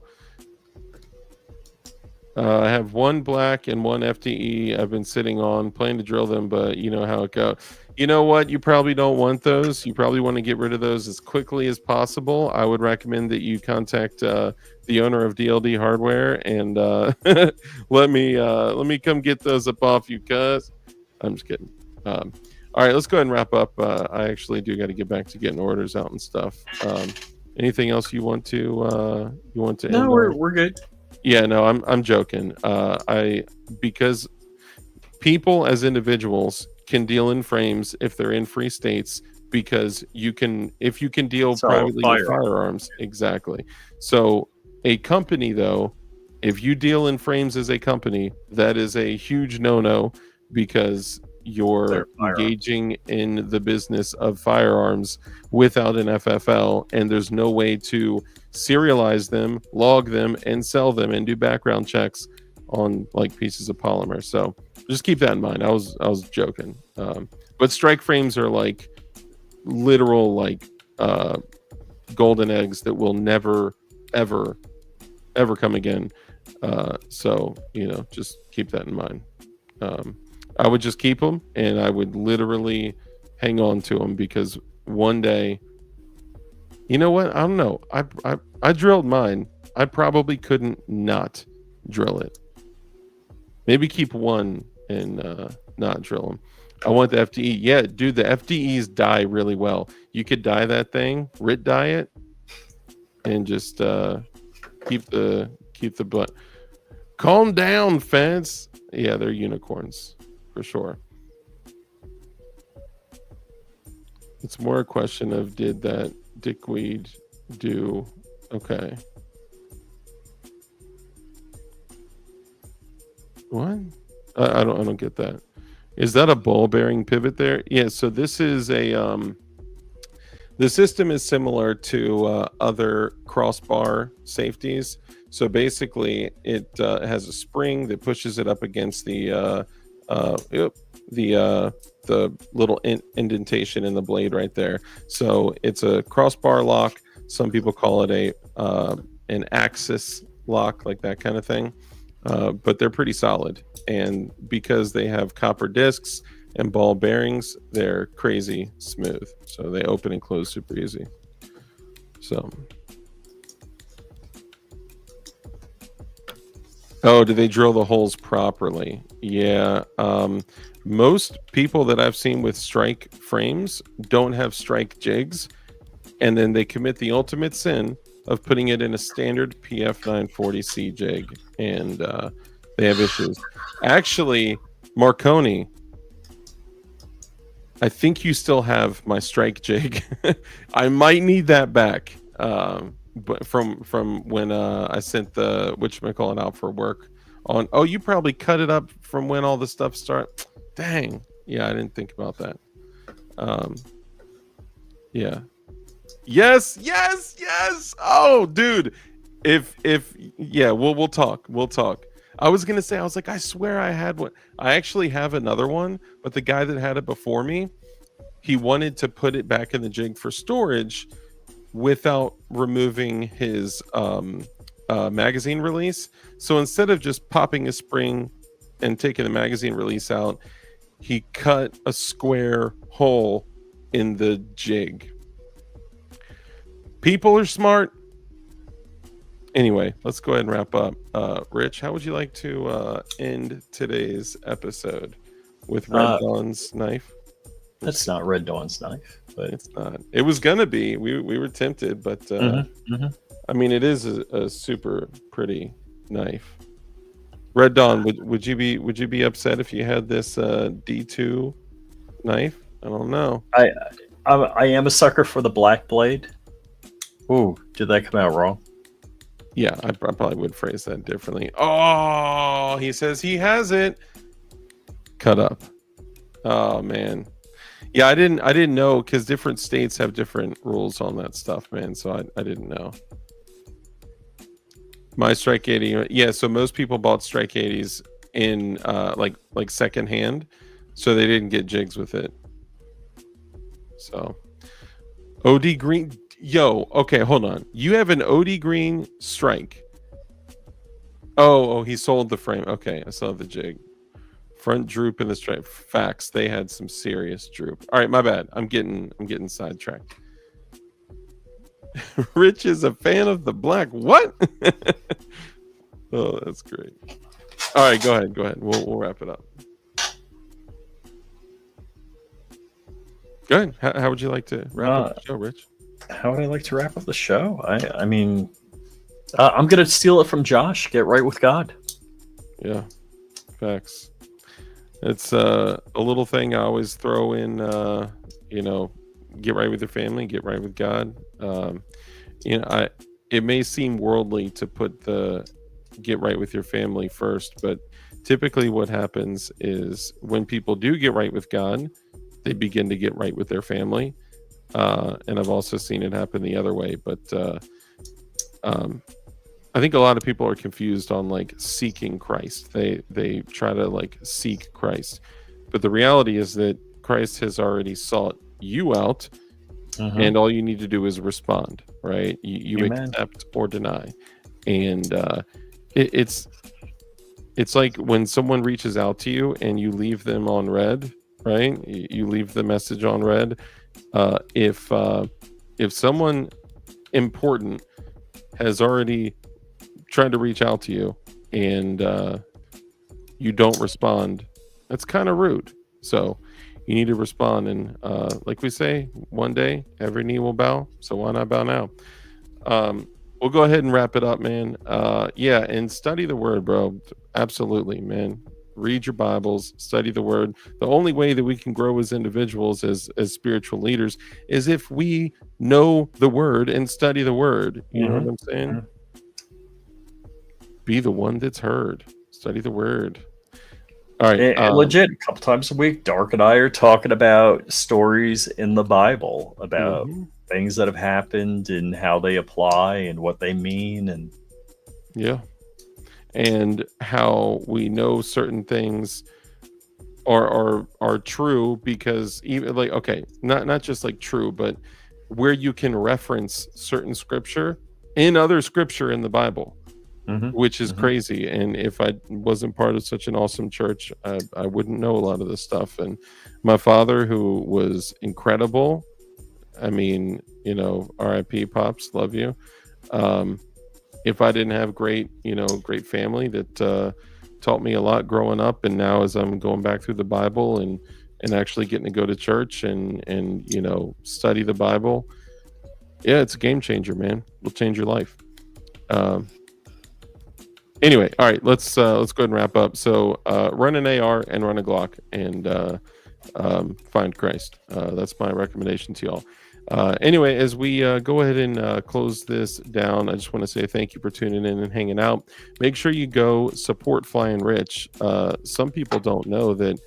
I have one black and one FTE I've been sitting on, planning to drill them, but you know how it goes. You know what? You probably don't want those. You probably want to get rid of those as quickly as possible. I would recommend that you contact the owner of DLD Hardware and let me come get those up off you, cuz. I'm just kidding. All right, let's go ahead and wrap up. I actually do got to get back to getting orders out and stuff. Anything else you want to No, we're good. Yeah, no, I'm joking. Because people as individuals can deal in frames if they're in free states, because if you can deal privately with firearms, exactly. So a company, though, if you deal in frames as a company, that is a huge no-no, because you're engaging in the business of firearms without an FFL, and there's no way to serialize them, log them, and sell them, and do background checks on like pieces of polymer. So just keep that in mind. I was joking, but strike frames are like literal like golden eggs that will never ever come again. So just keep that in mind. I would just keep them, and I would literally hang on to them, because one day, you know what? I don't know. I drilled mine. I probably couldn't not drill it. Maybe keep one and not drill them. I want the FDE. Yeah, dude, the FDEs die really well. You could dye that thing, RIT dye it, and just keep the butt. Calm down, fence. Yeah, they're unicorns for sure. It's more a question of, did that dickweed do okay? What? I don't get that. Is that a ball bearing pivot there? Yeah, so this is a the system is similar to other crossbar safeties. So basically, it has a spring that pushes it up against the little indentation in the blade right there. So it's a crossbar lock. Some people call it an axis lock, like that kind of thing. But they're pretty solid, and because they have copper discs and ball bearings, they're crazy smooth. So they open and close super easy. So, oh, do they drill the holes properly? Yeah. Most people that I've seen with strike frames don't have strike jigs, and then they commit the ultimate sin of putting it in a standard PF 940C jig, and they have issues. Actually, Marconi, I think you still have my strike jig. I might need that back, but from when I sent the whatchamacallit out for work on. Oh, you probably cut it up from when all the stuff started. Dang, yeah, I didn't think about that. Yeah. Yes. Oh, dude. If yeah, we'll talk. I was gonna say, I was like, I swear I had one. I actually have another one, but the guy that had it before me, he wanted to put it back in the jig for storage without removing his magazine release. So instead of just popping a spring and taking the magazine release out, he cut a square hole in the jig. People are smart. Anyway, let's go ahead and wrap up. Rich, how would you like to end today's episode? With Red Dawn's knife? That's not Red Dawn's knife, but it's not. It was gonna be. We were tempted, but I mean, it is a super pretty knife. Red Dawn, would you be upset if you had this D2 knife? I don't know. I am a sucker for the black blade. Ooh, did that come out wrong? Yeah, I probably would phrase that differently. Oh, he says he has it cut up. Oh man, yeah, I didn't know, because different states have different rules on that stuff, man. So I didn't know. My Strike 80, yeah. So most people bought Strike 80s in like secondhand, so they didn't get jigs with it. So OD Green. Yo, okay, hold on. You have an OD Green Strike. Oh, he sold the frame. Okay, I saw the jig. Front droop in the stripe. Facts. They had some serious droop. All right, my bad. I'm getting sidetracked. Rich is a fan of the black. What? Oh, that's great. All right, go ahead. We'll wrap it up. Go ahead. How would you like to wrap up the show, Rich? How would I like to wrap up the show? I mean, I'm gonna steal it from Josh. Get right with God. Yeah, facts. It's a little thing I always throw in. Get right with your family, get right with God. It may seem worldly to put the get right with your family first, but typically what happens is when people do get right with God, they begin to get right with their family. And I've also seen it happen the other way, but I think a lot of people are confused on like seeking Christ. They try to like seek Christ, but the reality is that Christ has already sought you out, and all you need to do is respond. Right? You accept or deny, and it's like when someone reaches out to you and you leave them on red. Right? You leave the message on red. If someone important has already tried to reach out to you and you don't respond, that's kind of rude. So you need to respond, and like we say, one day every knee will bow, so why not bow now? We'll go ahead and wrap it up, man. And study the word, bro. Absolutely, man. Read your Bibles, study the word. The only way that we can grow as individuals, as spiritual leaders, is if we know the word and study the word. You know what I'm saying? Be the one that's heard. Study the word. All right. Legit, a couple times a week, Dark and I are talking about stories in the Bible about things that have happened and how they apply and what they mean, and how we know certain things are true, because even like, okay, not just like true, but where you can reference certain scripture in other scripture in the Bible. Which is crazy. And if I wasn't part of such an awesome church, I wouldn't know a lot of this stuff. And my father, who was incredible, I mean, R.I.P. Pops, love you. If I didn't have great family that taught me a lot growing up, and now as I'm going back through the Bible and actually getting to go to church and study the Bible, it's a game changer, man. It'll change your life. Anyway, all right, let's go ahead and wrap up. So run an AR and run a Glock and find Christ. That's my recommendation to y'all. Anyway, as we go ahead and close this down, I just want to say thank you for tuning in and hanging out. Make sure you go support Flying Rich. Some people don't know that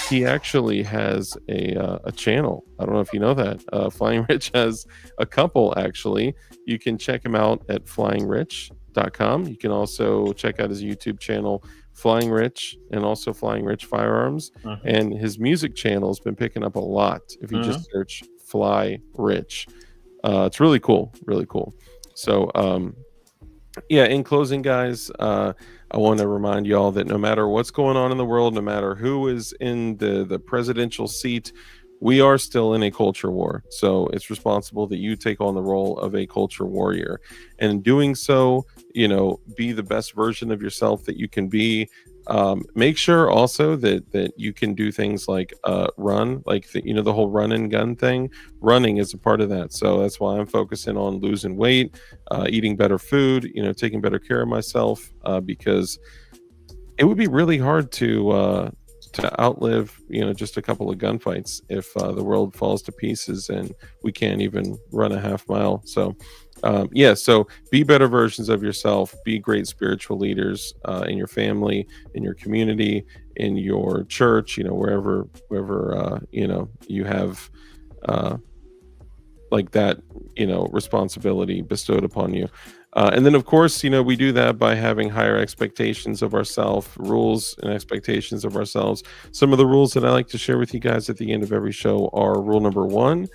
he actually has a channel. I don't know if you know that. Flying Rich has a couple, actually. You can check him out at flyingrich.com. You can also check out his YouTube channel, Flying Rich, and also Flying Rich Firearms. And his music channel has been picking up a lot if you just search Fly Rich. It's really cool, really cool. So in closing, guys, I want to remind y'all that no matter what's going on in the world, no matter who is in the presidential seat, we are still in a culture war. So it's responsible that you take on the role of a culture warrior. And in doing so, be the best version of yourself that you can be. Make sure also that you can do things like run, like the whole run and gun thing. Running is a part of that. So that's why I'm focusing on losing weight, eating better food, taking better care of myself, because it would be really hard to outlive just a couple of gunfights if the world falls to pieces and we can't even run a half mile. So so be better versions of yourself, be great spiritual leaders in your family, in your community, in your church, wherever you have like that responsibility bestowed upon you. And then, of course, we do that by having higher expectations of ourselves, rules and expectations of ourselves. Some of the rules that I like to share with you guys at the end of every show are: rule number 1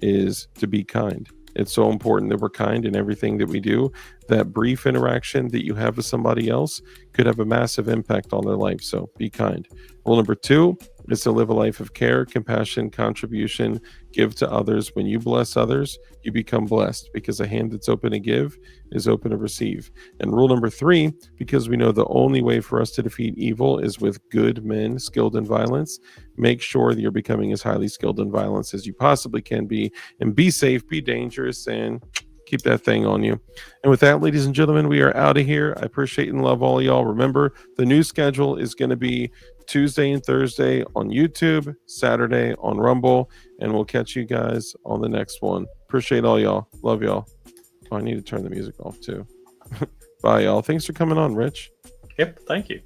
is to be kind. It's so important that we're kind in everything that we do. That brief interaction that you have with somebody else could have a massive impact on their life. So be kind. Rule number 2 is to live a life of care, compassion, contribution, give to others. When you bless others, you become blessed, because a hand that's open to give is open to receive. And rule number 3, because we know the only way for us to defeat evil is with good men skilled in violence, make sure that you're becoming as highly skilled in violence as you possibly can be, and be safe, be dangerous, and keep that thing on you. And with that, ladies and gentlemen, we are out of here. I appreciate and love all of y'all. Remember, the new schedule is going to be Tuesday and Thursday on YouTube, Saturday on Rumble, and we'll catch you guys on the next one. Appreciate all y'all. Love y'all. Oh, I need to turn the music off too. Bye, y'all. Thanks for coming on, Rich. Yep. Thank you.